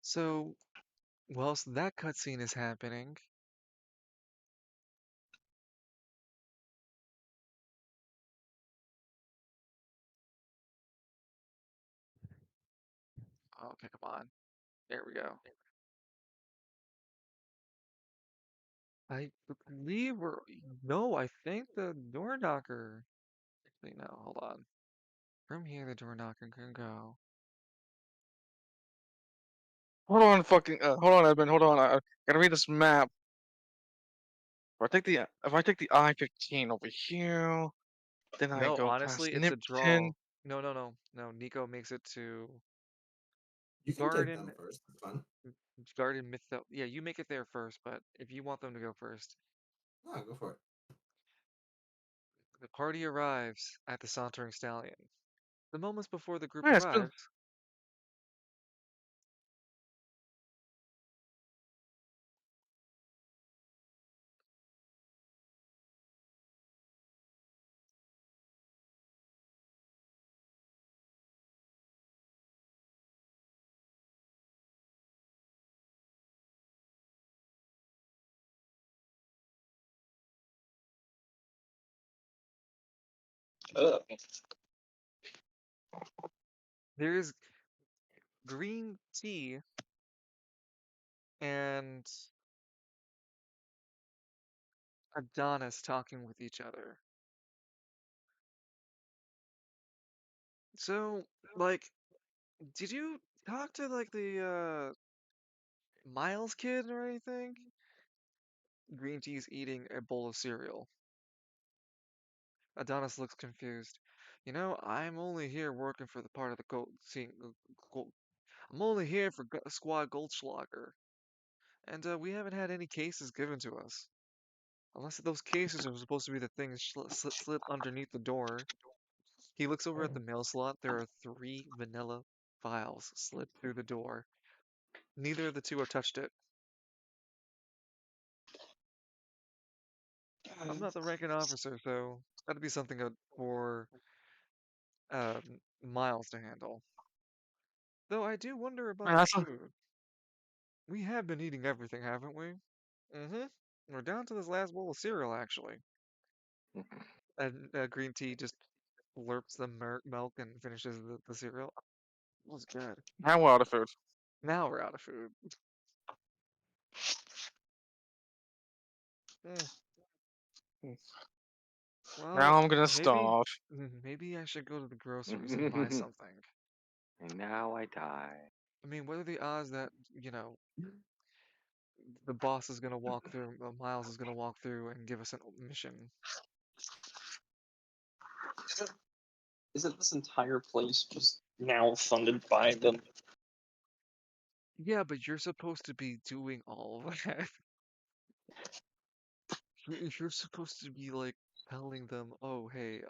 So, whilst that cutscene is happening, okay, come on. There we go. I believe we're no, I think the door knocker. Actually, no, hold on. From here, the door knocker can go. Hold on, hold on, Edmund. Hold on. I gotta read this map. If I take the I-15 over here, then I No, go past honestly, it's a draw. Nipton. No. Nico makes it to You can take them Garden, first. It's fine. Garden Mytho. Yeah, you make it there first, but if you want them to go first, No, go for it. the party arrives at the Sauntering Stallion. The moments before the group Yeah, it's been. arrives, Ugh. there's green tea and Adonis talking with each other. So, like, did you talk to like the Miles kid or anything? Green tea's eating a bowl of cereal. Adonis looks confused. You know, I'm only here working for the part of the gold. I'm only here for Squad Goldschlager, and we haven't had any cases given to us. Unless those cases are supposed to be the things slid underneath the door. He looks over at the mail slot. There are 3 vanilla files slid through the door. Neither of the two have touched it. I'm not the ranking officer, so that'd be something for Miles to handle. Though I do wonder about Man, the that's food. We have been eating everything, haven't we? Mm-hmm. We're down to this last bowl of cereal, actually. And green tea just slurps the milk and finishes the cereal. That was good. now we're out of food. Now we're out of food. Mm, Now well, I'm gonna maybe starve. maybe I should go to the groceries and buy something. And now I die. I mean, what are the odds that, you know, the boss is gonna walk through, Miles is gonna walk through and give us a mission? Isn't this entire place just now funded by them? Yeah, but you're supposed to be doing all of that. You're supposed to be like telling them, oh, hey,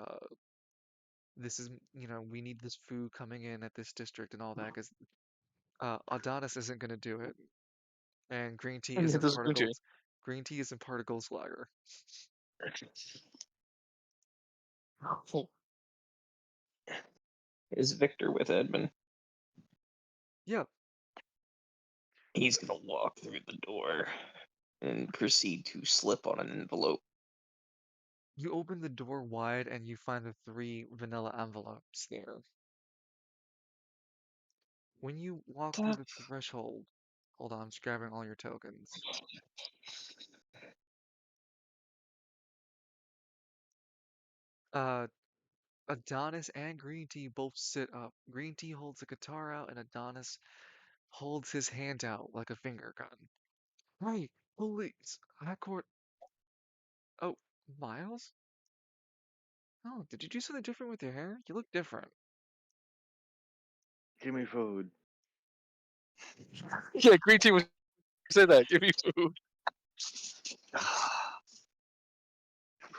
this is, we need this food coming in at this district and all that, because Adonis isn't gonna do it, and green tea Yeah, isn't this is part of green tea. Gold's lager. Oh, Is Victor with Edmund? Yeah, He's gonna walk through the door and proceed to slip on an envelope. you open the door wide and you find the 3 vanilla envelopes there. When you walk through the threshold, hold on, I'm just grabbing all your tokens. Uh, Adonis and Green Tea both sit up. Green Tea holds the guitar out, and Adonis holds his hand out like a finger gun. Hey, police! High court. Oh, Miles? Oh, did you do something different with your hair? You look different. Give me food. yeah, green tea was say that. Give me food.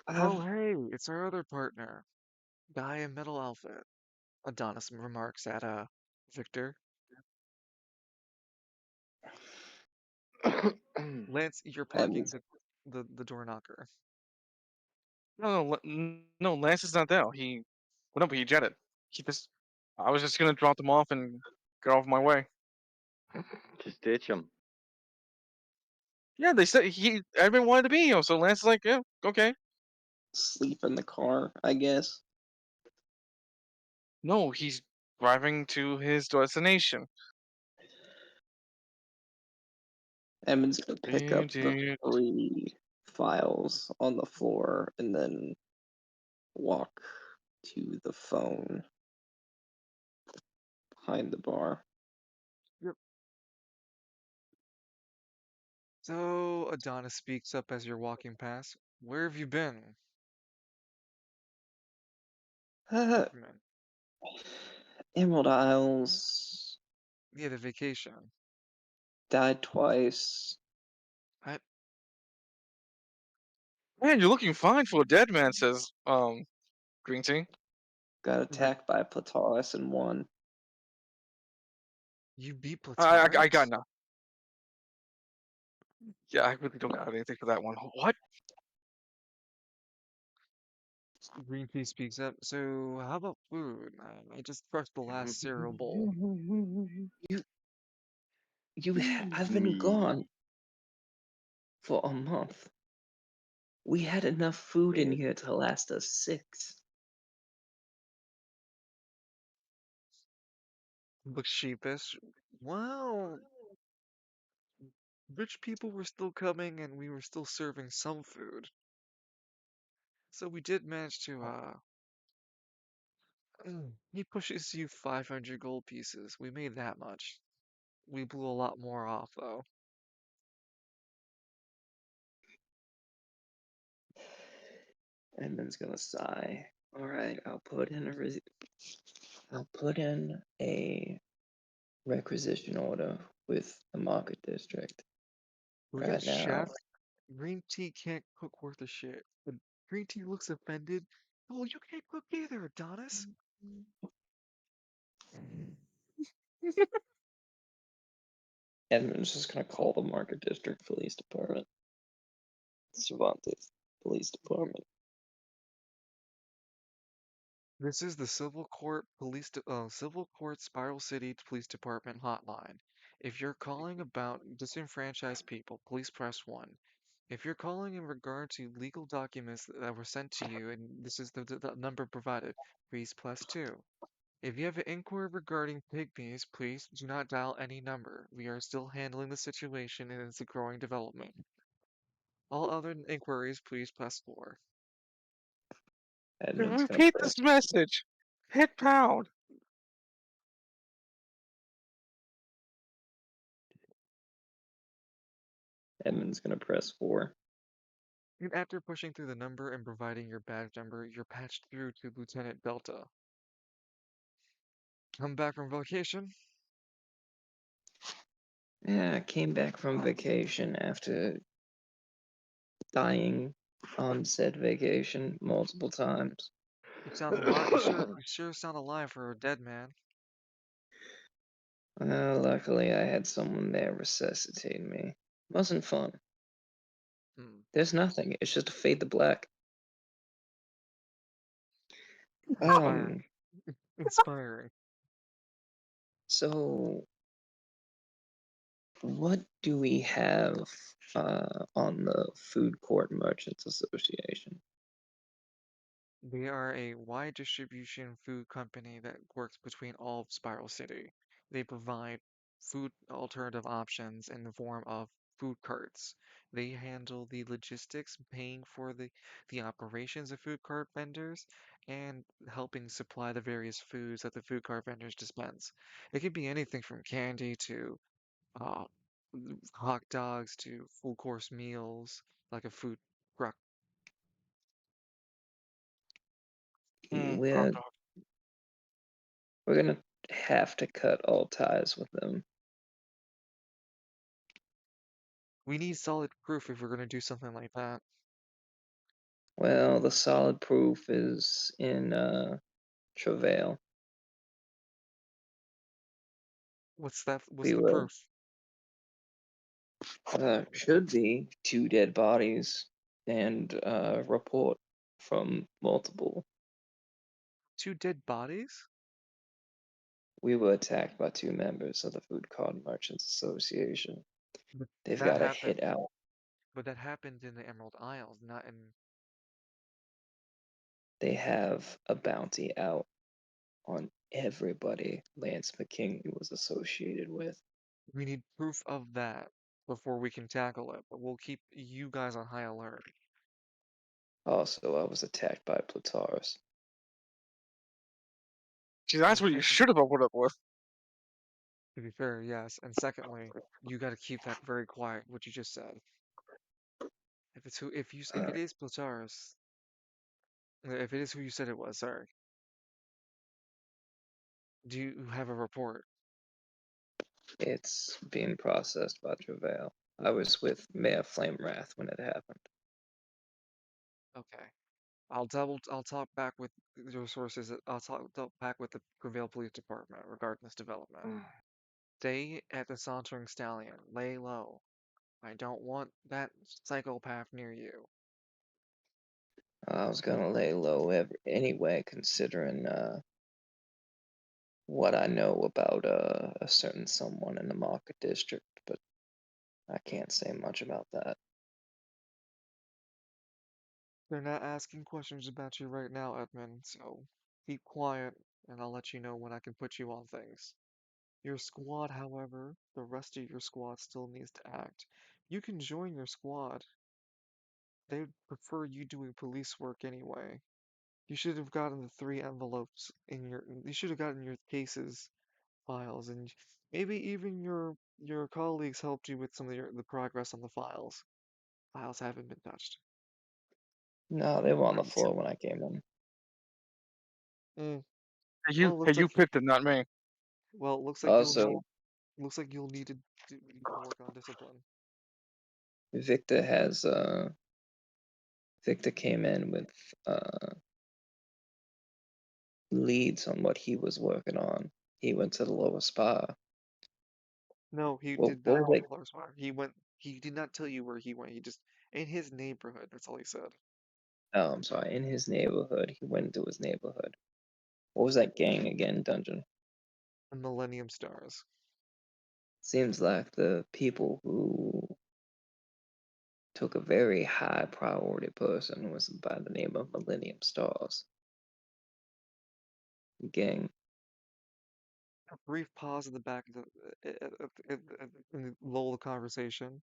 Oh, hey, it's our other partner. Guy in metal outfit. Adonis remarks at, Victor. Lance, you're parking Edmund's the door knocker. No, Lance is not there. He went up, he jetted. He just, I was just gonna drop them off and get off my way. Just ditch him. Yeah, they said everyone wanted to be here, so Lance is like, yeah, okay. sleep in the car, I guess. No, he's driving to his destination. Edmund's gonna pick up the Dude. 3 files on the floor and then walk to the phone behind the bar. Yep. So, Adonis speaks up as you're walking past. Where have you been? What do you mean? Emerald Isles, Yeah, the vacation. died twice, I, Man, you're looking fine for a dead man, says Green Tea. got wait, attacked by Platalis and won. you beat I got Platonics? no. Yeah, I really don't have anything for that one. What? Green Tea speaks up. So, how about food? I just crushed the last cereal bowl. You have been Me. gone for a month. We had enough food in here to last us 6. Looks sheepish. Well, rich people were still coming and we were still serving some food. So we did manage to, he pushes you 500 gold pieces. We made that much. We blew a lot more off, though. Edmund's gonna sigh. All right, I'll put in a requisition order with the market district We got right now. chef. Green tea can't cook worth a shit. But green tea looks offended. Oh, you can't cook either, Adonis. Edmund's just gonna call the market district police department. Cervantes Police Department. This is the Civil Court Spiral City Police Department hotline. If you're calling about disenfranchised people, please press 1. If you're calling in regard to legal documents that were sent to you, and this is the number provided, please press 2. If you have an inquiry regarding pygmies, please do not dial any number. We are still handling the situation and it's a growing development. All other inquiries, please press 4. Edmund's gonna Repeat press this message. Hit pound. Edmund's gonna press 4. And after pushing through the number and providing your badge number, you're patched through to Lieutenant Delta. Come back from vacation? Yeah, I came back from vacation after dying on said vacation multiple times. You sound alive. You sure sound alive for a dead man. Well, luckily I had someone there resuscitate me. Wasn't fun. Hmm. There's nothing. It's just a fade to black. Inspiring. Um, Inspiring. so what do we have on the Food Court Merchants Association? They are a wide distribution food company that works between all of Spiral City. They provide food alternative options in the form of food carts. They handle the logistics, paying for the operations of food cart vendors, and helping supply the various foods that the food cart vendors dispense. It could be anything from candy to uh, hot dogs to full course meals, like a food truck. Hot We're dog. we're gonna have to cut all ties with them. We need solid proof if we're gonna do something like that. Well, the solid proof is in travail. What's that? What's We the will proof? should be two dead bodies and report from multiple. Two dead bodies? We were attacked by two members of the Food Card Merchants Association. But They've that got a happened. hit out. But that happened in the Emerald Isles, not in. They have a bounty out on everybody Lance McKinney was associated with. We need proof of that before we can tackle it. But we'll keep you guys on high alert. Also, I was attacked by Plataris. See, that's what you Okay, should have opened up with. to be fair, yes. And secondly, you got to keep that very quiet. What you just said. If Uh, it is Plataris, if it is who you said it was, sorry. Do you have a report? it's being processed by Travail. I was with Mayor Flamewrath when it happened. Okay. I'll talk back with the resources. Talk back with the Prevail Police Department regarding this development. Stay at the Sauntering Stallion. Lay low. I don't want that psychopath near you. I was gonna lay low anyway, considering what I know about a certain someone in the Market District, but I can't say much about that. They're not asking questions about you right now, Edmund, so keep quiet, and I'll let you know when I can put you on things. Your squad, however, the rest of your squad still needs to act. You can join your squad. They'd prefer you doing police work anyway. You should have gotten the three envelopes in your. You should have gotten your cases files, and maybe even your colleagues helped you with some of the progress on the files. Files haven't been touched. No, they were on the Right. floor when I came in. Mm. You, Well, hey, looks you like picked it, not me. looks like you'll need Also, to work on discipline. Victor has Victor came in with leads on what he was working on. He went to the lower spa. No, he What did what not was go to that? Lower Spire. He went. He did not tell you where he went. He just in his neighborhood. That's all he said. Oh, I'm sorry. In his neighborhood, he went into his neighborhood. What was that gang again? Dungeon. The Millennium Stars. Seems like the people who took a very high priority person was by the name of Millennium Stars. Gang. A brief pause in the back of in the lull of the conversation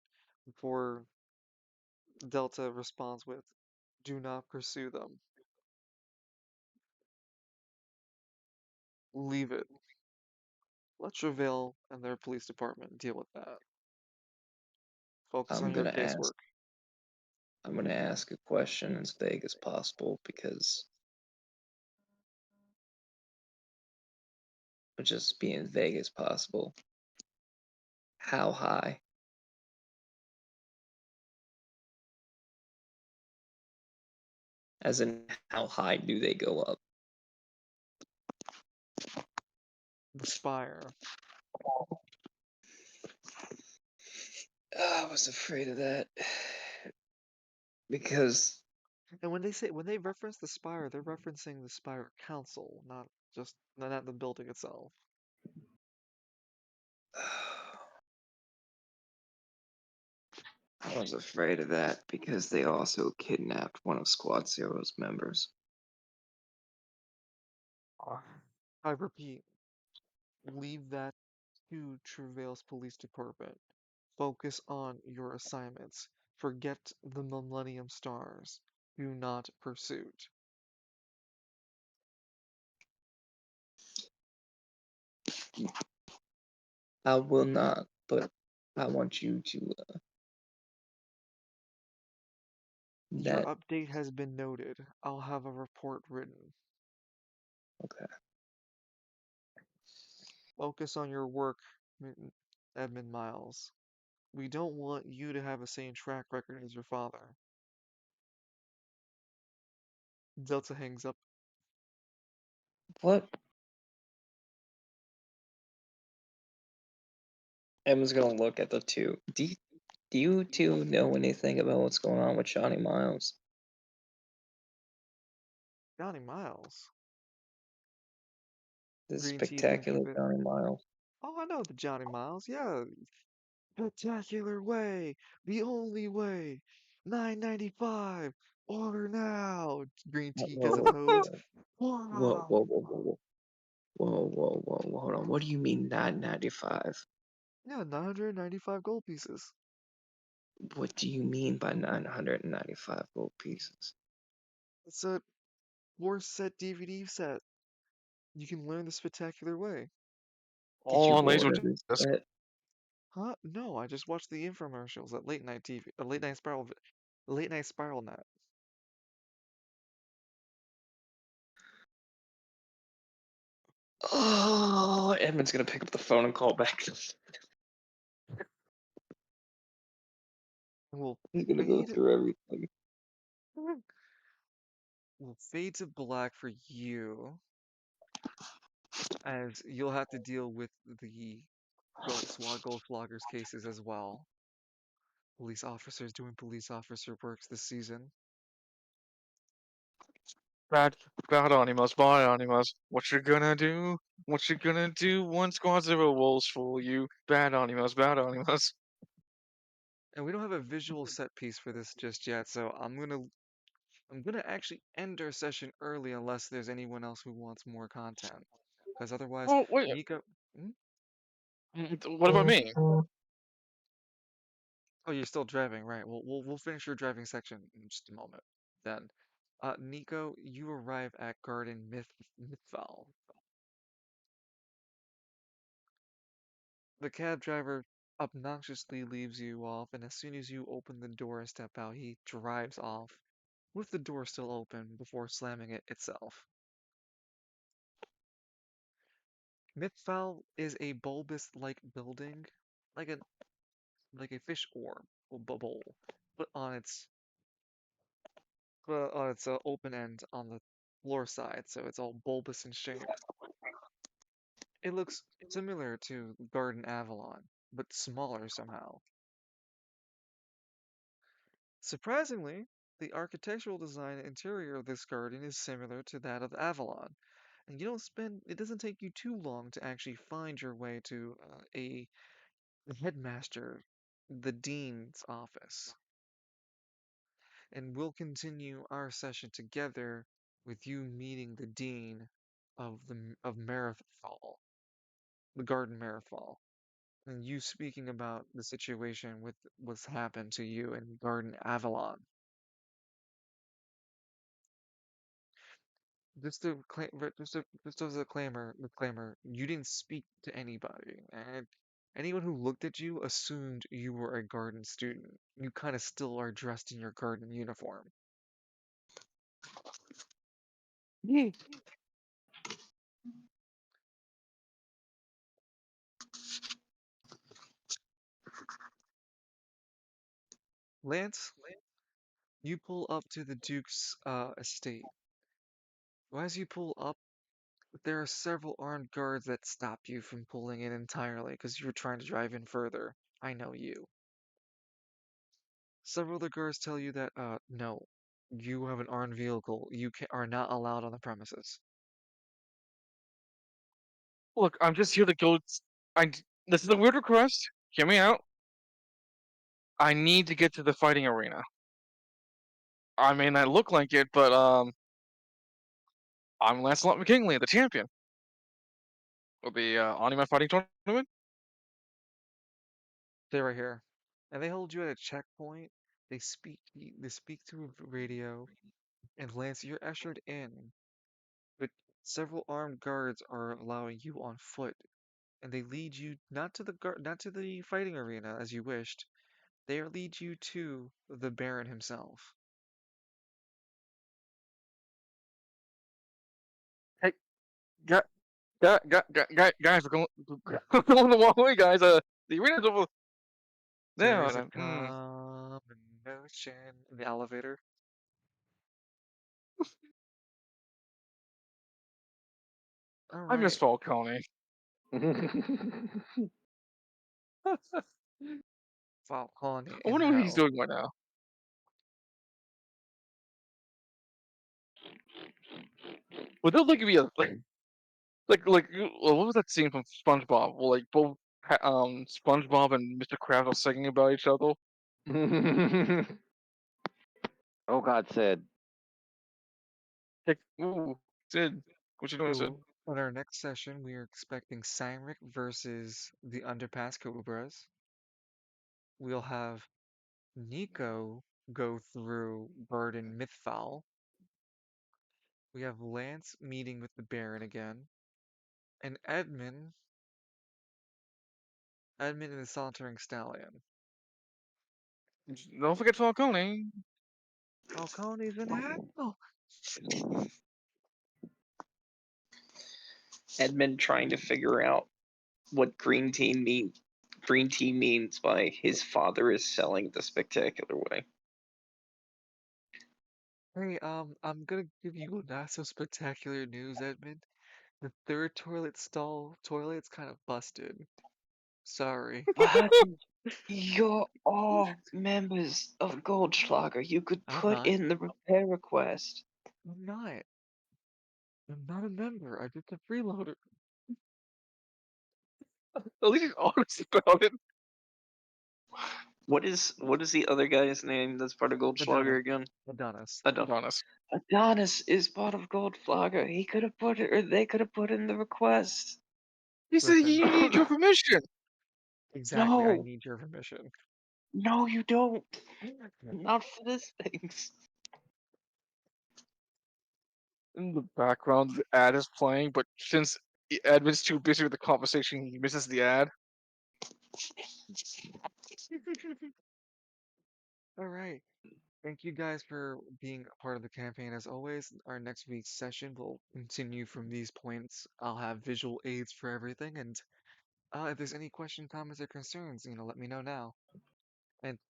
before Delta responds with, "Do not pursue them. Leave it. Let Travail and their police department deal with that. Focus I'm on your gonna ask casework." I'm gonna ask a question as vague as possible because just be as vague as possible. How high? As in, how high do they go up? The spire. I was afraid of that. Because And when they reference the spire, they're referencing the spire council, not the building itself. I was afraid of that because they also kidnapped one of Squad Zero's members. I repeat, leave that to Travail's police department. Focus on your assignments. Forget the Millennium Stars. Do not pursuit. I will not, but I want you to Your that update has been noted. I'll have a report written. okay. Focus on your work, Edmund Miles. We don't want you to have the same track record as your father. Delta hangs up. What? Emma's gonna look at the two. Do you two know anything about what's going on with Johnny Miles? Johnny Miles. This Green tea didn't spectacular convince. Johnny Miles. Oh, I know the Johnny Miles. Yeah, spectacular way, the only way. 9.95. Order now. Green tea gets a Whoa, hose. whoa, Wow. whoa, whoa, whoa, whoa, whoa, whoa, whoa, hold on. What do you mean 995? Yeah, 995 gold pieces. What do you mean by 995 gold pieces? It's a 4-set DVD set. You can learn the spectacular way. Did All you on order Laserdisc. this set? Huh? No, I just watched the infomercials at late night TV, late night spiral net. Oh, Edmund's gonna pick up the phone and call back. We'll He's gonna go fade, through everything. we'll fade to black for you, as you'll have to deal with the Ghost Loggers cases as well. Police officers doing police officer works this season. Bad, bad animals, bad animals. What you gonna do? What you gonna do? One squad zero rolls for you. Bad animals, bad animals. And we don't have a visual set piece for this just yet, so I'm gonna actually end our session early unless there's anyone else who wants more content. Because otherwise, Oh wait, Nico. Hmm? what about me? Oh, you're still driving, right? We'll finish your driving section in just a moment. Then, Nico, you arrive at Garden Mythval. The cab driver obnoxiously leaves you off, and as soon as you open the door and step out, he drives off, with the door still open before slamming it itself. Mythval is a bulbous-like building, like a like a fish orb or bowl, but on its open end on the floor side, so it's all bulbous in shape. It looks similar to Garden Avalon, but smaller somehow. Surprisingly, the architectural design and interior of this garden is similar to that of Avalon, and it doesn't take you too long to actually find your way to the headmaster, the dean's office. And we'll continue our session together with you meeting the dean of Marathol, the Garden Marathol, and you speaking about the situation with what's happened to you in Garden Avalon. Just as a disclaimer, you didn't speak to anybody, and anyone who looked at you assumed you were a garden student. You kind of still are dressed in your garden uniform. Lance, you pull up to the Duke's estate. As you pull up, there are several armed guards that stop you from pulling in entirely because you're trying to drive in further. I know you. Several of the guards tell you that, no, you have an armed vehicle. You are not allowed on the premises. Look, I'm just here to go. This is a weird request. Hear me out. I need to get to the fighting arena. I may not look like it, but I'm Lancelot McKinley, the champion of the Anima Fighting Tournament. Stay right here. And they hold you at a checkpoint. They speak through a radio, and Lance, you're ushered in. But several armed guards are allowing you on foot, and they lead you not to the fighting arena as you wished. They lead you to the Baron himself. Hey, guys, we're going, we're going the wrong way, guys. The arena's over there. There's a combination in the elevator. All I miss right. Falcone. I Falcone in wonder what he's hell. doing right now. Would there like be a what was that scene from SpongeBob? Well, like both SpongeBob and Mr. Krabs are singing about each other. Oh God, Sid. Like, ooh, Sid, what you doing, Sid? So, on our next session, we are expecting Cyanric versus the Underpass Cobras. We'll have Nico go through Bird and Mythfowl. We have Lance meeting with the Baron again. And Edmund and the Sauntering Stallion. Don't forget Falcone. Falcone's in hell! Edmund trying to figure out what green tea means by his father is selling the spectacular way. Hey, I'm gonna give you not so spectacular news, Edmund. The third toilet's kind of busted. Sorry. What? You're all members of Goldschlager. You could I'm put not. in the repair request. I'm not. I'm not a member. I'm just a freeloader. At least he's honest about it. What is the other guy's name that's part of Adonis. Goldschlager again? Adonis. Honest. Adonis is part of Goldschlager. He could have put it, or they could have put in the request. He said Listen. he needs your permission. Exactly, I No, need your permission. no, you don't. Not for this things. In the background, the ad is playing, but since Edmund's too busy with the conversation, he misses the ad. Alright. Thank you guys for being a part of the campaign as always. Our next week's session will continue from these points. I'll have visual aids for everything, and if there's any questions, comments, or concerns, let me know now.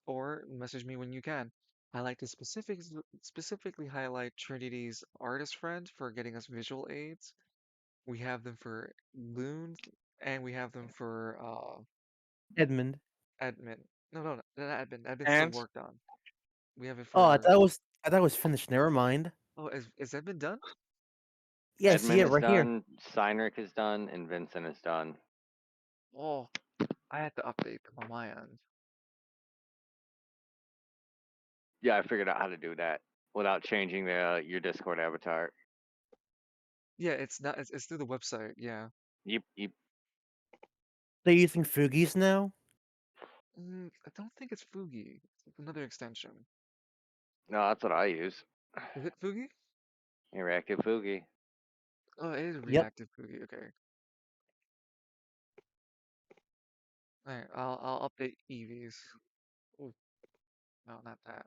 Or message me when you can. I like to specifically highlight Trinity's artist friend for getting us visual aids. We have them for Loons, and we have them for Edmund. Admin. No, not Admin. Admin's still And worked on. We have it Oh, for. I thought it was finished. Never mind. Oh, is Admin done? Yeah, I see Edmund it is right here. done, Steinrich is done, and Vincent is done. Oh, I had to update them on my end. Yeah, I figured out how to do that without changing your Discord avatar. Yeah, it's not. It's through the website. Yeah. Yep. They're using Fugies now. I don't think it's Fugi. It's another extension. No, that's what I use. Is it Fugi? Interactive Fugi. Oh, it is Yep. reactive Fugi. Okay. Alright, I'll update Eevees. Ooh, no, not that.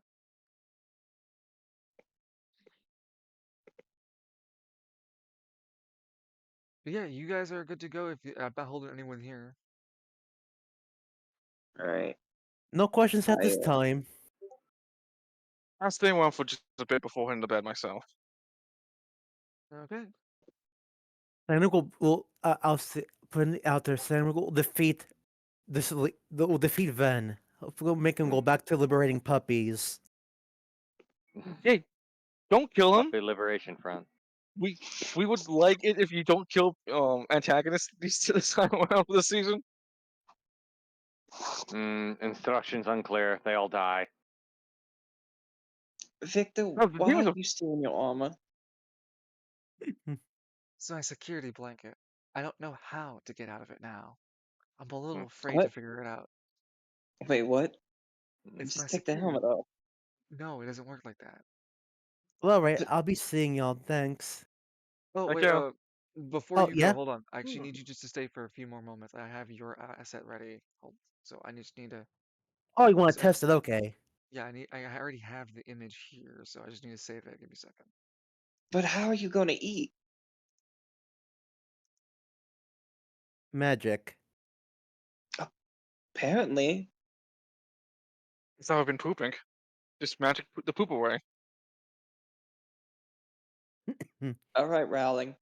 But yeah, you guys are good to go. I'm not holding anyone here. All right. No questions at I this time. I'll stay on for just a bit before heading to bed myself. Okay. I'll say, putting it out there, Sandra will defeat will defeat Ven. We'll make him go back to liberating puppies. Hey, don't kill him. Puppy Liberation Front. We we would like it if you don't kill antagonists this time around this season. Instructions unclear. They all die. Victor, No, why are you still in your armor? It's my security blanket. I don't know how to get out of it now. I'm a little Mm. afraid to What? figure it out. Wait, what? It's my Just take the security. helmet off. No, it doesn't work like that. Well, right. But I'll be seeing y'all. Thanks. Oh, Heck wait, yeah. before Oh you go, yeah. hold on. I actually need you just to stay for a few more moments. I have your asset ready. So I just need to. Oh, you want to So, test it? Okay. yeah, I already have the image here, so I just need to save it. Give me a second. how are you gonna eat? Magic. Apparently. That's how I've been pooping. Just magic the poop away. All right, Rowling.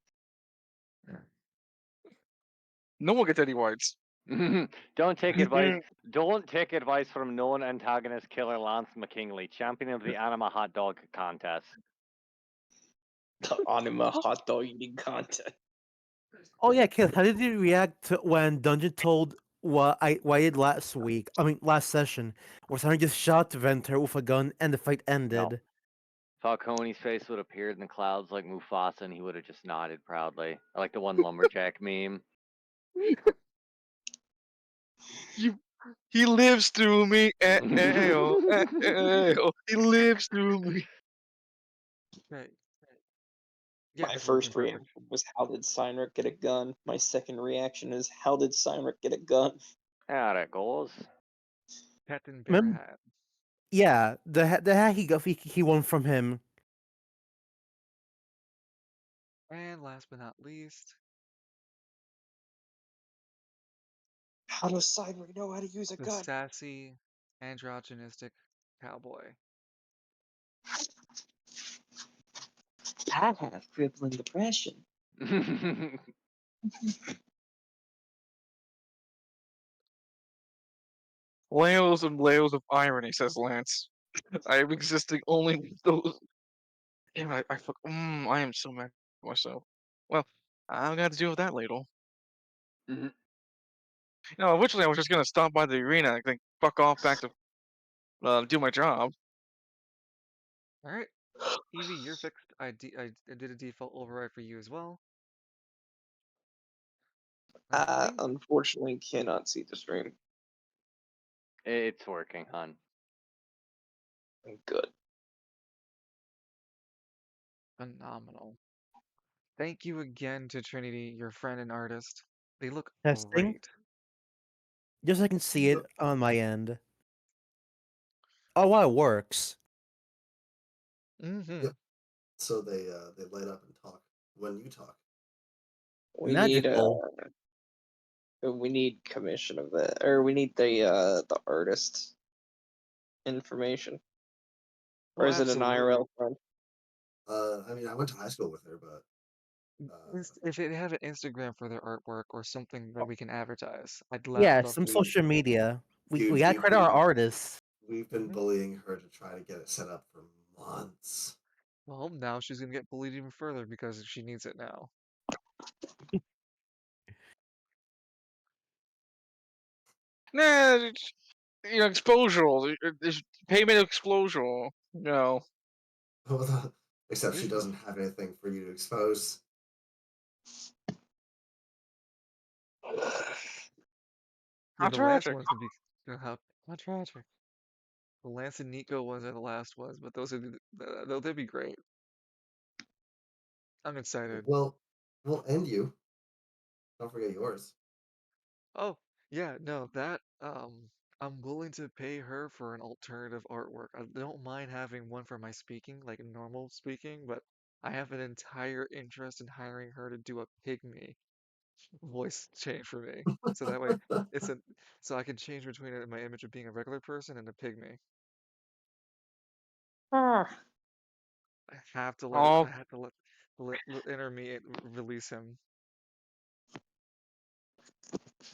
No one gets any whites. Don't take advice. Don't take advice from known antagonist killer Lance McKinley, champion of the Anima Hot Dog Contest. The anima hot dog eating contest. Oh yeah, Kid. How did you react to when Dungeon told what I did last week? I mean, last session, where someone just shot Venter with a gun and the fight No. ended. Falcone's face would have appeared in the clouds like Mufasa, and he would have just nodded proudly, like the one lumberjack meme. He lives through me. He lives through me. Okay. Yeah, My it's working first perfect. reaction was, how did Cynric get a gun? My second reaction is, how did Cynric get a gun? There it goes. Captain Bear Remember? Hat. Yeah, the hat he won from him. And last but not least, How does Cynric know how to use a the gun? sassy, androgynistic cowboy. I have crippling depression. Layers and layers of irony, says Lance. I am existing only with those. Damn, I am so mad at myself. Well, I'm gonna have to deal with that later. Mhm. No, originally I was just gonna stop by the arena and then fuck off back to do my job. All right, Evie, you're fixed. I did a default override for you as well. And for I me, unfortunately cannot see the stream. It's working, hon. Good. phenomenal. Thank you again to Trinity, your friend and artist. They look Testing. great. Just so I can see it on my end. Oh wow, it works. Mm-hmm. Yep. So they light up and talk when you talk. Magical. We need commission of that, or we need the artist information, or Oh, is it an absolutely. IRL friend? I mean, I went to high school with her, but If it had an Instagram for their artwork or something that we can advertise, I'd Yeah, love some to. social media. We dude, gotta we've credit our been artists. we've been Mhm. bullying her to try to get it set up for months. Well, now she's gonna get bullied even further because she needs it now. Nah, exposure. There's payment exposure. No. Except she Good. doesn't have anything for you to expose. Yeah, How the last tragic. ones would be how tragic. The Lance and Nico ones are the last ones, but those are they'll be great. I'm excited. Well, we'll end you. Don't forget yours. Oh, yeah, no, that I'm willing to pay her for an alternative artwork. I don't mind having one for my speaking, like normal speaking, but I have an entire interest in hiring her to do a pygmy voice change for me. So that way it's a so I can change between my image of being a regular person and a pygmy. Ah, I have to let it. Oh, I have to let inner me release him.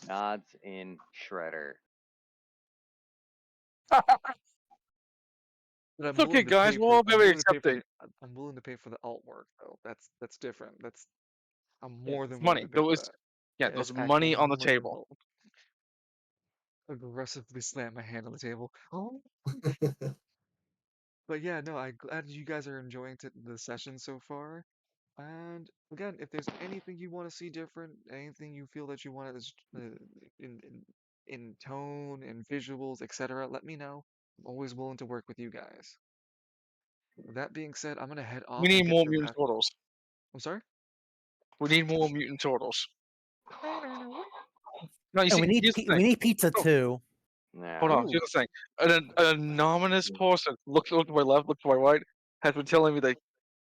Nods in Shredder. But I'm it's okay, willing to guys. pay We'll for. all be I'm willing to pay for accepting. the. I'm willing to pay for the alt work though. That's different. That's. I'm Yeah, more it's than willing money. to pay There for was that. yeah, Yeah, there's it's money actual on the money table. involved. Aggressively slam my hand on the table. Oh. But yeah, no, I'm glad you guys are enjoying the session so far. And again, if there's anything you want to see different, anything you feel that you want in, in in tone and visuals, etc., let me know. I'm always willing to work with you guys. With that being said, I'm gonna head We off and need get more to mutant wrap. turtles. I'm sorry? We need more mutant turtles. No, you And see, here's the we thing. need pizza Oh, too. hold Yeah. on. Ooh, Here's the thing. An anonymous person look to my left, look to my right, has been telling me that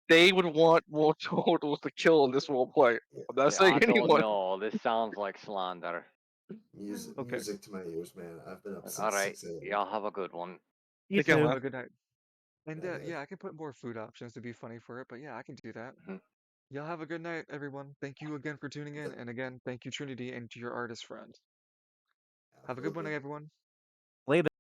they would want more turtles to kill in this role play. I'm not Yeah, I saying don't anyone. know. This sounds like slander. Music, okay. music to my ears, man. I've been up All since right. 6 a.m. Y'all have a good one. You Take care, Y'all too. have man. a good night. And Bye, guys. yeah, I can put more food options to be funny for it, but yeah, I can do that. Mhm. Y'all have a good night, everyone. Thank you again for tuning in, and again, thank you Trinity and to your artist friend. Have Have a a good good one, one. everyone. Later.